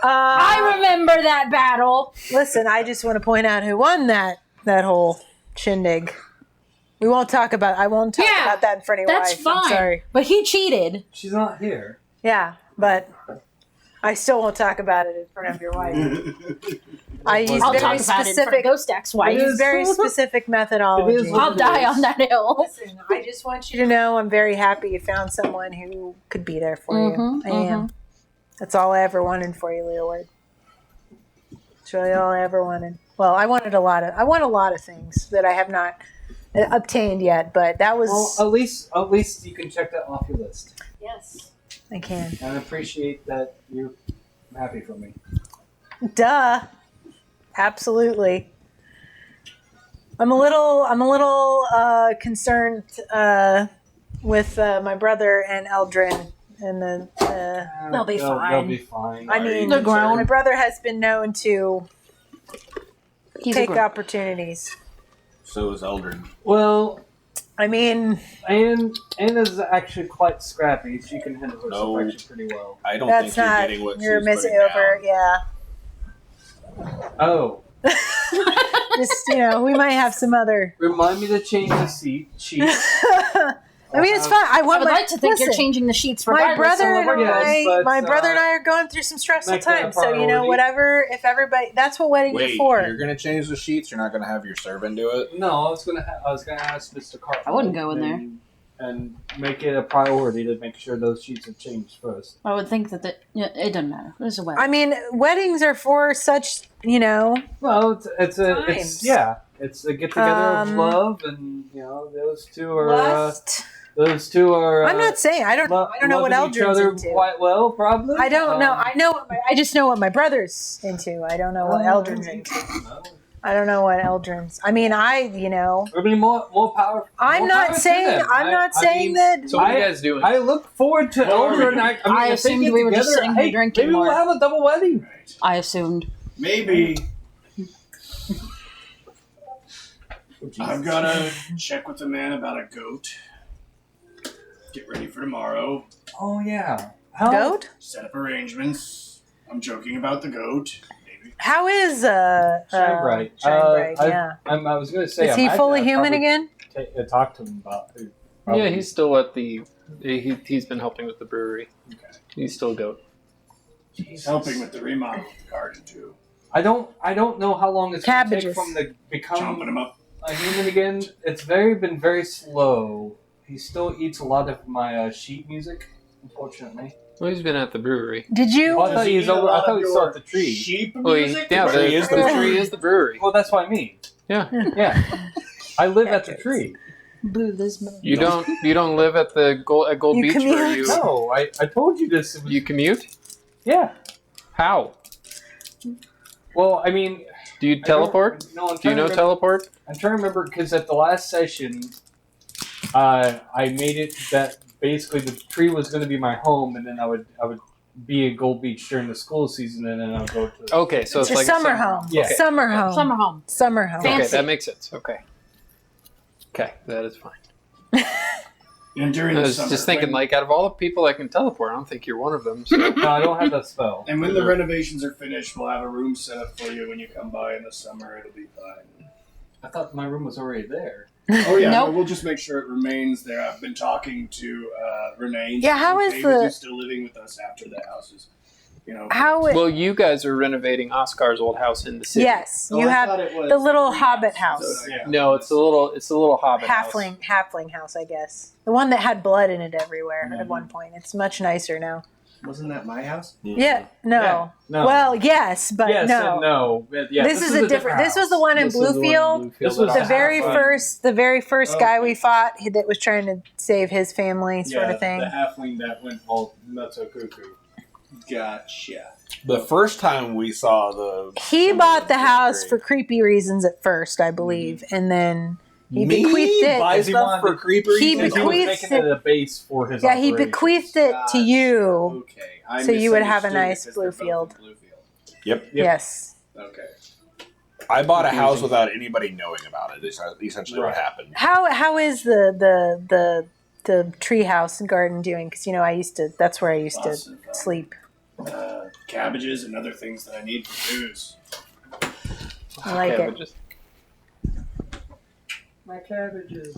Speaker 1: I remember that battle.
Speaker 5: Listen, I just want to point out who won that whole shindig. I won't talk about that in front of your
Speaker 1: That's
Speaker 5: wife.
Speaker 1: fine.
Speaker 5: I'm sorry.
Speaker 1: But he cheated.
Speaker 4: She's not here.
Speaker 5: Yeah, but I still won't talk about it in front of your wife. I use
Speaker 1: I'll
Speaker 5: very
Speaker 1: talk about it in front of
Speaker 5: specific.
Speaker 1: Ghost X
Speaker 5: I
Speaker 1: wife.
Speaker 5: use very specific methodology.
Speaker 4: It is what
Speaker 1: I'll die on that hill.
Speaker 5: Listen, I just want you to know I'm very happy you found someone who could be there for you. I am. That's all I ever wanted for you, Leoword. That's really all I ever wanted. Well, I want a lot of things that I have not obtained yet, but that was.
Speaker 4: Well, at least you can check that off your list.
Speaker 5: Yes, I can.
Speaker 4: And I appreciate that you're happy for me.
Speaker 5: Duh. Absolutely. I'm a little concerned with my brother and Eldrin, and
Speaker 1: They'll be fine.
Speaker 4: They'll be fine.
Speaker 5: I mean,
Speaker 1: They're grown.
Speaker 5: my brother has been known to
Speaker 1: He's
Speaker 5: take
Speaker 1: a grown.
Speaker 5: opportunities.
Speaker 3: So is Eldrin.
Speaker 4: Well,
Speaker 5: I mean,
Speaker 4: Anna's actually quite scrappy. She can handle herself
Speaker 3: No.
Speaker 4: actually pretty well.
Speaker 3: I don't
Speaker 5: that's
Speaker 3: think you're
Speaker 5: not
Speaker 3: getting what
Speaker 5: you're
Speaker 3: she's
Speaker 5: missing
Speaker 3: putting
Speaker 5: over.
Speaker 3: down.
Speaker 5: Yeah,
Speaker 4: Oh,
Speaker 5: just we might have some other.
Speaker 4: remind me to change the sheet.
Speaker 5: I mean, it's fine. I
Speaker 1: I
Speaker 5: want
Speaker 1: would
Speaker 5: my.
Speaker 1: like to think you're
Speaker 5: listen,
Speaker 1: changing the sheets
Speaker 5: my
Speaker 1: regardless.
Speaker 5: brother
Speaker 1: so
Speaker 5: and
Speaker 1: we're good.
Speaker 4: Yes, but,
Speaker 5: my brother and I are going through some stressful
Speaker 4: make that a
Speaker 5: times. So
Speaker 4: priority.
Speaker 5: whatever. If everybody, that's what weddings
Speaker 3: Wait,
Speaker 5: are for.
Speaker 3: you're gonna change the sheets? You're not gonna have your servant do it?
Speaker 4: No, I was gonna ask Mr. Cartwright.
Speaker 1: I wouldn't go in there.
Speaker 4: And make it a priority to make sure those sheets are changed first.
Speaker 1: I would think that it doesn't matter. It was a wedding.
Speaker 5: I mean, weddings are for such.
Speaker 4: Well, it's
Speaker 5: Times.
Speaker 4: a get together of love, and those two are
Speaker 5: Lust.
Speaker 4: those two are.
Speaker 5: I'm not saying I don't know what
Speaker 4: loving each
Speaker 5: Eldrin's
Speaker 4: other
Speaker 5: into.
Speaker 4: quite well, probably.
Speaker 5: I don't know. I just know what my brother's into. I don't know what Eldrin's into. I don't know what Eldrin's. I mean,
Speaker 4: I mean, more power.
Speaker 5: I'm
Speaker 4: more
Speaker 5: not
Speaker 4: power to
Speaker 5: saying.
Speaker 4: them.
Speaker 5: I'm not saying
Speaker 4: mean,
Speaker 5: that.
Speaker 2: So what are you guys doing?
Speaker 4: I look forward to Eldrin. I mean,
Speaker 1: I
Speaker 4: if they
Speaker 1: assumed
Speaker 4: get
Speaker 1: we were just
Speaker 4: together,
Speaker 1: sitting here
Speaker 4: hey,
Speaker 1: drinking
Speaker 4: maybe
Speaker 1: more.
Speaker 4: we'll have a double wedding.
Speaker 6: Right.
Speaker 1: I assumed.
Speaker 6: Maybe. I've got to check with the man about a goat. Get ready for tomorrow.
Speaker 4: Oh yeah,
Speaker 5: Goat?
Speaker 6: Set up arrangements. I'm joking about the goat. Maybe.
Speaker 5: How is
Speaker 4: Shinebright.
Speaker 5: Shinebright, yeah.
Speaker 4: I was going to say,
Speaker 5: Is he fully human again?
Speaker 4: Talk to him about.
Speaker 2: Yeah, he's still at the. He's been helping with the brewery.
Speaker 6: Okay.
Speaker 2: He's still a goat.
Speaker 6: He's helping with the remodel of the garden too.
Speaker 4: I don't know how long it's going to take
Speaker 5: Cabbages.
Speaker 4: from the
Speaker 6: Chomping
Speaker 4: become
Speaker 6: him up.
Speaker 4: a human again. It's been very slow. He still eats a lot of my sheet music, unfortunately.
Speaker 2: Well, he's been at the brewery.
Speaker 5: Did you?
Speaker 4: Oh, I thought he was over. I thought he saw the tree.
Speaker 6: Sheep
Speaker 2: Well,
Speaker 6: music?
Speaker 2: yeah,
Speaker 3: The tree is the
Speaker 2: tree is the brewery.
Speaker 4: Well, that's what I mean.
Speaker 2: Yeah.
Speaker 4: Yeah, I live at the tree.
Speaker 1: Boo this man.
Speaker 2: You don't live at the Gold
Speaker 5: You
Speaker 2: Beach
Speaker 5: commute?
Speaker 2: where you
Speaker 4: No, I told you this. It was,
Speaker 2: you commute?
Speaker 4: yeah.
Speaker 2: How?
Speaker 4: Well, I mean,
Speaker 2: Do you teleport?
Speaker 4: No, I'm
Speaker 2: Do you know teleport?
Speaker 4: I'm trying to remember because at the last session, I made it that basically the tree was going to be my home, and then I would be at Gold Beach during the school season, and then I'll go to.
Speaker 2: Okay, so
Speaker 5: It's
Speaker 2: it's
Speaker 5: your
Speaker 2: like a
Speaker 5: summer home.
Speaker 4: Yeah.
Speaker 5: Okay. Summer home.
Speaker 1: Summer home.
Speaker 5: Summer home.
Speaker 2: Okay,
Speaker 1: Fancy.
Speaker 2: that makes sense. Okay, that is fine.
Speaker 6: And during
Speaker 2: I
Speaker 6: the
Speaker 2: was
Speaker 6: summer.
Speaker 2: just thinking, like, out of all the people that can teleport, I don't think you're one of them. So.
Speaker 4: No, I don't have that spell.
Speaker 6: And when the renovations are finished, we'll have a room set up for you when you come by in the summer. It'll be fine.
Speaker 4: I thought my room was already there.
Speaker 6: Oh yeah,
Speaker 1: Nope.
Speaker 6: no, we'll just make sure it remains there. I've been talking to Renee.
Speaker 5: Yeah, how
Speaker 6: She's
Speaker 5: is
Speaker 6: okay with
Speaker 5: the-
Speaker 6: you still living with us after the house is,
Speaker 5: How?
Speaker 2: Well, you guys are renovating Oscar's old house in the city.
Speaker 5: Yes,
Speaker 6: Oh,
Speaker 5: you
Speaker 6: I
Speaker 5: have
Speaker 6: thought it was
Speaker 5: the little
Speaker 6: three
Speaker 5: hobbit
Speaker 6: houses.
Speaker 5: house.
Speaker 6: Yeah.
Speaker 2: No, it's a little hobbit house.
Speaker 5: halfling house, I guess. The one that had blood in it everywhere at one point. It's much nicer now.
Speaker 6: Wasn't that my house?
Speaker 5: Yeah, no.
Speaker 4: Yeah, no.
Speaker 5: Well, yes, but
Speaker 4: yes
Speaker 5: no.
Speaker 4: and no. Yeah,
Speaker 5: This is a different. This was the one in
Speaker 2: This was the one in
Speaker 5: Bluefield.
Speaker 4: This was
Speaker 2: that
Speaker 5: The
Speaker 2: I-
Speaker 5: very first guy we fought that was trying to save his family, sort of thing.
Speaker 4: The halfling that went all nuts cuckoo.
Speaker 6: Gotcha.
Speaker 3: The first time we saw the
Speaker 5: He bought the house for creepy reasons at first, I believe, and then he bequeathed it.
Speaker 3: buy
Speaker 4: Because he
Speaker 3: stuff
Speaker 4: wanted
Speaker 3: for
Speaker 4: to-
Speaker 3: creepers.
Speaker 5: He
Speaker 4: He was
Speaker 5: bequeathed
Speaker 4: making it a base for his
Speaker 5: Yeah, he
Speaker 4: operations.
Speaker 5: bequeathed it to you.
Speaker 6: Okay. I
Speaker 5: So you would have a
Speaker 6: misunderstood
Speaker 5: nice
Speaker 6: because they're
Speaker 5: Bluefield.
Speaker 6: both in Bluefield.
Speaker 3: Yep.
Speaker 5: Yes.
Speaker 6: Okay.
Speaker 3: I bought a house without anybody knowing about it. Is essentially what
Speaker 4: Right.
Speaker 3: happened.
Speaker 5: How is the treehouse and garden doing? Because I used to. That's where I used to
Speaker 6: Lots of,
Speaker 5: sleep.
Speaker 6: Cabbages and other things that I need for booze.
Speaker 5: I like
Speaker 2: Okay,
Speaker 5: it.
Speaker 2: but just
Speaker 4: My cabbages.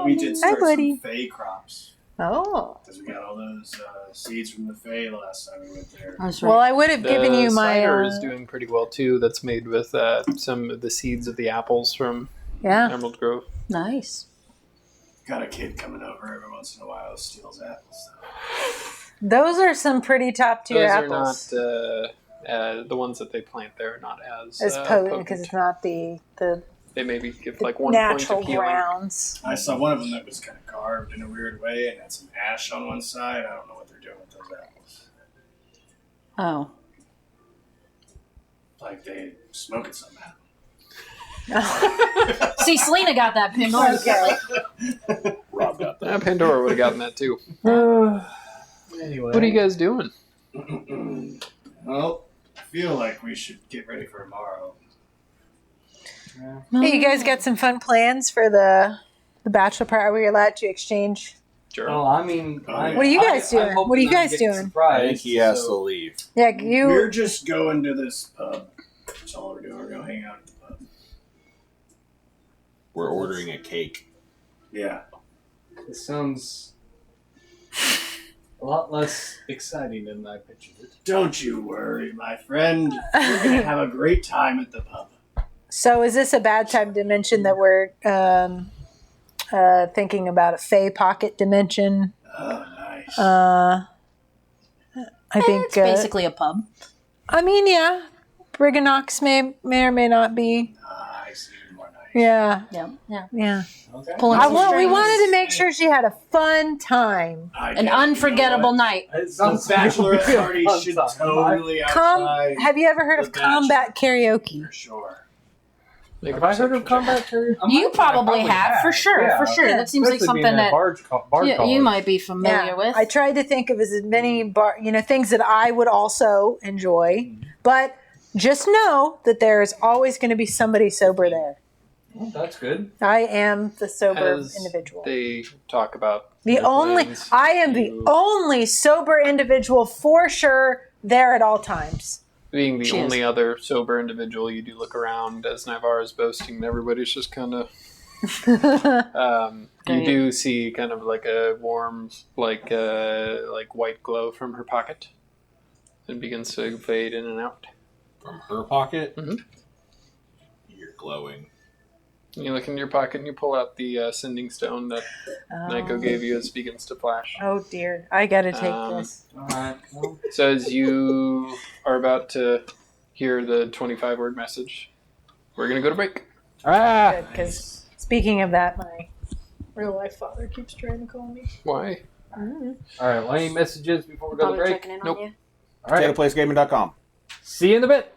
Speaker 6: We did start
Speaker 5: buddy.
Speaker 6: some Fey crops
Speaker 5: Oh.
Speaker 6: because we got all those seeds from the Fey last time we went there.
Speaker 1: That's right.
Speaker 5: Well, I would have given you my.
Speaker 2: cider is doing pretty well too. That's made with some of the seeds of the apples from
Speaker 5: Yeah.
Speaker 2: Emerald Grove.
Speaker 1: nice.
Speaker 6: Got a kid coming over every once in a while who steals apples.
Speaker 5: Those are some pretty top tier
Speaker 2: Those
Speaker 5: apples.
Speaker 2: are not the ones that they plant there are not as
Speaker 5: As potent because it's not the
Speaker 2: They maybe give like 1 point
Speaker 5: natural
Speaker 2: of healing.
Speaker 5: grounds.
Speaker 6: I saw one of them that was kind of carved in a weird way and had some ash on one side. I don't know what they're doing with those apples.
Speaker 1: Oh.
Speaker 6: Like they smoke it somehow.
Speaker 1: See, Selena got that Pandora.
Speaker 5: Okay.
Speaker 3: Rob got that.
Speaker 2: Pandora would have gotten that too.
Speaker 4: Anyway.
Speaker 2: What are you guys doing?
Speaker 6: Well, I feel like we should get ready for tomorrow.
Speaker 5: Hey, you guys got some fun plans for the bachelor party? Are we allowed to exchange?
Speaker 2: Sure.
Speaker 4: Well, I mean,
Speaker 5: What are you guys doing? What are you guys doing?
Speaker 3: I think he has to leave.
Speaker 5: Yeah,
Speaker 6: We're just going to this pub. That's all we're doing. We're going to hang out at the pub.
Speaker 3: We're ordering a cake.
Speaker 6: Yeah.
Speaker 4: It sounds a lot less exciting than I pictured it.
Speaker 6: Don't you worry, my friend. We're going to have a great time at the pub.
Speaker 5: So is this a bad time to mention that we're thinking about a Fey pocket dimension?
Speaker 6: Oh, nice.
Speaker 5: I think
Speaker 1: It's basically a pub.
Speaker 5: I mean, yeah, Briganox may or may not be.
Speaker 6: Nice. Even more nice.
Speaker 5: Yeah,
Speaker 1: Yeah.
Speaker 4: Okay.
Speaker 1: Pulling
Speaker 5: we
Speaker 1: some strings.
Speaker 5: wanted to make sure she had a fun time.
Speaker 1: An unforgettable night.
Speaker 4: It
Speaker 6: The
Speaker 4: sounds
Speaker 6: bachelorette party
Speaker 4: fun
Speaker 6: should
Speaker 4: time.
Speaker 6: totally outside.
Speaker 5: Have you ever heard of
Speaker 6: The Bachelor.
Speaker 5: combat karaoke?
Speaker 6: For sure.
Speaker 2: Make a
Speaker 4: Have I heard of
Speaker 2: perception check.
Speaker 4: combat karaoke?
Speaker 1: You probably have, for sure,
Speaker 4: yeah.
Speaker 1: for sure.
Speaker 5: Yeah.
Speaker 1: That seems like
Speaker 4: Especially being
Speaker 1: something
Speaker 4: a
Speaker 1: that
Speaker 4: bard
Speaker 1: you
Speaker 4: college.
Speaker 1: might be familiar with.
Speaker 5: I tried to think of as many things that I would also enjoy, but just know that there is always going to be somebody sober there.
Speaker 4: Well, that's good.
Speaker 5: I am the sober
Speaker 2: As
Speaker 5: individual.
Speaker 2: they talk about
Speaker 5: I am the only sober individual for sure there at all times.
Speaker 2: being the
Speaker 1: She is.
Speaker 2: only other sober individual. You do look around as Navarre is boasting, and everybody's just kind of. You do see kind of like a warm, like white glow from her pocket. It begins to fade in and out.
Speaker 3: From her pocket?
Speaker 2: Mhm.
Speaker 3: You're glowing.
Speaker 2: You look in your pocket and you pull out the sending stone that Nico gave you as it begins to flash.
Speaker 5: Oh dear, I gotta take this.
Speaker 4: All right. Well,
Speaker 2: So as you are about to hear the 25-word message, we're going to go to break.
Speaker 5: Good, because speaking of that, my real life father keeps trying to call me.
Speaker 2: Why?
Speaker 4: all right. Well, any messages before we go to
Speaker 1: Probably
Speaker 4: break?
Speaker 1: checking in
Speaker 2: Nope.
Speaker 1: on you.
Speaker 4: All right.
Speaker 3: TatoPlaceGaming.com.
Speaker 4: See you in a bit.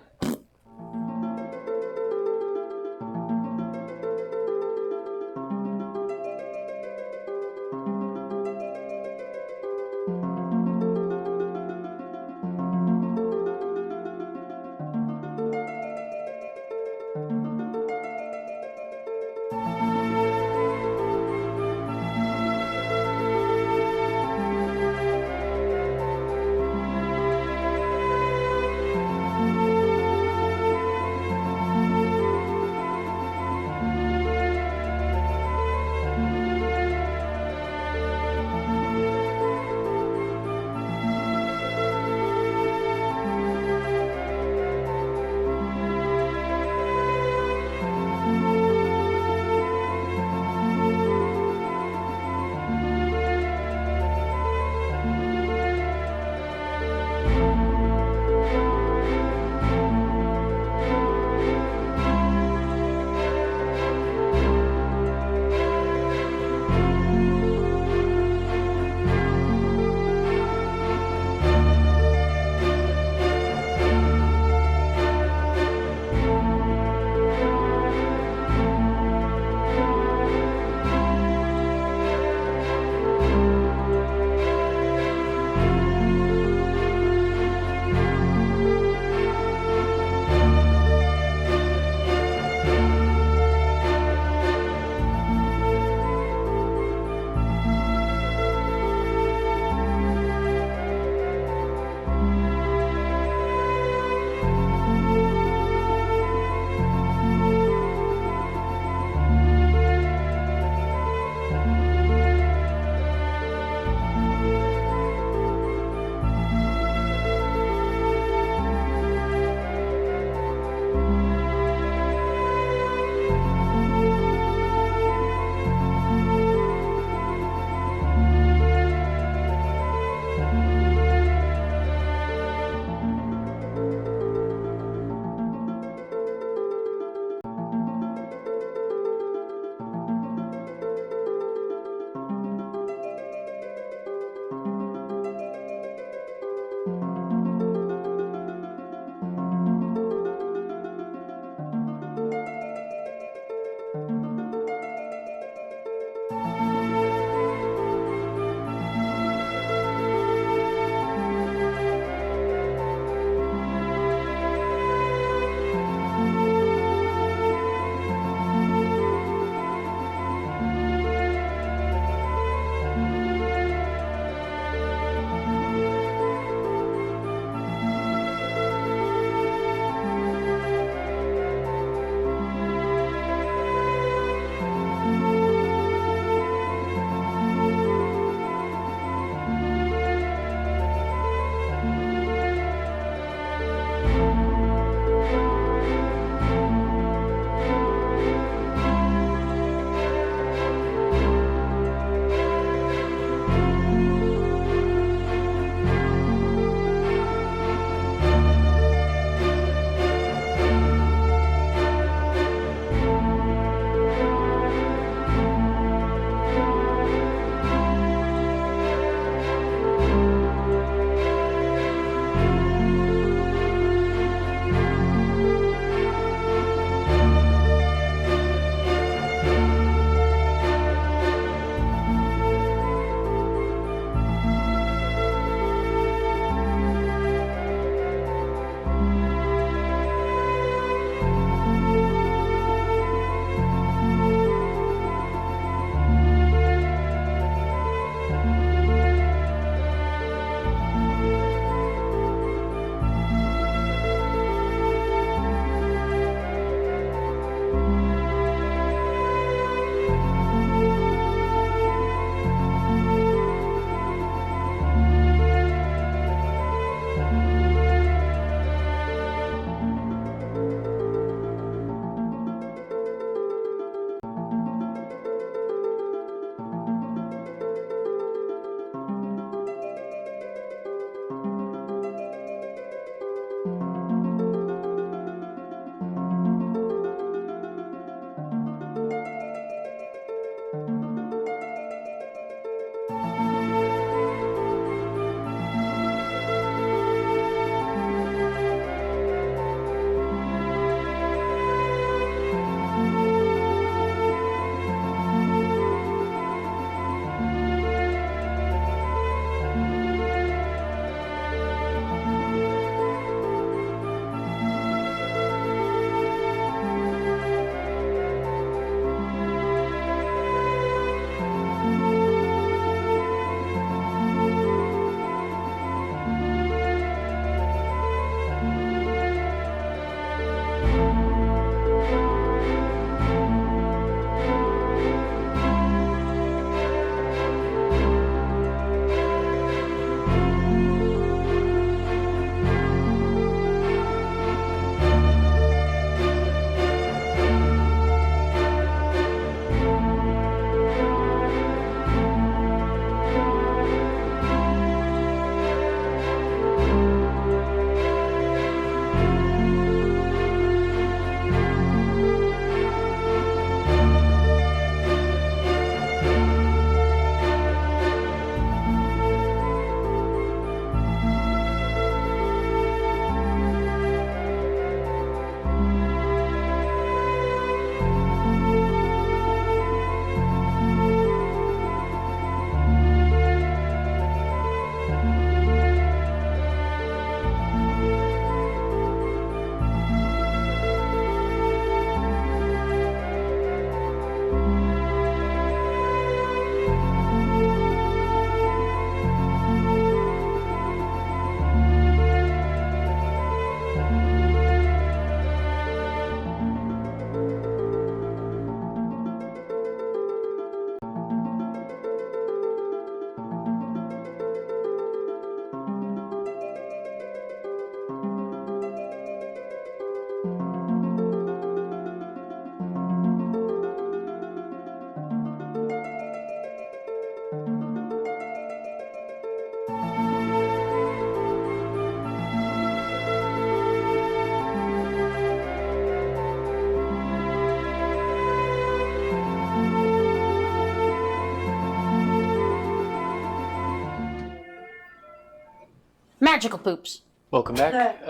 Speaker 1: Magical poops.
Speaker 2: Welcome back.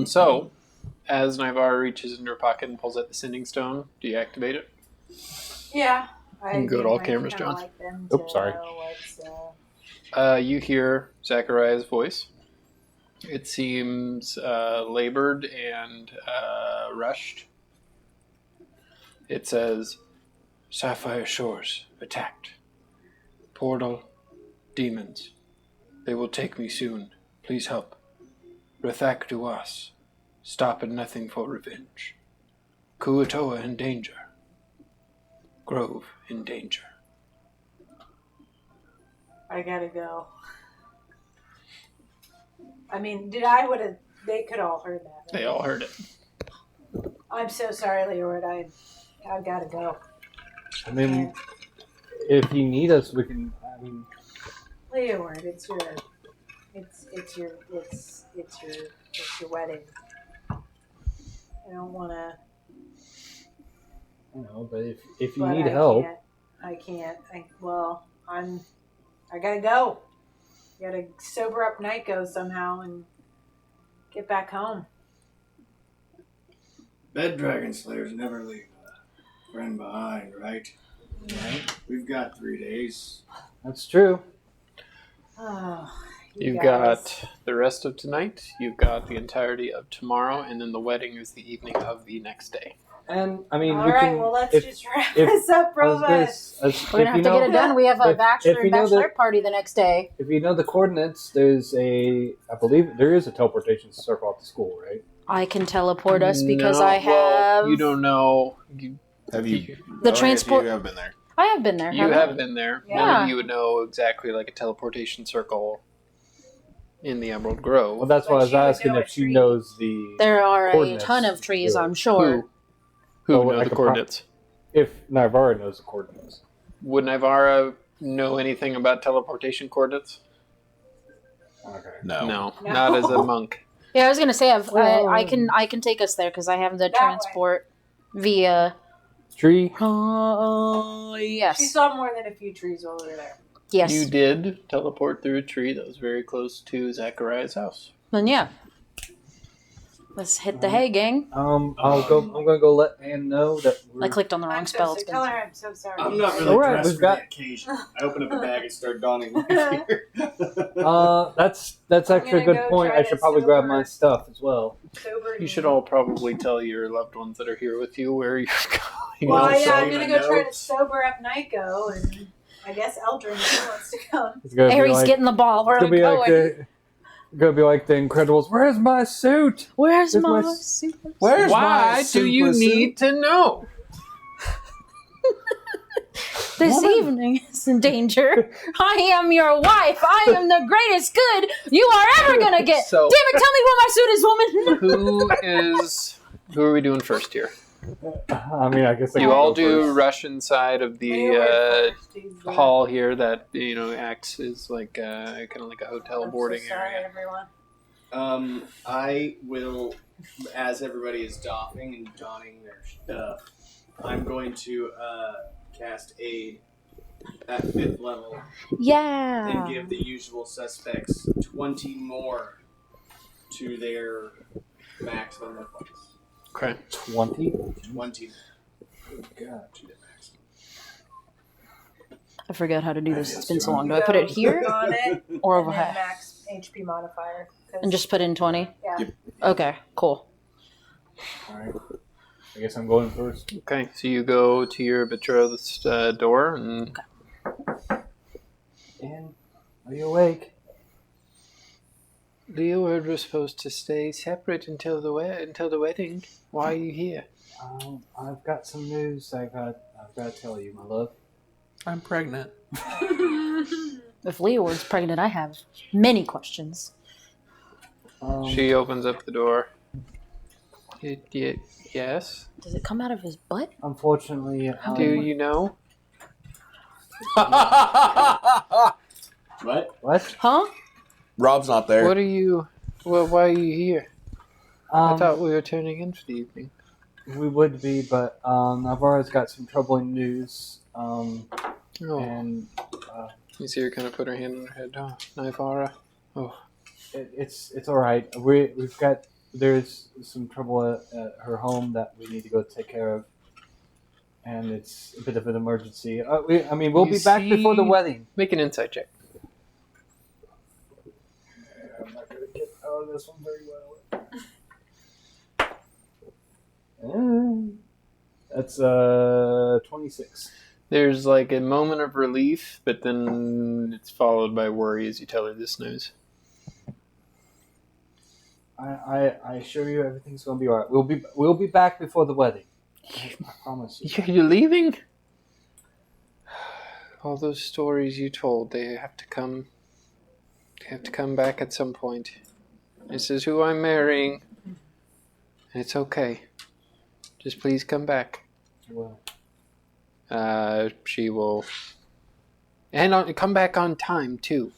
Speaker 2: So, as Nivara reaches into her pocket and pulls out the sending stone, do you activate it?
Speaker 5: Yeah.
Speaker 2: You can go to all cameras, John.
Speaker 3: Oops, sorry.
Speaker 2: You hear Zachariah's voice. It seems labored and rushed. It says, Sapphire Shores attacked. Portal, demons. They will take me soon. Please help. Rathak to us. Stop at nothing for revenge. Kuatoa in danger. Grove in danger.
Speaker 5: I gotta go. I mean, they could all heard that. Right?
Speaker 2: They all heard it.
Speaker 5: I'm so sorry, Leoword. I've gotta go.
Speaker 4: I mean, if you need us, we can. I mean,
Speaker 5: Leoword, it's your wedding. I don't want to.
Speaker 4: but if you need help,
Speaker 5: I can't. I gotta go. Gotta sober up Nyko somehow and get back home.
Speaker 6: Bed Dragon Slayers never leave a friend behind, right? We've got 3 days.
Speaker 4: that's true.
Speaker 5: Oh,
Speaker 2: You've got the rest of tonight, you've got the entirety of tomorrow, and then the wedding is the evening of the next day.
Speaker 4: And I mean,
Speaker 5: All
Speaker 4: we
Speaker 5: right,
Speaker 4: can.
Speaker 5: well, let's
Speaker 4: if-
Speaker 5: just wrap
Speaker 4: if-
Speaker 5: this up,
Speaker 4: We're
Speaker 5: Provost.
Speaker 1: We're going to have to get it done. We have a bachelor
Speaker 4: if you know
Speaker 1: bachelorette party the next day.
Speaker 4: If you know the coordinates, I believe there is a teleportation circle at the school, right?
Speaker 1: I can teleport us because
Speaker 2: No,
Speaker 1: I have...
Speaker 2: Well, you don't know.
Speaker 3: Have you?
Speaker 1: The transport-
Speaker 3: You have been there.
Speaker 1: I have been there.
Speaker 2: You
Speaker 1: haven't
Speaker 2: have
Speaker 1: I?
Speaker 2: been there.
Speaker 5: Yeah.
Speaker 2: None of you would know exactly like a teleportation circle in the Emerald Grove.
Speaker 4: Well, that's why I was
Speaker 5: But she would
Speaker 4: asking
Speaker 5: know
Speaker 4: if
Speaker 5: a
Speaker 4: she
Speaker 5: tree.
Speaker 4: knows the.
Speaker 1: There are a
Speaker 4: Coordinates.
Speaker 1: ton of trees,
Speaker 4: Yeah.
Speaker 1: I'm sure.
Speaker 2: Who
Speaker 4: Oh,
Speaker 2: knows
Speaker 4: like
Speaker 2: the
Speaker 4: a pro-
Speaker 2: coordinates?
Speaker 4: If Nivara knows the coordinates.
Speaker 2: Would Nivara know anything about teleportation coordinates?
Speaker 4: Okay.
Speaker 3: No.
Speaker 2: No, not as a monk.
Speaker 1: Yeah, I was gonna say
Speaker 4: Well,
Speaker 1: I can take us there because I have the
Speaker 5: That
Speaker 1: transport via.
Speaker 4: Tree.
Speaker 5: She
Speaker 1: Yes,
Speaker 5: saw more than a few trees while we were there.
Speaker 1: yes.
Speaker 2: You did teleport through a tree that was very close to Zachariah's house.
Speaker 1: Then yeah, let's hit the hay, gang.
Speaker 4: I'll go. I'm gonna go let Anne know that.
Speaker 1: I clicked on the wrong
Speaker 5: I'm so
Speaker 1: spell.
Speaker 5: sorry.
Speaker 1: It's
Speaker 5: Tell
Speaker 1: been-
Speaker 5: her I'm so sorry.
Speaker 6: I'm not really
Speaker 4: All right,
Speaker 6: dressed
Speaker 4: we've
Speaker 6: for
Speaker 4: got-
Speaker 6: the occasion. I open up a bag and start donning my gear.
Speaker 4: That's actually a
Speaker 5: gonna
Speaker 4: good
Speaker 5: go
Speaker 4: point.
Speaker 5: try
Speaker 4: I
Speaker 5: to
Speaker 4: should probably grab
Speaker 5: sober-
Speaker 4: my stuff as well.
Speaker 5: Sober
Speaker 2: You
Speaker 5: me.
Speaker 2: should all probably tell your loved ones that are here with you where you're going.
Speaker 5: Well,
Speaker 6: Well,
Speaker 5: yeah, I'm
Speaker 6: save
Speaker 5: gonna
Speaker 6: a
Speaker 5: go try to
Speaker 6: note.
Speaker 5: sober up Nyko, and I guess Eldrin if he wants to come.
Speaker 4: It's gonna be
Speaker 1: Aries
Speaker 4: like,
Speaker 1: getting the ball. Where
Speaker 4: it's
Speaker 1: am
Speaker 4: gonna
Speaker 1: I
Speaker 4: be
Speaker 1: going?
Speaker 4: like gonna be like the Incredibles. Where's my suit?
Speaker 1: Where's
Speaker 4: Where's
Speaker 1: my
Speaker 4: my-
Speaker 1: super?
Speaker 3: Where's
Speaker 2: Why do you need to know?
Speaker 1: This evening is in danger. I am your wife. I am the greatest good you are ever gonna get.
Speaker 2: So-
Speaker 1: Damn it! Tell me where my suit is, woman.
Speaker 2: Who are we doing first here?
Speaker 4: I mean, I guess I
Speaker 2: You
Speaker 4: can
Speaker 2: all
Speaker 4: go
Speaker 2: do
Speaker 4: first.
Speaker 2: rush inside of the
Speaker 5: Leoward first, he's the-
Speaker 2: hall here that acts as like kind of like a hotel
Speaker 5: I'm so
Speaker 2: boarding
Speaker 5: sorry,
Speaker 2: area.
Speaker 5: everyone.
Speaker 7: I will, as everybody is doffing and donning their stuff, I'm going to cast Aid at 5th level
Speaker 1: Yeah.
Speaker 7: and give the usual suspects 20 more to their maximum hit points.
Speaker 2: Okay.
Speaker 4: 20.
Speaker 7: 20
Speaker 4: God.
Speaker 7: to their maximum.
Speaker 1: I forgot how to do this. It's been so long. Do
Speaker 5: You
Speaker 1: I put it
Speaker 5: go
Speaker 1: here
Speaker 5: on it,
Speaker 1: or
Speaker 5: and
Speaker 1: over
Speaker 5: then
Speaker 1: here?
Speaker 5: max HP modifier. 'cause-
Speaker 1: And just put in 20?
Speaker 5: yeah.
Speaker 3: Yep.
Speaker 1: Okay, cool.
Speaker 4: All right. I guess I'm going first.
Speaker 2: Okay. So you go to your betrothed's door and
Speaker 4: Anne, are you awake?
Speaker 2: Leoword was supposed to stay separate until the wedding. Why are you here?
Speaker 4: I've got some news I've got to tell you, my love.
Speaker 2: I'm pregnant.
Speaker 1: If Leoward's pregnant, I have many questions.
Speaker 2: She opens up the door. Yes.
Speaker 1: Does it come out of his butt?
Speaker 4: Unfortunately,
Speaker 2: Do you know?
Speaker 6: What?
Speaker 4: what?
Speaker 1: Huh?
Speaker 3: Rob's not there.
Speaker 2: What are you? Well, why are you here? I
Speaker 4: Um,
Speaker 2: thought we were turning in for the evening.
Speaker 4: we would be, but Navara's got some troubling news.
Speaker 2: Oh.
Speaker 4: And
Speaker 2: You see her kind of put her hand on her head. Oh, Nivara. Oh.
Speaker 4: It's all right. There's some trouble at her home that we need to go take care of, and it's a bit of an emergency. We'll
Speaker 2: You
Speaker 4: be back before the
Speaker 2: see-
Speaker 4: wedding.
Speaker 2: Make an insight check.
Speaker 4: I'm not gonna get out of this one very well. That's 26.
Speaker 2: There's like a moment of relief, but then it's followed by worry as you tell her this news.
Speaker 4: I assure you, everything's gonna be all right. We'll be back before the wedding. I promise you.
Speaker 2: You're leaving? All those stories you told, they have to come back at some point. This is who I'm marrying. It's okay. Just please come back.
Speaker 4: Well,
Speaker 2: She will. And come back on time, too.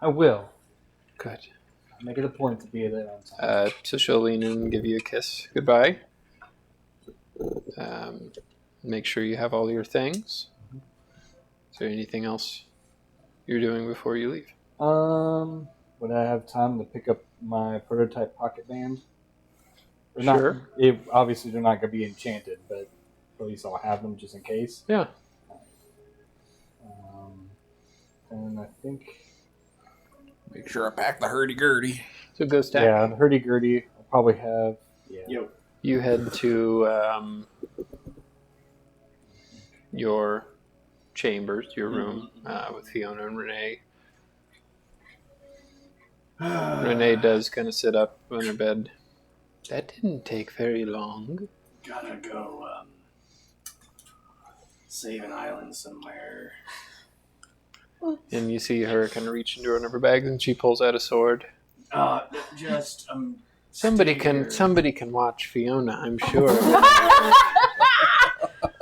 Speaker 4: I will.
Speaker 2: Good.
Speaker 4: I'll make it a point to be there on time.
Speaker 2: So she'll lean in and give you a kiss. Goodbye. Make sure you have all your things. Is there anything else you're doing before you leave?
Speaker 4: Would I have time to pick up my prototype pocket band? Or
Speaker 2: Sure.
Speaker 4: Obviously, they're not going to be enchanted, but at least I'll have them just in case.
Speaker 2: Yeah.
Speaker 4: And I think...
Speaker 3: Make sure I pack the hurdy-gurdy.
Speaker 2: So go stack.
Speaker 4: Yeah, the hurdy-gurdy I'll probably have... Yeah.
Speaker 7: Yo.
Speaker 2: You head to your chambers, your room, with Fiona and Renee. Renee does kind of sit up on her bed. That didn't take very long.
Speaker 6: Gotta go save an island somewhere.
Speaker 2: And you see her kind of reach into one of her bags, and she pulls out a sword.
Speaker 6: Just
Speaker 2: Somebody
Speaker 6: stay
Speaker 2: can
Speaker 6: here.
Speaker 2: somebody can watch Fiona, I'm sure.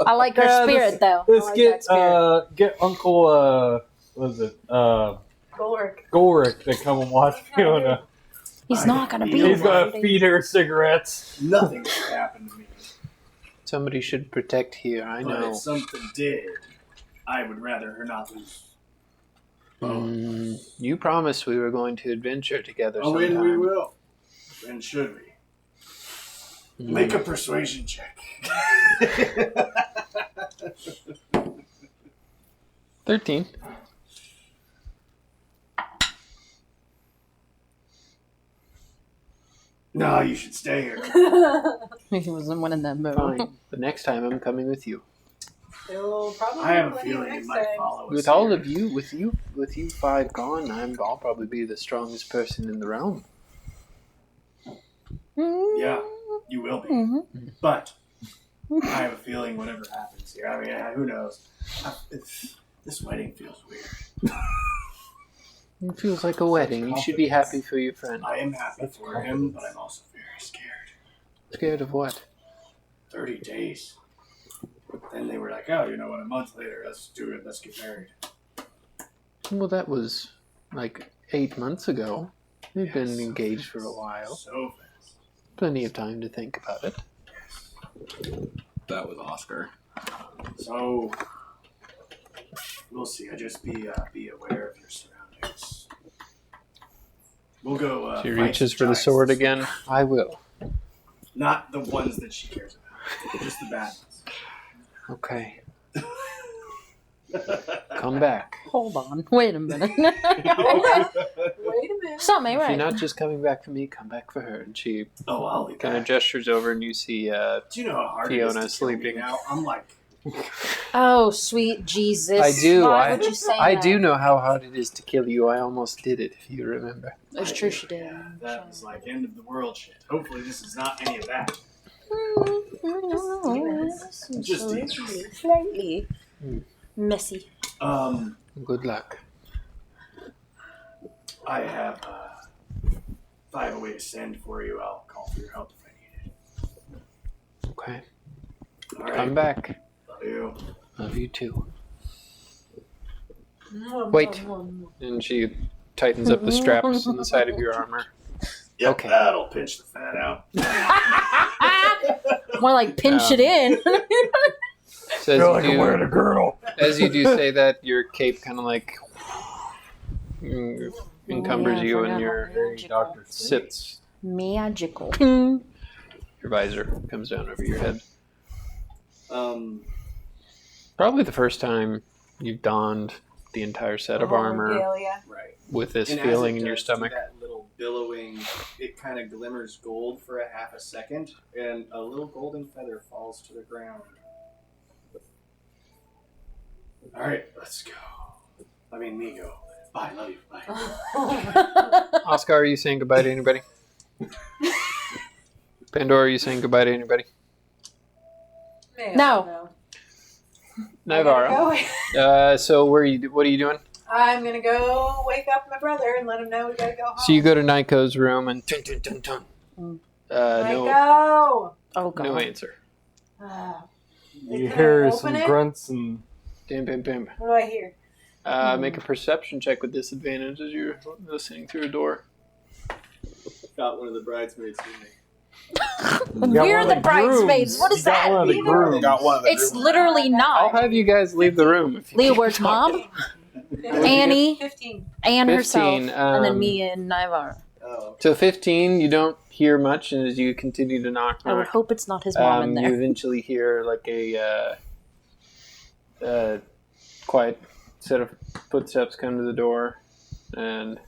Speaker 1: I like her spirit, though.
Speaker 4: Let's
Speaker 1: I like that spirit.
Speaker 4: get Uncle, what is it? Golrick to come and watch Fiona.
Speaker 1: He's not going to be
Speaker 4: He's
Speaker 1: there.
Speaker 4: going to feed her cigarettes.
Speaker 6: Nothing could happen to me.
Speaker 2: Somebody should protect here, I
Speaker 6: But
Speaker 2: know.
Speaker 6: if something did, I would rather her not lose.
Speaker 2: You promised we were going to adventure together
Speaker 6: Oh,
Speaker 2: sometime.
Speaker 6: and we will. And should we? Make a persuasion check.
Speaker 2: 13.
Speaker 6: No, you should stay here.
Speaker 1: He wasn't winning that move.
Speaker 2: Fine. But next time I'm coming with you.
Speaker 5: They'll probably
Speaker 6: I have a
Speaker 5: plenty
Speaker 6: feeling you
Speaker 5: next
Speaker 6: might
Speaker 5: time.
Speaker 6: follow us.
Speaker 2: With all
Speaker 6: here.
Speaker 2: of you, with you five gone, I'll probably be the strongest person in the realm.
Speaker 6: Yeah, you will be.
Speaker 1: Mm-hmm.
Speaker 6: But I have a feeling whatever happens here. I mean, who knows? This wedding feels weird.
Speaker 2: It feels like a wedding. You should be happy for your friend.
Speaker 6: I am happy for him, but I'm also very scared.
Speaker 2: Scared of what?
Speaker 6: 30 days. Then they were like, oh, you know what, a month later, let's do it, let's get married.
Speaker 2: Well, that was like 8 months ago. We've been
Speaker 6: Yes,
Speaker 2: engaged for a while.
Speaker 6: So fast.
Speaker 2: Plenty of time to think about it.
Speaker 3: That was Oscar.
Speaker 6: So, we'll see. I just be aware of your surroundings. We'll go.
Speaker 2: She
Speaker 6: fight
Speaker 2: reaches
Speaker 6: some
Speaker 2: for the
Speaker 6: giants
Speaker 2: sword
Speaker 6: this
Speaker 2: again. I will.
Speaker 6: week. Not the ones that she cares about. Just the bad ones.
Speaker 2: Okay. Come back.
Speaker 1: Hold on. Wait a minute.
Speaker 5: Wait a minute.
Speaker 1: Something ain't
Speaker 2: If you're
Speaker 1: right.
Speaker 2: not just coming back for me, come back for her. And she
Speaker 6: Oh, I'll be
Speaker 2: kind of
Speaker 6: back.
Speaker 2: gestures over, and you see
Speaker 6: Do you know how hard
Speaker 2: Fiona
Speaker 6: it is to kill me
Speaker 2: sleeping.
Speaker 6: now? I'm like,
Speaker 1: Oh, sweet Jesus.
Speaker 2: I do.
Speaker 1: Why would you say
Speaker 2: I
Speaker 1: that?
Speaker 2: do know how hard it is to kill you. I almost did it, if you remember.
Speaker 1: It's true she did.
Speaker 6: yeah, that was like end of the world shit. Hopefully, this is not any of that. Just demons.
Speaker 1: Slightly
Speaker 2: Hmm.
Speaker 1: messy.
Speaker 2: Good luck.
Speaker 6: I have. If I have a way to send for you, I'll call for your help if I need it.
Speaker 2: Okay.
Speaker 6: All right.
Speaker 2: Come back.
Speaker 6: Love you.
Speaker 2: Love you too. Wait. And she tightens up the straps on the side of your armor.
Speaker 6: Yep,
Speaker 2: Okay.
Speaker 6: that'll pinch the fat out.
Speaker 1: More like pinch it in.
Speaker 2: So
Speaker 4: girdle.
Speaker 2: as you do say that, your cape kind of like encumbers
Speaker 1: yeah,
Speaker 2: you
Speaker 1: forgot
Speaker 2: and your
Speaker 1: about magical.
Speaker 4: Doctor Strange.
Speaker 2: sits.
Speaker 1: Magical.
Speaker 2: Your visor comes down over your head. Probably the first time you've donned the entire set of armor
Speaker 5: Regalia.
Speaker 7: Right.
Speaker 2: with this
Speaker 7: And
Speaker 2: feeling
Speaker 7: as it
Speaker 2: in your
Speaker 7: does to
Speaker 2: stomach.
Speaker 7: that little billowing, it kind of glimmers gold for a half a second, and a little golden feather falls to the ground. All right, let's go. I mean, me go. Bye, love you. Bye.
Speaker 2: Oscar, are you saying goodbye to anybody? Pandora, are you saying goodbye to anybody?
Speaker 1: No.
Speaker 2: Navarro. So what are you doing?
Speaker 5: I'm gonna go wake up my brother and let him know we gotta go home.
Speaker 2: So you go to Naiko's room and no
Speaker 5: Naiko!
Speaker 1: Oh god.
Speaker 2: no answer.
Speaker 4: You
Speaker 5: Can I
Speaker 4: hear
Speaker 5: open
Speaker 4: some
Speaker 5: it?
Speaker 4: grunts and
Speaker 2: Bam, bam, bam.
Speaker 5: What do I hear?
Speaker 2: Make a perception check with disadvantage as you're listening through a door.
Speaker 7: Got one of the bridesmaids in me.
Speaker 1: We're the bridesmaids. What does that
Speaker 4: One of the
Speaker 1: mean?
Speaker 4: grooms.
Speaker 3: Got one of the
Speaker 1: It's
Speaker 3: grooms.
Speaker 1: literally
Speaker 2: I'll
Speaker 1: not.
Speaker 2: have you guys leave the room. If you
Speaker 1: Leoword's mom, Annie,
Speaker 5: 15.
Speaker 1: and
Speaker 2: 15,
Speaker 1: herself, and then
Speaker 2: um,
Speaker 1: me and Navarro.
Speaker 7: Oh.
Speaker 2: So 15, you don't hear much, and as you continue to knock,
Speaker 1: I would hope it's not his mom in
Speaker 2: you
Speaker 1: there.
Speaker 2: eventually hear like a quiet set of footsteps come to the door, and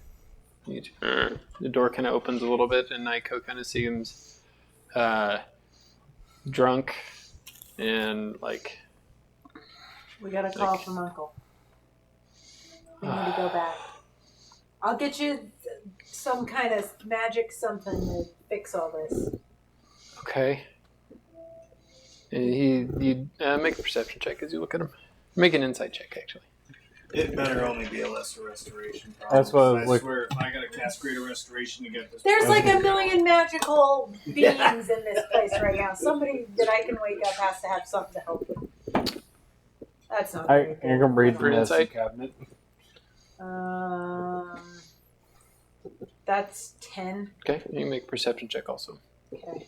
Speaker 2: the door kind of opens a little bit, and Naiko kind of seems drunk and like
Speaker 5: We got a call from Uncle. We need to go back. I'll get you some kind of magic something to fix all this.
Speaker 2: okay. And you make a perception check as you look at him. Make an insight check, actually.
Speaker 6: It better only be a lesser restoration.
Speaker 4: That's what I was
Speaker 6: I
Speaker 4: looking-
Speaker 6: swear, if I gotta cast greater restoration to get this.
Speaker 5: There's like a
Speaker 6: present-
Speaker 5: million magical beings in this place right now. Somebody that I can wake up has to have something to help with. That's not
Speaker 4: I
Speaker 5: very good.
Speaker 4: can read
Speaker 2: For
Speaker 4: from the
Speaker 2: insight?
Speaker 4: cabinet.
Speaker 5: That's 10.
Speaker 2: Okay, you can make a perception check also.
Speaker 5: Okay.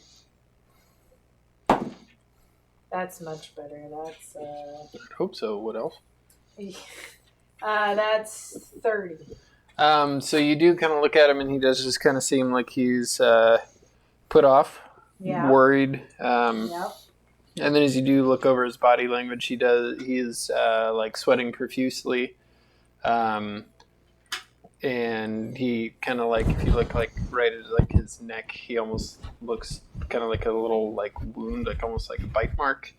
Speaker 5: That's much better. That's
Speaker 2: I hope so. What else?
Speaker 5: that's 30.
Speaker 2: So you do kind of look at him, and he does just kind of seem like he's put off,
Speaker 5: Yeah.
Speaker 2: worried.
Speaker 5: Yep.
Speaker 2: And then as you do look over his body language, he is like sweating profusely. And he kind of like, if you look like right at like his neck, he almost looks kind of like a little like wound, like almost like a bite mark.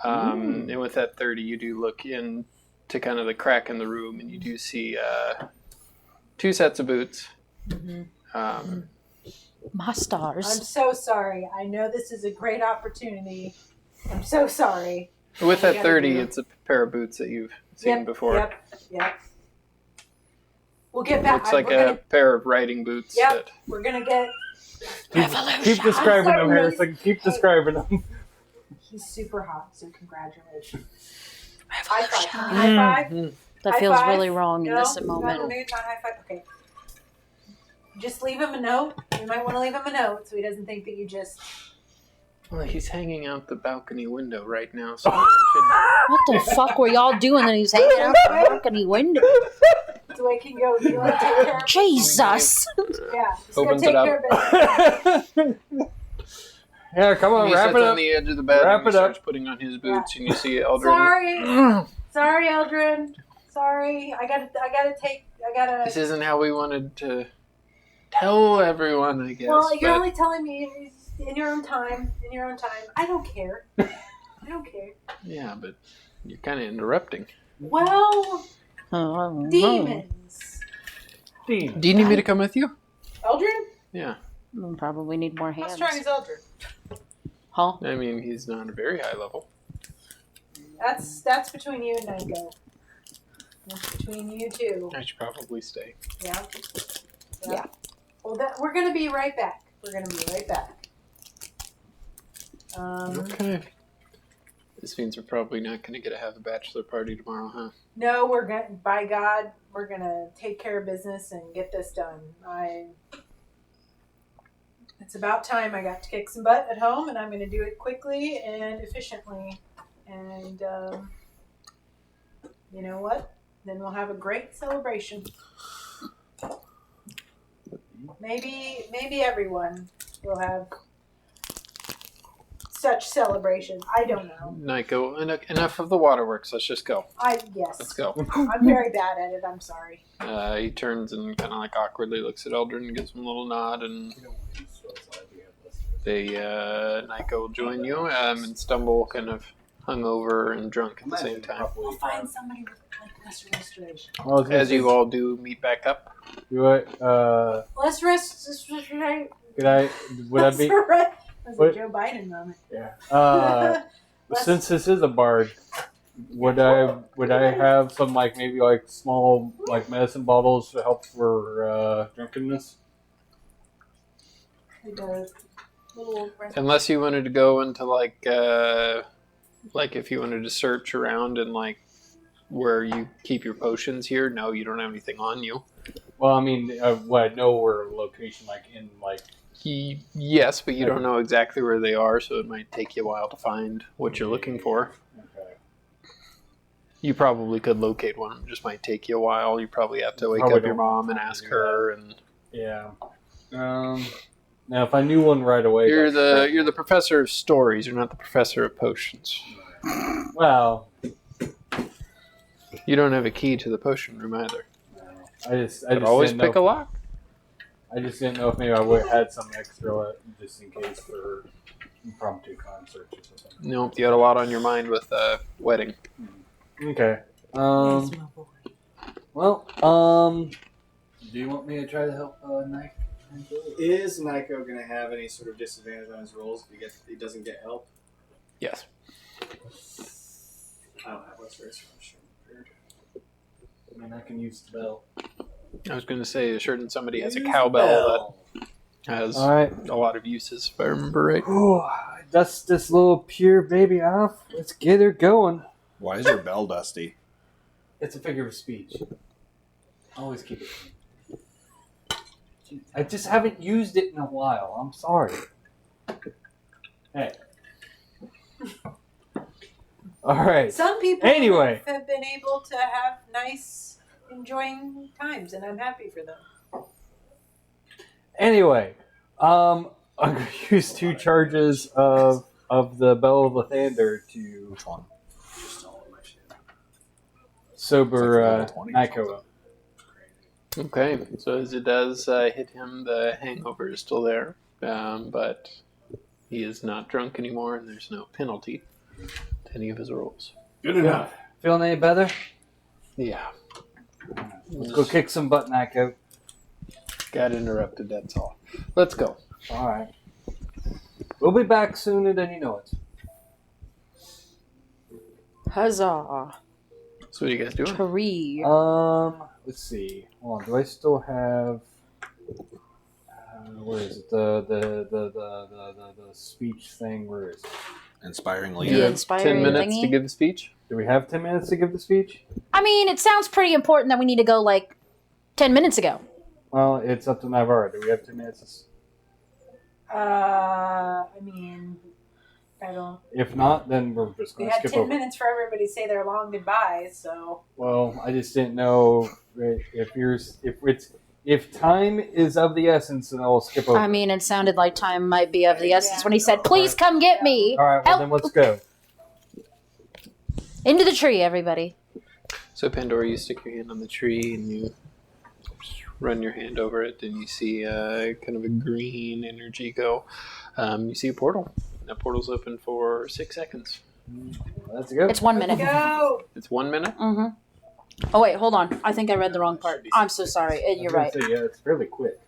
Speaker 2: And with that 30, you do look in to kind of the crack in the room, and you do see 2 sets of boots.
Speaker 1: My stars.
Speaker 5: I'm so sorry. I know this is a great opportunity. I'm so sorry.
Speaker 2: With
Speaker 5: I
Speaker 2: that
Speaker 5: gotta
Speaker 2: 30,
Speaker 5: do-
Speaker 2: it's a pair of boots that you've seen before.
Speaker 5: Yep. We'll get back.
Speaker 2: Looks like a pair of riding boots.
Speaker 5: Yep.
Speaker 2: That,
Speaker 5: We're gonna get.
Speaker 4: Keep describing
Speaker 5: I'm
Speaker 4: them,
Speaker 5: sorry.
Speaker 4: Harrison. Keep describing them.
Speaker 5: He's super hot, so congratulations. High five. High five.
Speaker 1: That
Speaker 5: High
Speaker 1: feels
Speaker 5: five.
Speaker 1: really wrong in
Speaker 5: No,
Speaker 1: this
Speaker 5: not
Speaker 1: moment.
Speaker 5: high five. Okay. Just leave him a note. You might want to leave him a note so he doesn't think that you just.
Speaker 2: well, he's hanging out the balcony window right now, so you
Speaker 1: What the fuck were y'all doing that he's hanging out the balcony window?
Speaker 5: So I can go. You want to take care of
Speaker 1: Jesus!
Speaker 5: Yeah. Just
Speaker 2: Opens
Speaker 5: go take
Speaker 2: it
Speaker 5: care of business.
Speaker 4: Yeah, come on,
Speaker 2: he
Speaker 4: wrap
Speaker 2: sits
Speaker 4: it
Speaker 2: on
Speaker 4: up.
Speaker 2: the edge of the bed
Speaker 4: Wrap
Speaker 2: and he
Speaker 4: it up.
Speaker 2: starts putting on his boots, and you see Eldrin.
Speaker 5: Sorry, Eldrin. Sorry. I gotta.
Speaker 2: This isn't how we wanted to tell everyone, I guess.
Speaker 5: Well, you're
Speaker 2: but
Speaker 5: only telling me in your own time. I don't care.
Speaker 2: yeah, but you're kind of interrupting.
Speaker 5: Well,
Speaker 1: Oh,
Speaker 5: demons.
Speaker 2: Do you need me to come with you?
Speaker 5: Eldrin?
Speaker 2: Yeah.
Speaker 1: We'll probably need more
Speaker 5: How
Speaker 1: hands.
Speaker 5: strong is Eldrin?
Speaker 1: Huh?
Speaker 2: I mean, he's not a very high level.
Speaker 5: That's between you and Nico. That's between you two.
Speaker 2: I should probably stay.
Speaker 5: Yeah. Well, we're gonna be right back.
Speaker 2: Okay. This means we're probably not going to have a bachelor party tomorrow, huh?
Speaker 5: No, we're gonna. By God, we're gonna take care of business and get this done. It's about time I got to kick some butt at home, and I'm gonna do it quickly and efficiently. And you know what? Then we'll have a great celebration. Maybe everyone will have such celebrations. I don't know.
Speaker 2: Nico, enough of the waterworks. Let's just go.
Speaker 5: Yes.
Speaker 2: Let's go.
Speaker 5: I'm very bad at it. I'm sorry.
Speaker 2: He turns and kind of like awkwardly looks at Eldrin and gives him a little nod, and Nico will join you and stumble kind of hungover and drunk at the same time.
Speaker 5: I'll find somebody with less restoration.
Speaker 2: As you all do meet back up.
Speaker 5: Less restoration.
Speaker 8: Would I be?
Speaker 5: That's a Joe Biden moment.
Speaker 8: Yeah. Since this is a bard, would I have some maybe small medicine bottles to help for drunkenness?
Speaker 2: Unless you wanted to go into if you wanted to search around and where you keep your potions here, no, you don't have anything on you.
Speaker 8: Well, I mean, I know where a location
Speaker 2: Yes, but you don't know exactly where they are, so it might take you a while to find what you're looking for.
Speaker 8: Okay.
Speaker 2: You probably could locate one. It just might take you a while. You probably have to wake up your mom and ask her. And
Speaker 8: yeah. Now, if I knew one right away,
Speaker 2: you're the professor of stories. You're not the professor of potions.
Speaker 8: Well,
Speaker 2: you don't have a key to the potion room either.
Speaker 8: I just
Speaker 2: always pick a lock.
Speaker 8: I just didn't know if maybe I would have had some extra just in case for impromptu concerts or something.
Speaker 2: Nope, you had a lot on your mind with wedding.
Speaker 8: Okay. Well, do you want me to try to help Nike?
Speaker 7: Is Nico going to have any sort of disadvantage on his rolls if he doesn't get help?
Speaker 2: Yes.
Speaker 7: I don't have what's first.
Speaker 8: I mean, I can use the bell.
Speaker 2: I was going to say, certain somebody has a cowbell that has a lot of uses, if I remember right.
Speaker 8: Oh, dust this little pure baby off. Let's get her going.
Speaker 3: Why is your bell dusty?
Speaker 8: It's a figure of speech. Always keep it clean. I just haven't used it in a while. I'm sorry. Hey. All right.
Speaker 5: Some people
Speaker 8: Anyway.
Speaker 5: have been able to have nice, enjoying times, and I'm happy for them.
Speaker 8: Anyway, I'm going to use 2 charges of the Bell of Lathander to
Speaker 3: Which one?
Speaker 8: sober
Speaker 3: It's like
Speaker 8: Nico up.
Speaker 2: Okay, so as it does hit him, the hangover is still there, but he is not drunk anymore, and there's no penalty to any of his rolls.
Speaker 6: Good enough.
Speaker 8: Feeling any better?
Speaker 2: Yeah.
Speaker 8: Let's go kick some butt, Nico.
Speaker 2: Got interrupted, that's all. Let's go.
Speaker 8: All right. We'll be back sooner than you know it.
Speaker 1: Huzzah.
Speaker 2: So what are you guys doing?
Speaker 1: Tree.
Speaker 8: Let's see. Hold on. Do I still have? Where is it? The speech thing. Where is it?
Speaker 3: Inspiring
Speaker 1: The
Speaker 3: leader.
Speaker 1: inspiring
Speaker 2: 10 minutes
Speaker 1: thingy.
Speaker 2: to give the speech?
Speaker 8: Do we have 10 minutes to give the speech?
Speaker 1: I mean, it sounds pretty important that we need to go 10 minutes ago.
Speaker 8: Well, it's up to Navarra. Do we have 10 minutes?
Speaker 5: I mean, I don't.
Speaker 8: If not, then we're just
Speaker 5: We
Speaker 8: going to
Speaker 5: had
Speaker 8: skip
Speaker 5: 10
Speaker 8: over.
Speaker 5: minutes for everybody to say their long goodbyes, so.
Speaker 8: Well, I just didn't know if time is of the essence, then I'll skip over.
Speaker 1: I mean, it sounded like time might be of the essence when he said, "Please come get me."
Speaker 8: All right, well
Speaker 1: Help.
Speaker 8: then let's go.
Speaker 1: Into the tree, everybody.
Speaker 2: So Pandora, you stick your hand on the tree and you run your hand over it, and you see kind of a green energy go. You see a portal. That portal's open for 6 seconds.
Speaker 8: Let's go.
Speaker 1: It's 1 minute.
Speaker 5: Go!
Speaker 2: It's 1 minute.
Speaker 1: Mm-hmm. Oh wait, hold on. I think I read the wrong part. I'm so sorry. You're right.
Speaker 8: Yeah, it's fairly quick.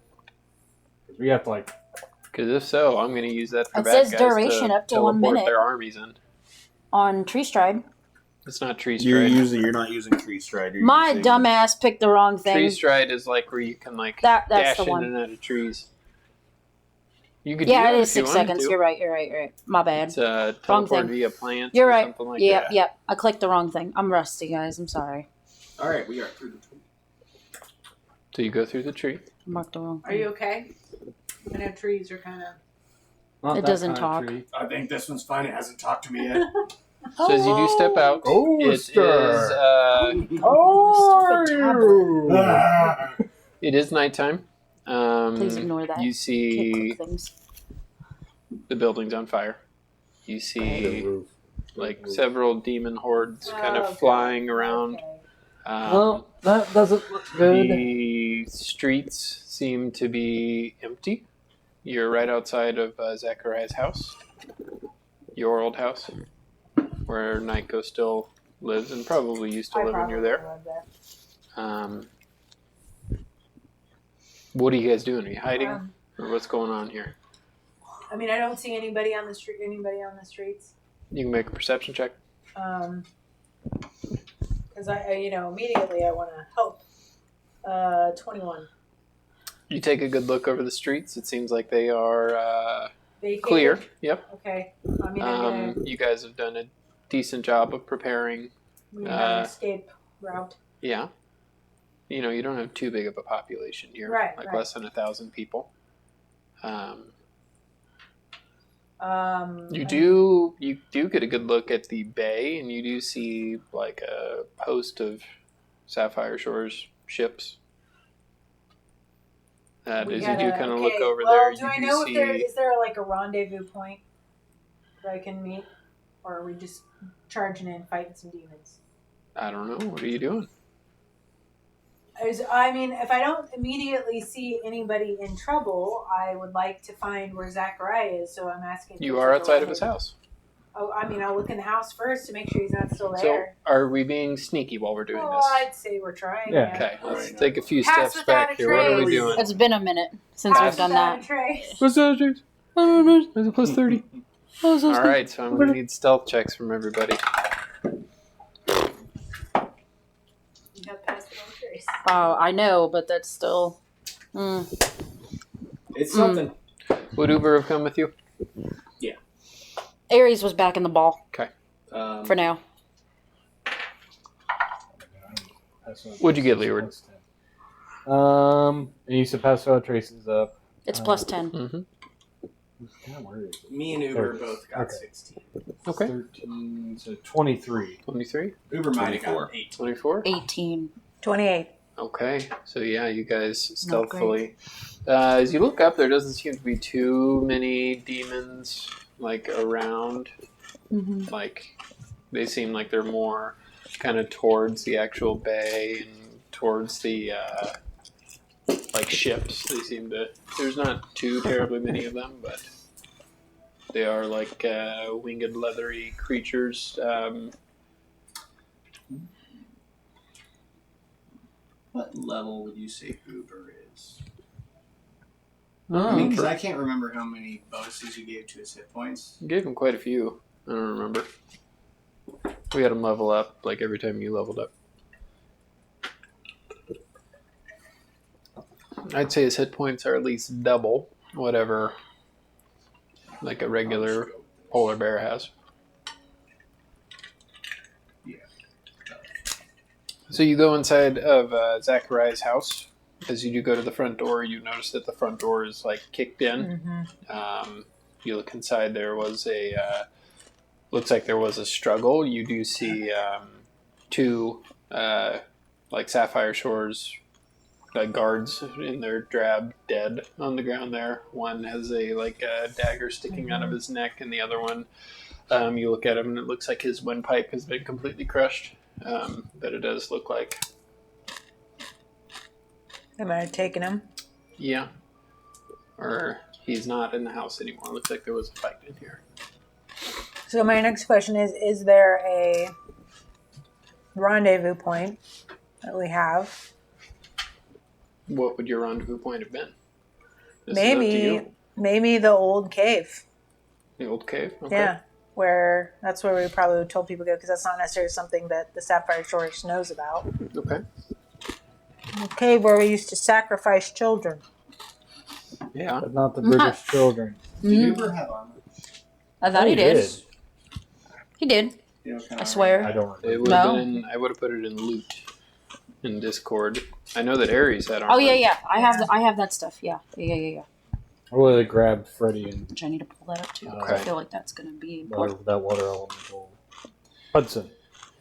Speaker 8: 'Cause we have to
Speaker 2: Because if so, I'm going to use that for
Speaker 1: It
Speaker 2: bad
Speaker 1: says
Speaker 2: guys
Speaker 1: duration
Speaker 2: to
Speaker 1: up to 1
Speaker 2: teleport
Speaker 1: minute.
Speaker 2: their armies in.
Speaker 1: On Tree Stride.
Speaker 2: It's not tree
Speaker 3: You're
Speaker 2: stride.
Speaker 3: not using tree stride. You're
Speaker 1: My
Speaker 3: using-
Speaker 1: dumbass picked the wrong thing.
Speaker 2: Tree stride is where you can
Speaker 1: That's
Speaker 2: dash
Speaker 1: the
Speaker 2: in
Speaker 1: one.
Speaker 2: and out of trees. You could
Speaker 1: Yeah,
Speaker 2: do
Speaker 1: it
Speaker 2: that
Speaker 1: is
Speaker 2: if you
Speaker 1: 6
Speaker 2: wanted
Speaker 1: seconds.
Speaker 2: to.
Speaker 1: You're right. My bad.
Speaker 2: It's
Speaker 1: Wrong
Speaker 2: teleport
Speaker 1: thing.
Speaker 2: via plants
Speaker 1: You're
Speaker 2: or
Speaker 1: right.
Speaker 2: something like
Speaker 1: Yep,
Speaker 2: that.
Speaker 1: yep. I clicked the wrong thing. I'm rusty, guys. I'm sorry.
Speaker 7: All right, we are through the tree.
Speaker 2: So you go through the tree.
Speaker 1: I marked the wrong
Speaker 5: Are
Speaker 1: thing.
Speaker 5: you okay? I know trees are kind of.
Speaker 8: Not
Speaker 1: It
Speaker 8: that
Speaker 1: doesn't
Speaker 8: kind of
Speaker 1: talk.
Speaker 8: tree.
Speaker 6: I think this one's fine. It hasn't talked to me yet.
Speaker 2: So as you do step out,
Speaker 8: Oh,
Speaker 2: it is
Speaker 8: star.
Speaker 6: Ah.
Speaker 2: it is nighttime.
Speaker 1: Please ignore that.
Speaker 2: You
Speaker 1: Can't
Speaker 2: see
Speaker 1: cook things.
Speaker 2: the building's on fire. You see several demon hordes kind of flying around.
Speaker 8: Well, that doesn't look good.
Speaker 2: The streets seem to be empty. You're right outside of Zachariah's house, your old house, where Nyko still lives and probably used to live when you're there. What are you guys doing? Are you hiding, or what's going on here?
Speaker 5: I mean, I don't see anybody on the street. Anybody on the streets?
Speaker 2: You can make a perception check.
Speaker 5: Because I immediately I want to help. 21.
Speaker 2: You take a good look over the streets. It seems like they are
Speaker 5: Vacated?
Speaker 2: clear. Yep.
Speaker 5: Okay. I mean, I'm gonna.
Speaker 2: You guys have done a decent job of preparing.
Speaker 5: We have an escape route.
Speaker 2: Yeah. You know, you don't have too big of a population here.
Speaker 5: Right.
Speaker 2: Less than 1,000 people. You do get a good look at the bay, and you do see like a host of Sapphire Shores ships. As you do kind of look over there,
Speaker 5: do I know if is there like a rendezvous point where I can meet, or are we just charging in, fighting some demons?
Speaker 2: I don't know. What are you doing?
Speaker 5: I mean, if I don't immediately see anybody in trouble, I would like to find where Zachariah is. So I'm asking.
Speaker 2: You are outside of his house.
Speaker 5: Oh, I mean, I'll look in the house first to make sure he's not still there.
Speaker 2: So, are we being sneaky while we're doing this?
Speaker 5: I'd say we're trying.
Speaker 8: Yeah.
Speaker 2: Okay, let's take a few
Speaker 5: Pass
Speaker 2: steps
Speaker 5: without
Speaker 2: back
Speaker 5: a
Speaker 2: here. What are we
Speaker 5: trace.
Speaker 2: doing?
Speaker 1: It's been a minute since we've done that.
Speaker 2: What's that, James? Is it plus 30? All right, so I'm going to need stealth checks from everybody.
Speaker 5: You got past without a trace.
Speaker 1: I know, but that's still.
Speaker 7: It's something.
Speaker 2: Would Uber have come with you?
Speaker 1: Ares was back in the ball.
Speaker 2: Okay.
Speaker 1: For now.
Speaker 2: What'd you get, Leeward?
Speaker 8: And you said pass without traces up.
Speaker 1: It's plus 10.
Speaker 2: Mm-hmm.
Speaker 8: Where is it?
Speaker 7: Me and Uber both got 16.
Speaker 2: Okay.
Speaker 8: 13, so 23.
Speaker 2: 23?
Speaker 7: Uber might have got 8.
Speaker 2: 24?
Speaker 1: 18.
Speaker 5: 28.
Speaker 2: Okay. So, yeah, you guys stealthily. As you look up, there doesn't seem to be too many demons, around.
Speaker 1: Mm-hmm.
Speaker 2: They seem like they're more kind of towards the actual bay and towards the, ships. They seem to... There's not too terribly many of them, but they are winged, leathery creatures.
Speaker 7: What level would you say Uber is?
Speaker 2: Oh,
Speaker 7: I mean, because I can't remember how many bonuses you gave to his hit points.
Speaker 2: Gave him quite a few. I don't remember. We had him level up every time you leveled up. I'd say his hit points are at least double whatever a regular polar bear has.
Speaker 7: Yeah.
Speaker 2: So you go inside of Zachariah's house. As you do go to the front door, you notice that the front door is kicked in.
Speaker 5: Mm-hmm.
Speaker 2: You look inside. There was looks like there was a struggle. You do see two Sapphire Shores guards in their drab dead on the ground there. One has a dagger sticking out of his neck, and the other one, you look at him and it looks like his windpipe has been completely crushed. But it does look like.
Speaker 5: Am I taking him?
Speaker 2: Yeah. Or he's not in the house anymore. Looks like there was a fight in here.
Speaker 5: So my next question is there a rendezvous point that we have?
Speaker 2: What would your rendezvous point have been? This is up to you.
Speaker 5: Maybe the old cave.
Speaker 2: The old cave? Okay.
Speaker 5: Yeah, that's where we probably told people to go, because that's not necessarily something that the Sapphire Shores knows about.
Speaker 2: Okay.
Speaker 5: The cave where we used to sacrifice children.
Speaker 2: Yeah.
Speaker 8: But not the British children.
Speaker 7: Did Uber have armor?
Speaker 1: I thought he did. He did.
Speaker 7: You know,
Speaker 1: I swear.
Speaker 8: I don't
Speaker 2: It
Speaker 8: remember.
Speaker 2: would have been. I would have put it in loot in Discord. I know that Ares had armor.
Speaker 1: Oh yeah. I have that stuff. Yeah.
Speaker 8: I would have grabbed Freddy and
Speaker 1: Which I need to pull that up too. 'Cause
Speaker 2: Okay.
Speaker 1: I feel like that's gonna be
Speaker 8: water,
Speaker 1: important.
Speaker 8: that water elemental. Hudson.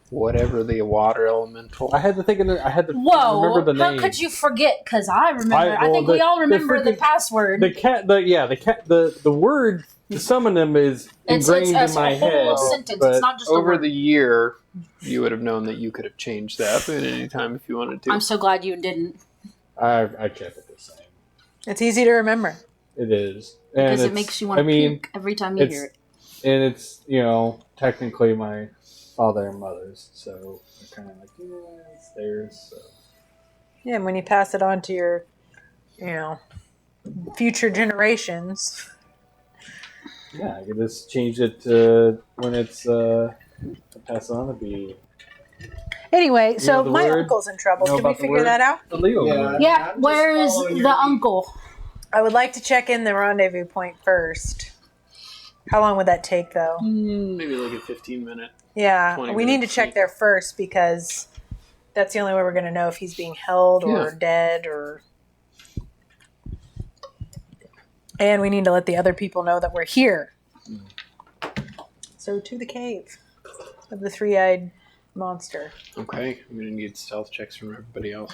Speaker 2: whatever the water elemental.
Speaker 8: I had to think of it. I had to
Speaker 1: Whoa!
Speaker 8: remember the
Speaker 1: How
Speaker 8: name.
Speaker 1: could you forget? Because I remember. I
Speaker 8: well,
Speaker 1: think we all remember the
Speaker 8: freaking-
Speaker 1: password.
Speaker 8: The cat. The word to summon them is ingrained in my
Speaker 1: a whole
Speaker 8: head.
Speaker 1: sentence.
Speaker 8: But
Speaker 1: It's not just a
Speaker 2: Over
Speaker 1: word.
Speaker 2: the year, you would have known that you could have changed that at any time if you wanted to.
Speaker 1: I'm so glad you didn't.
Speaker 8: I kept it the same.
Speaker 5: It's easy to remember.
Speaker 8: It is. And
Speaker 1: Because it
Speaker 8: it's-
Speaker 1: makes you want to puke every time you hear it.
Speaker 8: And it's, technically my father and mother's, so I'm kind of like, it's theirs. So.
Speaker 5: Yeah, and when you pass it on to your, future generations.
Speaker 8: Yeah, I can just change it to when it's pass on to be
Speaker 5: Anyway, so
Speaker 8: the
Speaker 5: my
Speaker 8: word?
Speaker 5: uncle's in trouble.
Speaker 8: You know
Speaker 5: Did we
Speaker 8: about the
Speaker 5: figure
Speaker 8: word?
Speaker 5: that out?
Speaker 8: the Leo word.
Speaker 1: Yeah,
Speaker 6: I'm just
Speaker 1: where's
Speaker 6: following
Speaker 1: the
Speaker 6: your lead.
Speaker 1: uncle?
Speaker 5: I would like to check in the rendezvous point first. How long would that take, though?
Speaker 2: Maybe like a 15-minute.
Speaker 5: Yeah,
Speaker 2: 20
Speaker 5: we need to
Speaker 2: minutes
Speaker 5: check
Speaker 2: sneak.
Speaker 5: there first because that's the only way we're going to know if he's being held or
Speaker 2: Yeah.
Speaker 5: dead or. And we need to let the other people know that we're here. So to the cave of the three-eyed monster.
Speaker 2: Okay, I'm going to need stealth checks from everybody else.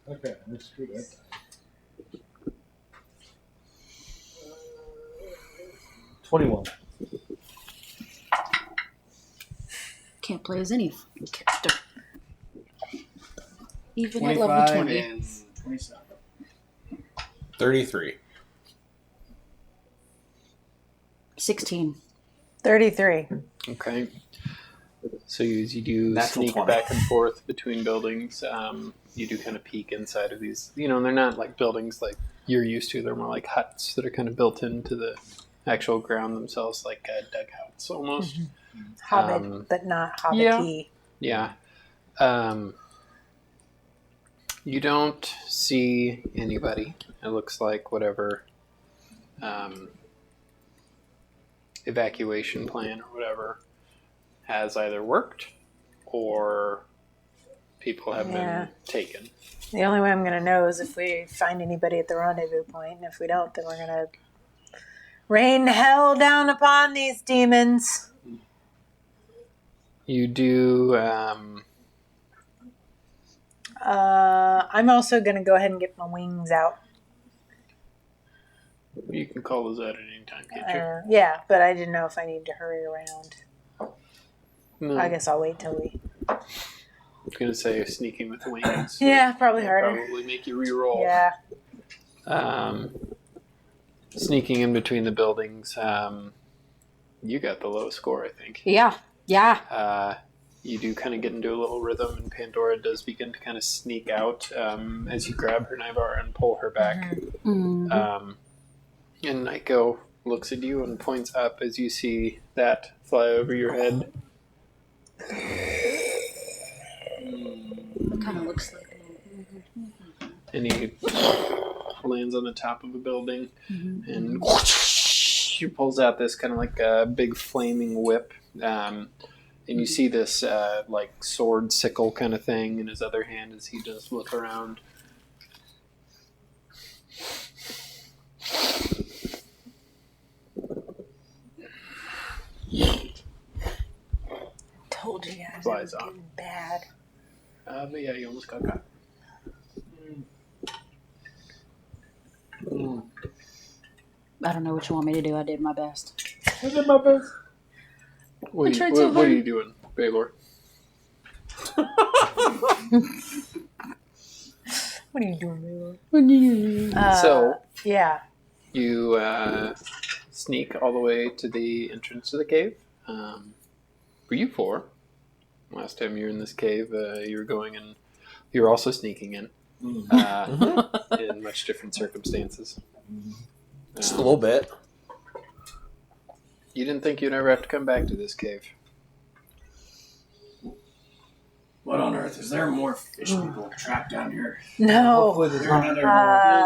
Speaker 8: Okay, let's do that. 21.
Speaker 1: Can't play as any character. Even at
Speaker 7: 25
Speaker 1: level 20.
Speaker 7: and 27.
Speaker 3: 33.
Speaker 1: 16.
Speaker 5: 33.
Speaker 2: Okay. So as you do
Speaker 3: Natural
Speaker 2: sneak
Speaker 3: 20.
Speaker 2: back and forth between buildings, you do kind of peek inside of these. They're not like buildings like you're used to. They're more like huts that are kind of built into the actual ground themselves, like dugouts almost.
Speaker 5: Hobbit, but not
Speaker 2: yeah.
Speaker 5: hobbity.
Speaker 2: Yeah. You don't see anybody. It looks like whatever evacuation plan or whatever has either worked or people have
Speaker 5: Yeah.
Speaker 2: been taken.
Speaker 5: The only way I'm going to know is if we find anybody at the rendezvous point, and if we don't, then we're going to rain hell down upon these demons.
Speaker 2: You do.
Speaker 5: I'm also going to go ahead and get my wings out.
Speaker 2: You can call those out at any time, can't you?
Speaker 5: Yeah, but I didn't know if I need to hurry around.
Speaker 2: No,
Speaker 5: I guess I'll wait till we...
Speaker 2: I was going to say sneaking with wings.
Speaker 5: Yeah, probably harder.
Speaker 2: Probably make you re-roll.
Speaker 5: Yeah.
Speaker 2: Sneaking in between the buildings. You got the lowest score, I think.
Speaker 1: Yeah. Yeah.
Speaker 2: You do kind of get into a little rhythm, and Pandora does begin to kind of sneak out as you grab her Nyvar and pull her back.
Speaker 1: Mm.
Speaker 2: And Nico looks at you and points up as you see that fly over your head.
Speaker 1: Kind of looks like
Speaker 2: And he lands on the top of a building and he pulls out this kind of like a big flaming whip. And you see this like sword sickle kind of thing in his other hand as he does look around.
Speaker 5: Told you guys.
Speaker 2: Flies
Speaker 5: it was
Speaker 2: off.
Speaker 5: getting bad.
Speaker 2: But yeah, you almost got caught.
Speaker 1: I don't know what you want me to do. I did my best.
Speaker 8: I did my best.
Speaker 2: What
Speaker 1: tried so
Speaker 2: are
Speaker 1: hard.
Speaker 2: you doing, Baylor?
Speaker 5: What are you doing, Lulu?
Speaker 2: So
Speaker 5: Yeah.
Speaker 2: you sneak all the way to the entrance to the cave. For you four, last time you were in this cave, you were going and you were also sneaking in in much different circumstances.
Speaker 3: Just a little bit.
Speaker 2: You didn't think you'd ever have to come back to this cave.
Speaker 6: What on earth? Is there more fish people trapped down here?
Speaker 5: No.
Speaker 6: Is there another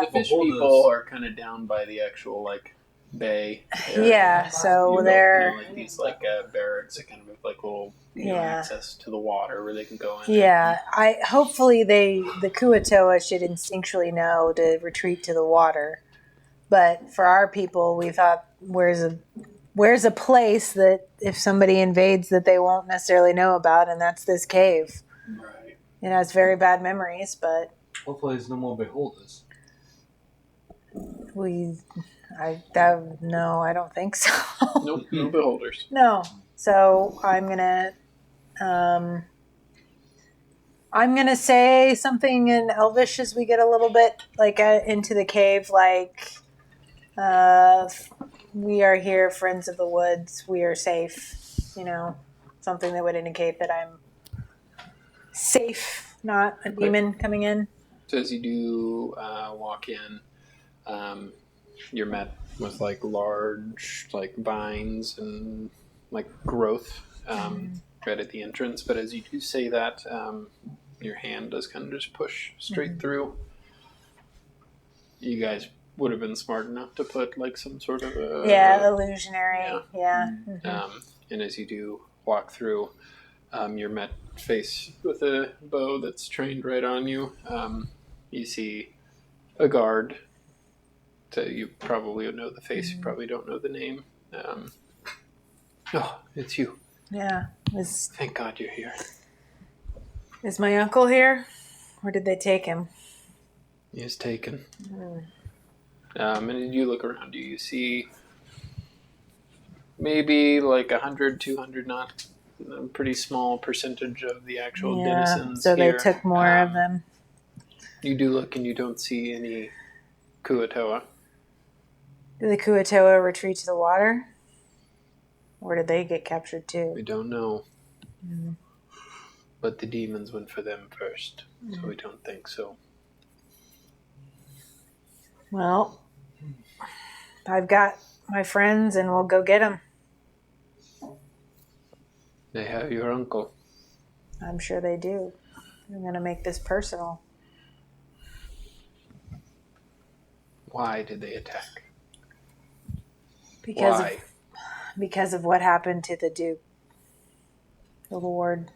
Speaker 2: The fish
Speaker 8: hold
Speaker 2: people
Speaker 8: us.
Speaker 2: are kind of down by the actual like bay. area.
Speaker 5: Yeah, so
Speaker 2: You know,
Speaker 5: they're...
Speaker 2: kinda like these like barracks that kind of have like little
Speaker 5: Yeah.
Speaker 2: access to the water where they can go in.
Speaker 5: Yeah, hopefully the Kuatoa should instinctually know to retreat to the water. But for our people, we thought, where's a place that if somebody invades that they won't necessarily know about, and that's this cave.
Speaker 6: Right.
Speaker 5: It has very bad memories, but
Speaker 8: Hopefully, there's no more beholders.
Speaker 5: I don't think so.
Speaker 2: Nope, no beholders.
Speaker 5: No. So I'm gonna say something in Elvish as we get a little bit into the cave, like we are here, friends of the woods. We are safe. Something that would indicate that I'm safe, not a demon coming in.
Speaker 2: So as you do walk in, you're met with large vines and growth right at the entrance. But as you do say that, your hand does kind of just push straight through. You guys would have been smart enough to put some sort of
Speaker 5: illusionary. Yeah.
Speaker 2: And as you do walk through, you're met face with a bow that's trained right on you. You see a guard. So you probably know the face. You probably don't know the name. Oh, it's you.
Speaker 5: Yeah.
Speaker 2: Thank God you're here.
Speaker 5: Is my uncle here? Or did they take him?
Speaker 2: He is taken. And you look around you. You see maybe 100, 200, not a pretty small percentage of the actual denizens
Speaker 5: so
Speaker 2: here.
Speaker 5: They took more of them.
Speaker 2: You do look and you don't see any Kuatoa.
Speaker 5: Did the Kuatoa retreat to the water? Or did they get captured too?
Speaker 2: We don't know. But the demons went for them first, so we don't think so.
Speaker 5: Well, I've got my friends and we'll go get them.
Speaker 2: They have your uncle.
Speaker 5: I'm sure they do. I'm going to make this personal.
Speaker 2: Why did they attack?
Speaker 5: Because of what happened to the Duke. The Lord.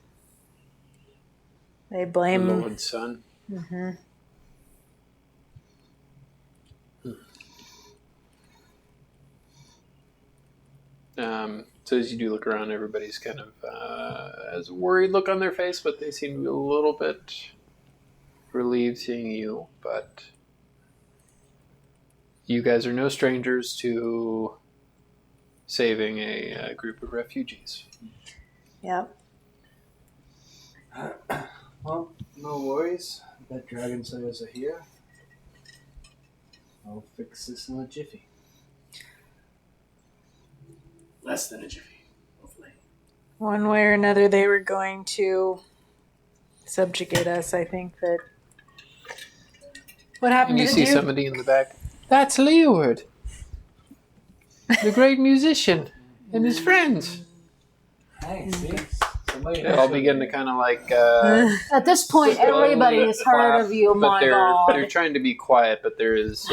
Speaker 5: They blame
Speaker 2: the Lord's son.
Speaker 5: Mm-hmm.
Speaker 2: So as you do look around, everybody's kind of has a worried look on their face, but they seem to be a little bit relieved seeing you. But you guys are no strangers to saving a group of refugees.
Speaker 5: Yep.
Speaker 4: Well, no worries. That dragon slayers are here. I'll fix this in a jiffy.
Speaker 6: Less than a jiffy, hopefully.
Speaker 5: One way or another, they were going to subjugate us. I think that what happened
Speaker 2: And you
Speaker 5: to
Speaker 2: see
Speaker 5: the Duke?
Speaker 2: somebody in the back. That's Leoword, the great musician, and his friends.
Speaker 4: Hey, see? Somebody
Speaker 2: They all begin to kind of
Speaker 1: At this point, everybody has heard of you.
Speaker 2: but
Speaker 1: My
Speaker 2: they're
Speaker 1: God.
Speaker 2: trying to be quiet. But there is,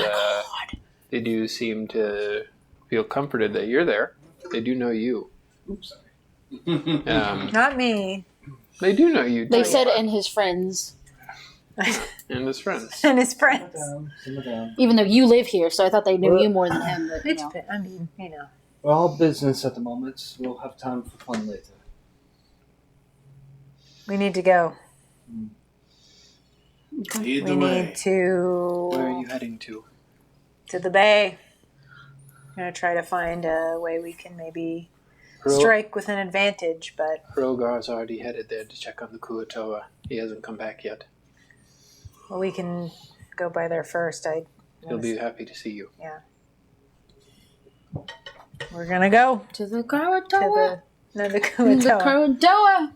Speaker 2: they do seem to feel comforted that you're there. They do know you.
Speaker 6: Oops, sorry.
Speaker 5: Not me.
Speaker 2: They do know you.
Speaker 1: They
Speaker 2: too.
Speaker 1: said, and his friends.
Speaker 2: And his friends.
Speaker 5: And his friends.
Speaker 4: Simmer down.
Speaker 1: Even though you live here, so I thought they knew you more than him. But,
Speaker 5: It's, I mean, you know.
Speaker 4: We're all business at the moment. We'll have time for fun later.
Speaker 5: We need to go.
Speaker 6: Lead
Speaker 5: We
Speaker 6: the way.
Speaker 5: need to
Speaker 2: Where are you heading to?
Speaker 5: the bay. I'm gonna try to find a way we can maybe
Speaker 2: Hro-
Speaker 5: strike with an advantage, but
Speaker 2: Hrogar's already headed there to check on the Kuatoa. He hasn't come back yet.
Speaker 5: well, we can go by there first.
Speaker 2: He'll be happy to see you.
Speaker 5: Yeah. We're gonna go
Speaker 1: to the
Speaker 5: to
Speaker 1: Kuatoa.
Speaker 5: the
Speaker 1: The
Speaker 5: Kuatoa.
Speaker 1: Kuatoa.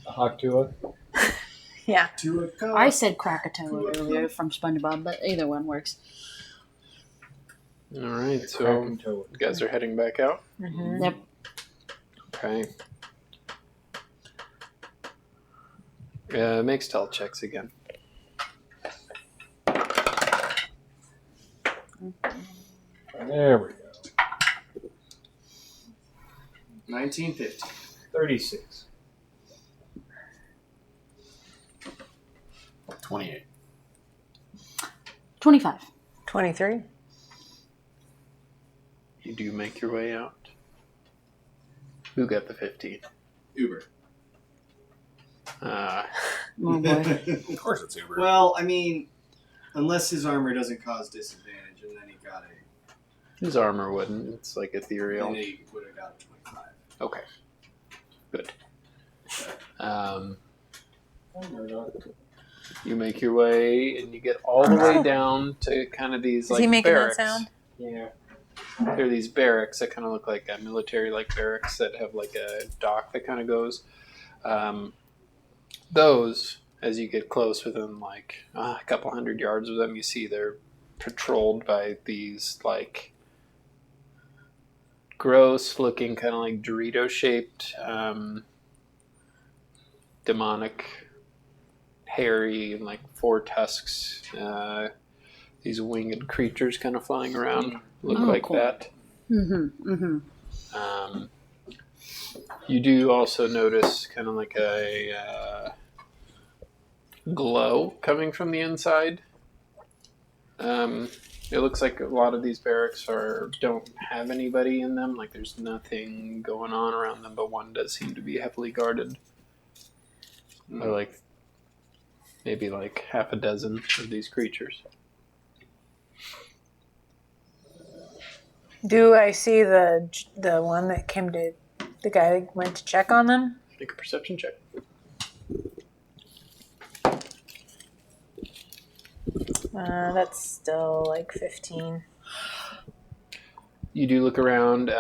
Speaker 8: Haktua.
Speaker 5: Yeah.
Speaker 6: To a go.
Speaker 1: I said Krakatoa earlier from SpongeBob, but either one works.
Speaker 2: All right, so
Speaker 8: Krakatoa.
Speaker 2: you guys are heading back out.
Speaker 5: Mm-hmm.
Speaker 1: Yep.
Speaker 2: Okay. Make stealth checks again.
Speaker 8: There we go.
Speaker 6: 1950.
Speaker 8: 36.
Speaker 6: 28.
Speaker 1: 25.
Speaker 5: 23.
Speaker 2: You do make your way out. Who got the 15?
Speaker 7: Uber.
Speaker 1: Oh boy.
Speaker 3: Of course it's Uber.
Speaker 7: Well, I mean, unless his armor doesn't cause disadvantage, and then he got
Speaker 2: His armor wouldn't. It's like
Speaker 7: then
Speaker 2: ethereal.
Speaker 7: he would have got a 25.
Speaker 2: Okay. Good. You make your way, and you get all the way down to kind of these
Speaker 5: Is
Speaker 2: like
Speaker 5: he making
Speaker 2: barracks.
Speaker 5: that sound?
Speaker 8: Yeah.
Speaker 2: There are these barracks that kind of look like military-like barracks that have like a dock that kind of goes. Those, as you get close within like a couple hundred yards of them, you see they're patrolled by these like gross-looking, kind of like Dorito-shaped, demonic, hairy, and like 4 tusks. These winged creatures kind of flying around look like
Speaker 1: cool.
Speaker 2: that.
Speaker 1: Mm-hmm. Mm-hmm.
Speaker 2: You do also notice kind of like a glow coming from the inside. It looks like a lot of these barracks don't have anybody in them. Like there's nothing going on around them, but one does seem to be heavily guarded. Or like maybe like half a dozen of these creatures.
Speaker 5: Do I see the one that came to the guy that went to check on them?
Speaker 2: Make a perception check.
Speaker 5: That's still like 15.
Speaker 2: You do look around.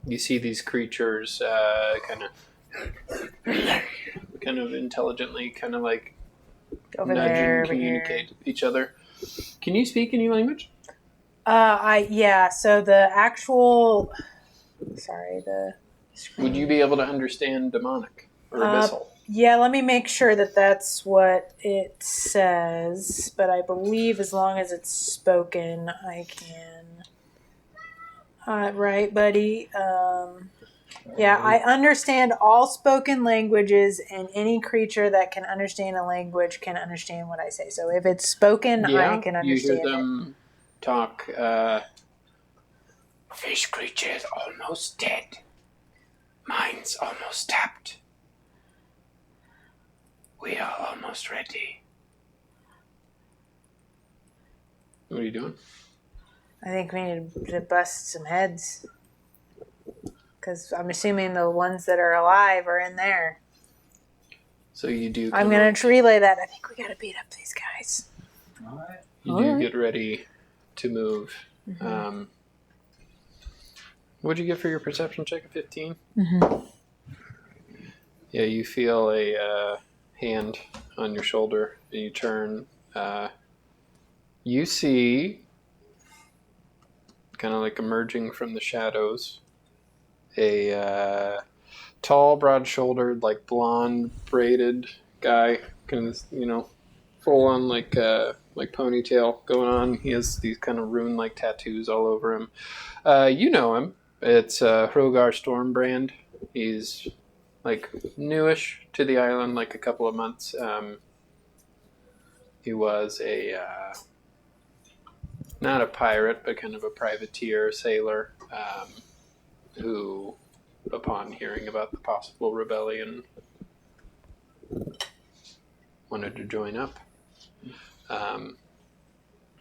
Speaker 2: You see these creatures kind of intelligently, kind of like
Speaker 5: Over
Speaker 2: nudge
Speaker 5: there,
Speaker 2: and
Speaker 5: over here.
Speaker 2: communicate with each other. Can you speak any language?
Speaker 5: So the actual, the screen.
Speaker 2: Would you be able to understand demonic or abyssal?
Speaker 5: Yeah, let me make sure that that's what it says. But I believe as long as it's spoken, I can. Right, buddy. Yeah, I understand all spoken languages, and any creature that can understand a language can understand what I say. So if it's spoken, I can understand
Speaker 2: you hear
Speaker 5: it.
Speaker 2: them talk. Fish creatures almost dead. Mine's almost tapped. We are almost ready. What are you doing?
Speaker 5: I think we need to bust some heads. Because I'm assuming the ones that are alive are in there.
Speaker 2: So you do.
Speaker 5: I'm going to relay that. I think we got to beat up these guys.
Speaker 2: You do get ready to move.
Speaker 5: Mm-hmm.
Speaker 2: What'd you get for your perception check of 15?
Speaker 5: Mm-hmm.
Speaker 2: Yeah, you feel a hand on your shoulder, and you turn. You see, kind of like emerging from the shadows, a tall, broad-shouldered, like blonde, braided guy, kind of, full on like ponytail going on. He has these kind of rune-like tattoos all over him. You know him. It's Hrogar Stormbrand. He's like newish to the island, like a couple of months. He was not a pirate, but kind of a privateer, sailor, who, upon hearing about the possible rebellion, wanted to join up.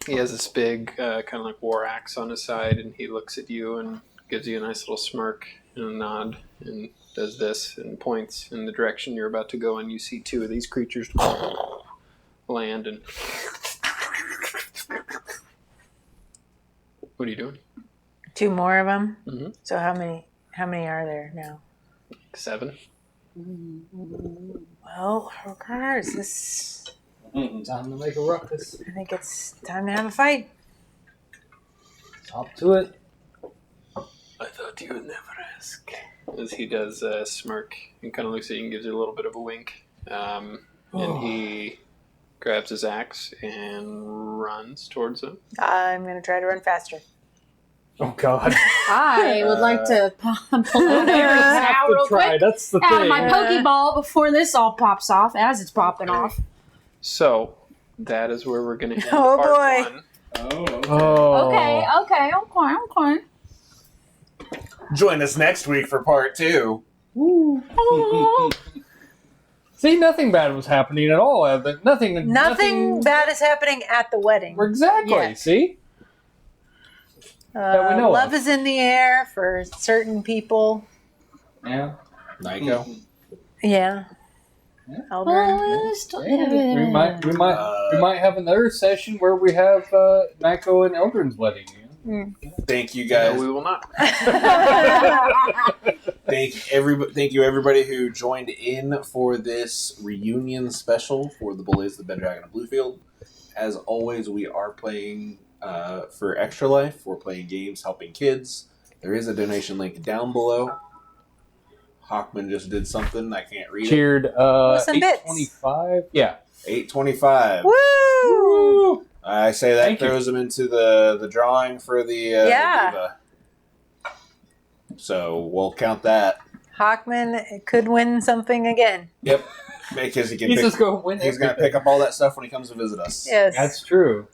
Speaker 2: He has this big kind of like war axe on his side, and he looks at you and gives you a nice little smirk and a nod and does this and points in the direction you're about to go, and you see 2 of these creatures land. And what are you doing?
Speaker 5: 2 more of them?
Speaker 2: Mm-hmm.
Speaker 5: So how many are there now?
Speaker 2: 7.
Speaker 5: Well, okay, is this...
Speaker 4: Time to make a ruckus.
Speaker 5: I think it's time to have a fight.
Speaker 4: Up to it.
Speaker 2: I thought you would never ask. As he does smirk and kind of looks at you and gives you a little bit of a wink. And he grabs his axe and runs towards him.
Speaker 5: I'm going to try to run faster.
Speaker 4: Oh, God.
Speaker 1: I would like to pull out berries out real quick.
Speaker 4: That's the
Speaker 1: Out of
Speaker 4: thing.
Speaker 1: my Pokeball before this all pops off, as it's popping off.
Speaker 2: So, that is where we're going to end
Speaker 5: Oh,
Speaker 2: part
Speaker 5: boy.
Speaker 2: 1.
Speaker 7: Oh, okay.
Speaker 4: Oh.
Speaker 1: Okay.
Speaker 3: Join us next week for part 2.
Speaker 8: See, nothing bad was happening at all. But
Speaker 5: Nothing bad is happening at the wedding.
Speaker 8: Exactly.
Speaker 5: Yet.
Speaker 8: See? That we know
Speaker 5: love
Speaker 8: of.
Speaker 5: is in the air for certain people.
Speaker 8: Yeah.
Speaker 3: Nyko.
Speaker 5: Yeah. Eldrin.
Speaker 8: We might have another session where we have Nyko and Eldrin's wedding.
Speaker 3: Thank you
Speaker 2: No,
Speaker 3: guys.
Speaker 2: we will not.
Speaker 3: Thank you everybody who joined in for this reunion special for the Bullies, the Dragon of Bluefield. As always, we are playing for Extra Life. We're playing games helping kids. There is a donation link down below. Hockman just did something. I can't read
Speaker 8: Cheered
Speaker 3: it.
Speaker 8: 825. Yeah.
Speaker 3: 825.
Speaker 5: Woo!
Speaker 3: I say that
Speaker 8: Thank you.
Speaker 3: throws him into the drawing for the Diva. So we'll count that.
Speaker 5: Hockman could win something again.
Speaker 3: Yep. Because he can
Speaker 8: He's
Speaker 3: pick,
Speaker 8: just going to win
Speaker 3: he's going to
Speaker 8: everything.
Speaker 3: pick up all that stuff when he comes to visit us.
Speaker 5: Yes.
Speaker 8: That's true.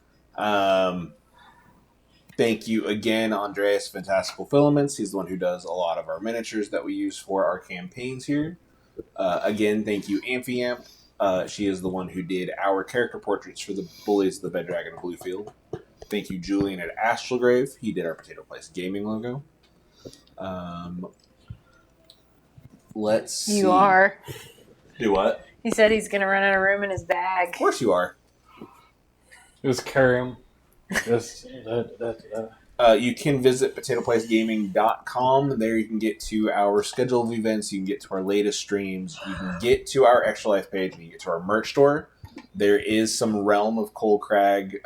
Speaker 3: Thank you again, Andreas Fantastical Filaments. He's the one who does a lot of our miniatures that we use for our campaigns here. Again, thank you, Amphiamp. She is the one who did our character portraits for the Bullies, the Dragon of Bluefield. Thank you, Julian at Astralgrave. He did our Potato Place gaming logo. Let's see.
Speaker 5: You are.
Speaker 3: Do what?
Speaker 5: He said he's going to run out of room in his bag.
Speaker 3: Of course you are.
Speaker 8: Just carry him. Just
Speaker 3: You can visit potatoplacegaming.com. There you can get to our schedule of events. You can get to our latest streams. You can get to our Extra Life page. And you can get to our merch store. There is some Realm of Cold Crag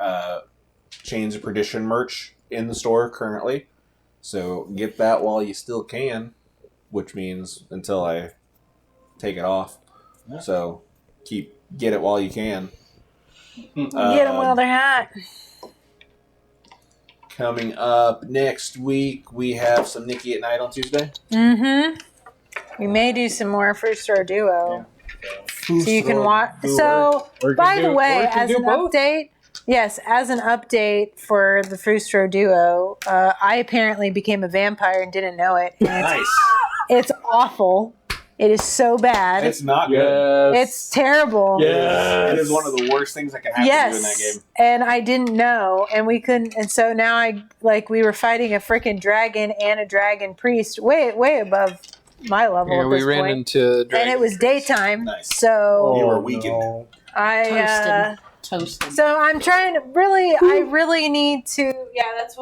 Speaker 3: Chains of Perdition merch in the store currently. So get that while you still can, which means until I take it off.
Speaker 8: Yeah.
Speaker 3: So get it while you can.
Speaker 5: Get them while they're hot.
Speaker 3: Coming up next week, we have some Nikki at Night on Tuesday.
Speaker 5: Mm-hmm. We may do some more First Row Duo. So you can watch. So, by the way, as an update, yes, as an update for the Frustro Duo, I apparently became a vampire and didn't know it. And
Speaker 3: Nice.
Speaker 5: it's awful. It is so bad.
Speaker 3: It's not good.
Speaker 8: Yes.
Speaker 5: It's terrible.
Speaker 8: Yes.
Speaker 3: It is one of the worst things that can happen to you in that game.
Speaker 5: And I didn't know, and we couldn't, and so now we were fighting a freaking dragon and a dragon priest way above my level
Speaker 2: Yeah,
Speaker 5: at
Speaker 2: we
Speaker 5: this
Speaker 2: ran
Speaker 5: point.
Speaker 2: into
Speaker 5: And it was daytime,
Speaker 3: Nice.
Speaker 5: so
Speaker 3: You were weakened.
Speaker 8: No.
Speaker 1: Toasted.
Speaker 5: So I'm trying to I really need to. Yeah, that's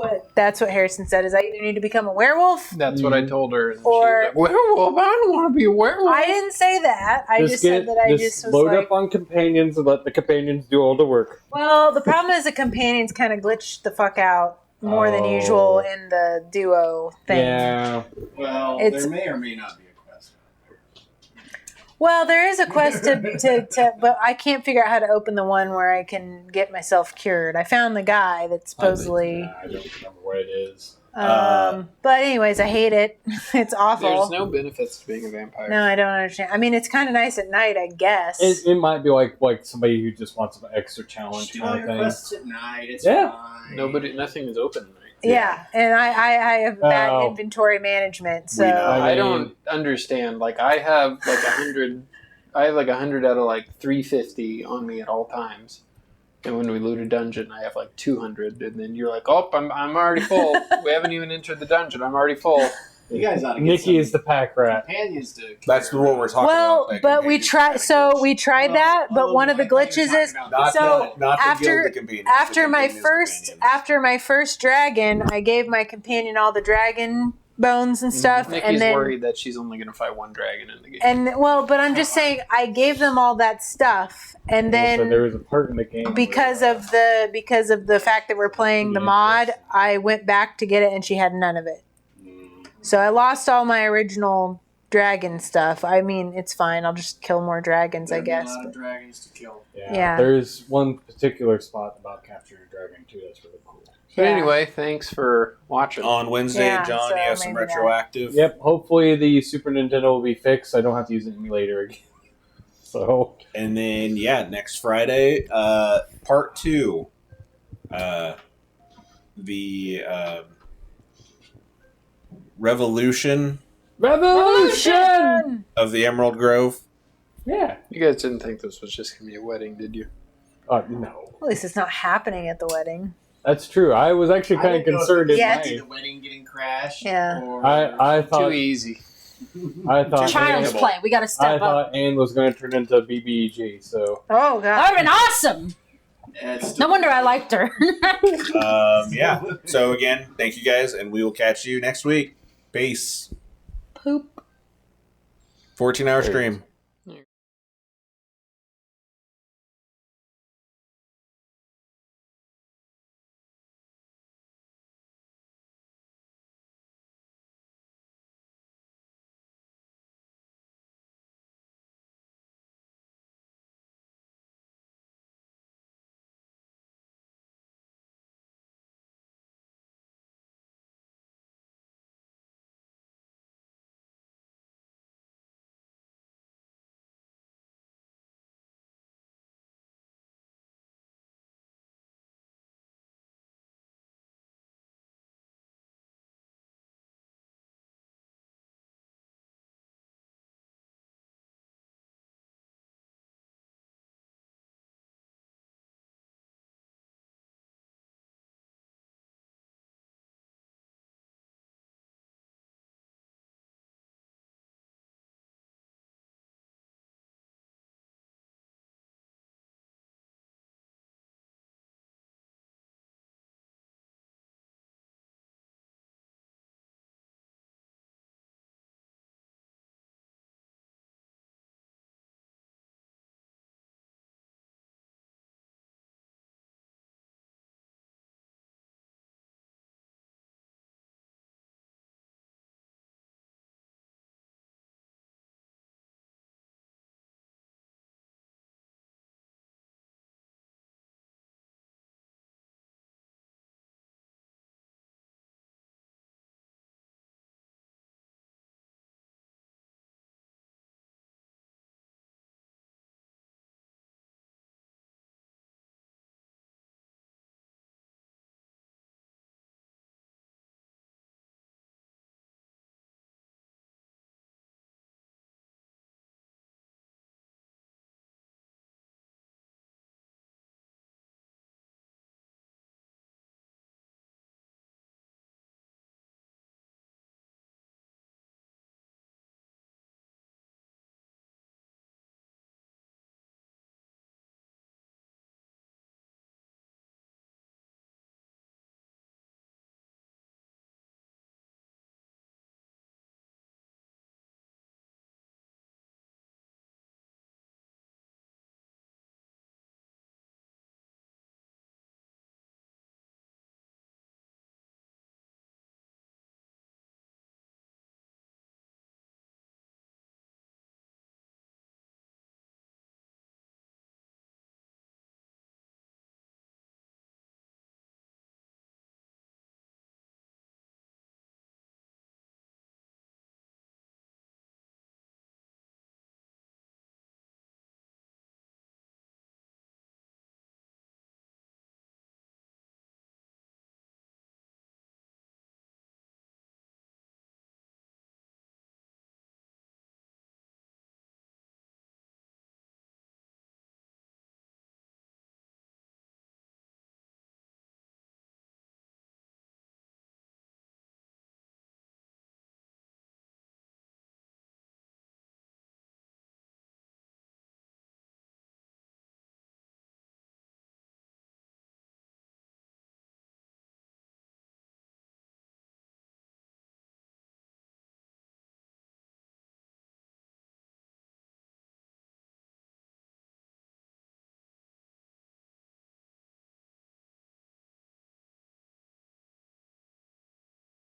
Speaker 5: what Harrison said. Is I either need to become a werewolf.
Speaker 2: That's what I told her. And
Speaker 5: Or-
Speaker 2: she was like, werewolf? I don't want to be a werewolf.
Speaker 5: I didn't say that. I just said that I just was
Speaker 8: load
Speaker 5: like.
Speaker 8: up on companions and let the companions do all the work.
Speaker 5: Well, the problem is the companions kind of glitched the fuck out more than
Speaker 8: Oh.
Speaker 5: usual in the duo thing.
Speaker 8: Yeah.
Speaker 7: Well,
Speaker 5: It's-
Speaker 7: there may or may not be a quest.
Speaker 5: Well, there is a quest to but I can't figure out how to open the one where I can get myself cured. I found the guy that supposedly.
Speaker 8: I don't remember what it is.
Speaker 5: But anyways, I hate it. It's awful.
Speaker 2: There's no benefits to being a vampire.
Speaker 5: No, I don't understand. I mean, it's kind of nice at night, I guess.
Speaker 8: It might be like somebody who just wants an extra challenge
Speaker 7: Do
Speaker 8: kind
Speaker 7: your
Speaker 8: of thing.
Speaker 7: quests at night. It's
Speaker 8: Yeah.
Speaker 7: fine.
Speaker 2: Nothing is open tonight.
Speaker 5: yeah, and I have bad
Speaker 8: Oh.
Speaker 5: inventory management, so
Speaker 3: We know.
Speaker 2: I don't understand. Like I have like 100. I have like 100 out of like 350 on me at all times. And when we loot a dungeon, I have like 200. And then you're like, "Oh, I'm already full. We haven't even entered the dungeon. I'm already full."
Speaker 7: You guys ought to get
Speaker 8: Nikki
Speaker 7: some
Speaker 8: is the pack rat.
Speaker 7: companions to.
Speaker 3: That's what we're talking
Speaker 5: well,
Speaker 3: about. that
Speaker 5: but we
Speaker 3: companions
Speaker 5: tried.
Speaker 3: kinda
Speaker 5: So
Speaker 3: glitch.
Speaker 5: we tried that, but one of the glitches is
Speaker 3: Not
Speaker 5: so
Speaker 3: the
Speaker 5: after-
Speaker 3: guild, the companions.
Speaker 5: after
Speaker 3: The
Speaker 5: my
Speaker 3: companions,
Speaker 5: first
Speaker 3: companions.
Speaker 5: after my first dragon, I gave my companion all the dragon bones and stuff,
Speaker 2: Nikki's
Speaker 5: and then
Speaker 2: worried that she's only going to fight one dragon in the game.
Speaker 5: and well, but I'm just saying I gave them all that stuff, and
Speaker 8: Also,
Speaker 5: then
Speaker 8: there was a part in the game
Speaker 5: because
Speaker 8: where,
Speaker 5: of the fact that we're playing the mod, I went back to get it, and she had none of it. So I lost all my original dragon stuff. I mean, it's fine. I'll just kill more dragons, I guess.
Speaker 7: A lot
Speaker 5: but-
Speaker 7: of dragons to kill.
Speaker 5: Yeah.
Speaker 8: There's one particular spot about capturing a dragon too that's really cool.
Speaker 2: But
Speaker 5: Yeah.
Speaker 2: anyway, thanks for watching.
Speaker 3: On Wednesday,
Speaker 5: Yeah,
Speaker 3: John,
Speaker 5: so
Speaker 3: you have some
Speaker 5: maybe that.
Speaker 3: retroactive.
Speaker 8: Yep. Hopefully the Super Nintendo will be fixed. I don't have to use an emulator again. So
Speaker 3: And then, next Friday, part 2. revolution
Speaker 8: Revolution!
Speaker 3: of the Emerald Grove.
Speaker 8: Yeah.
Speaker 2: You guys didn't think this was just going to be a wedding, did you?
Speaker 8: No.
Speaker 5: At least it's not happening at the wedding.
Speaker 8: That's true. I was actually kind of concerned.
Speaker 5: Yeah.
Speaker 7: The wedding getting crashed.
Speaker 5: Yeah.
Speaker 7: Or
Speaker 8: I thought
Speaker 2: Too easy.
Speaker 8: I thought
Speaker 1: Child's
Speaker 3: Anne-
Speaker 1: play. We got to
Speaker 8: I
Speaker 1: step up.
Speaker 8: thought Anne was going to turn into BBEG. So
Speaker 5: Oh,
Speaker 1: That
Speaker 5: God.
Speaker 1: would have been awesome.
Speaker 7: It's
Speaker 1: No wonder I liked her.
Speaker 3: Yeah. So again, thank you guys, and we will catch you next week. Peace.
Speaker 1: Poop.
Speaker 3: 14-hour stream.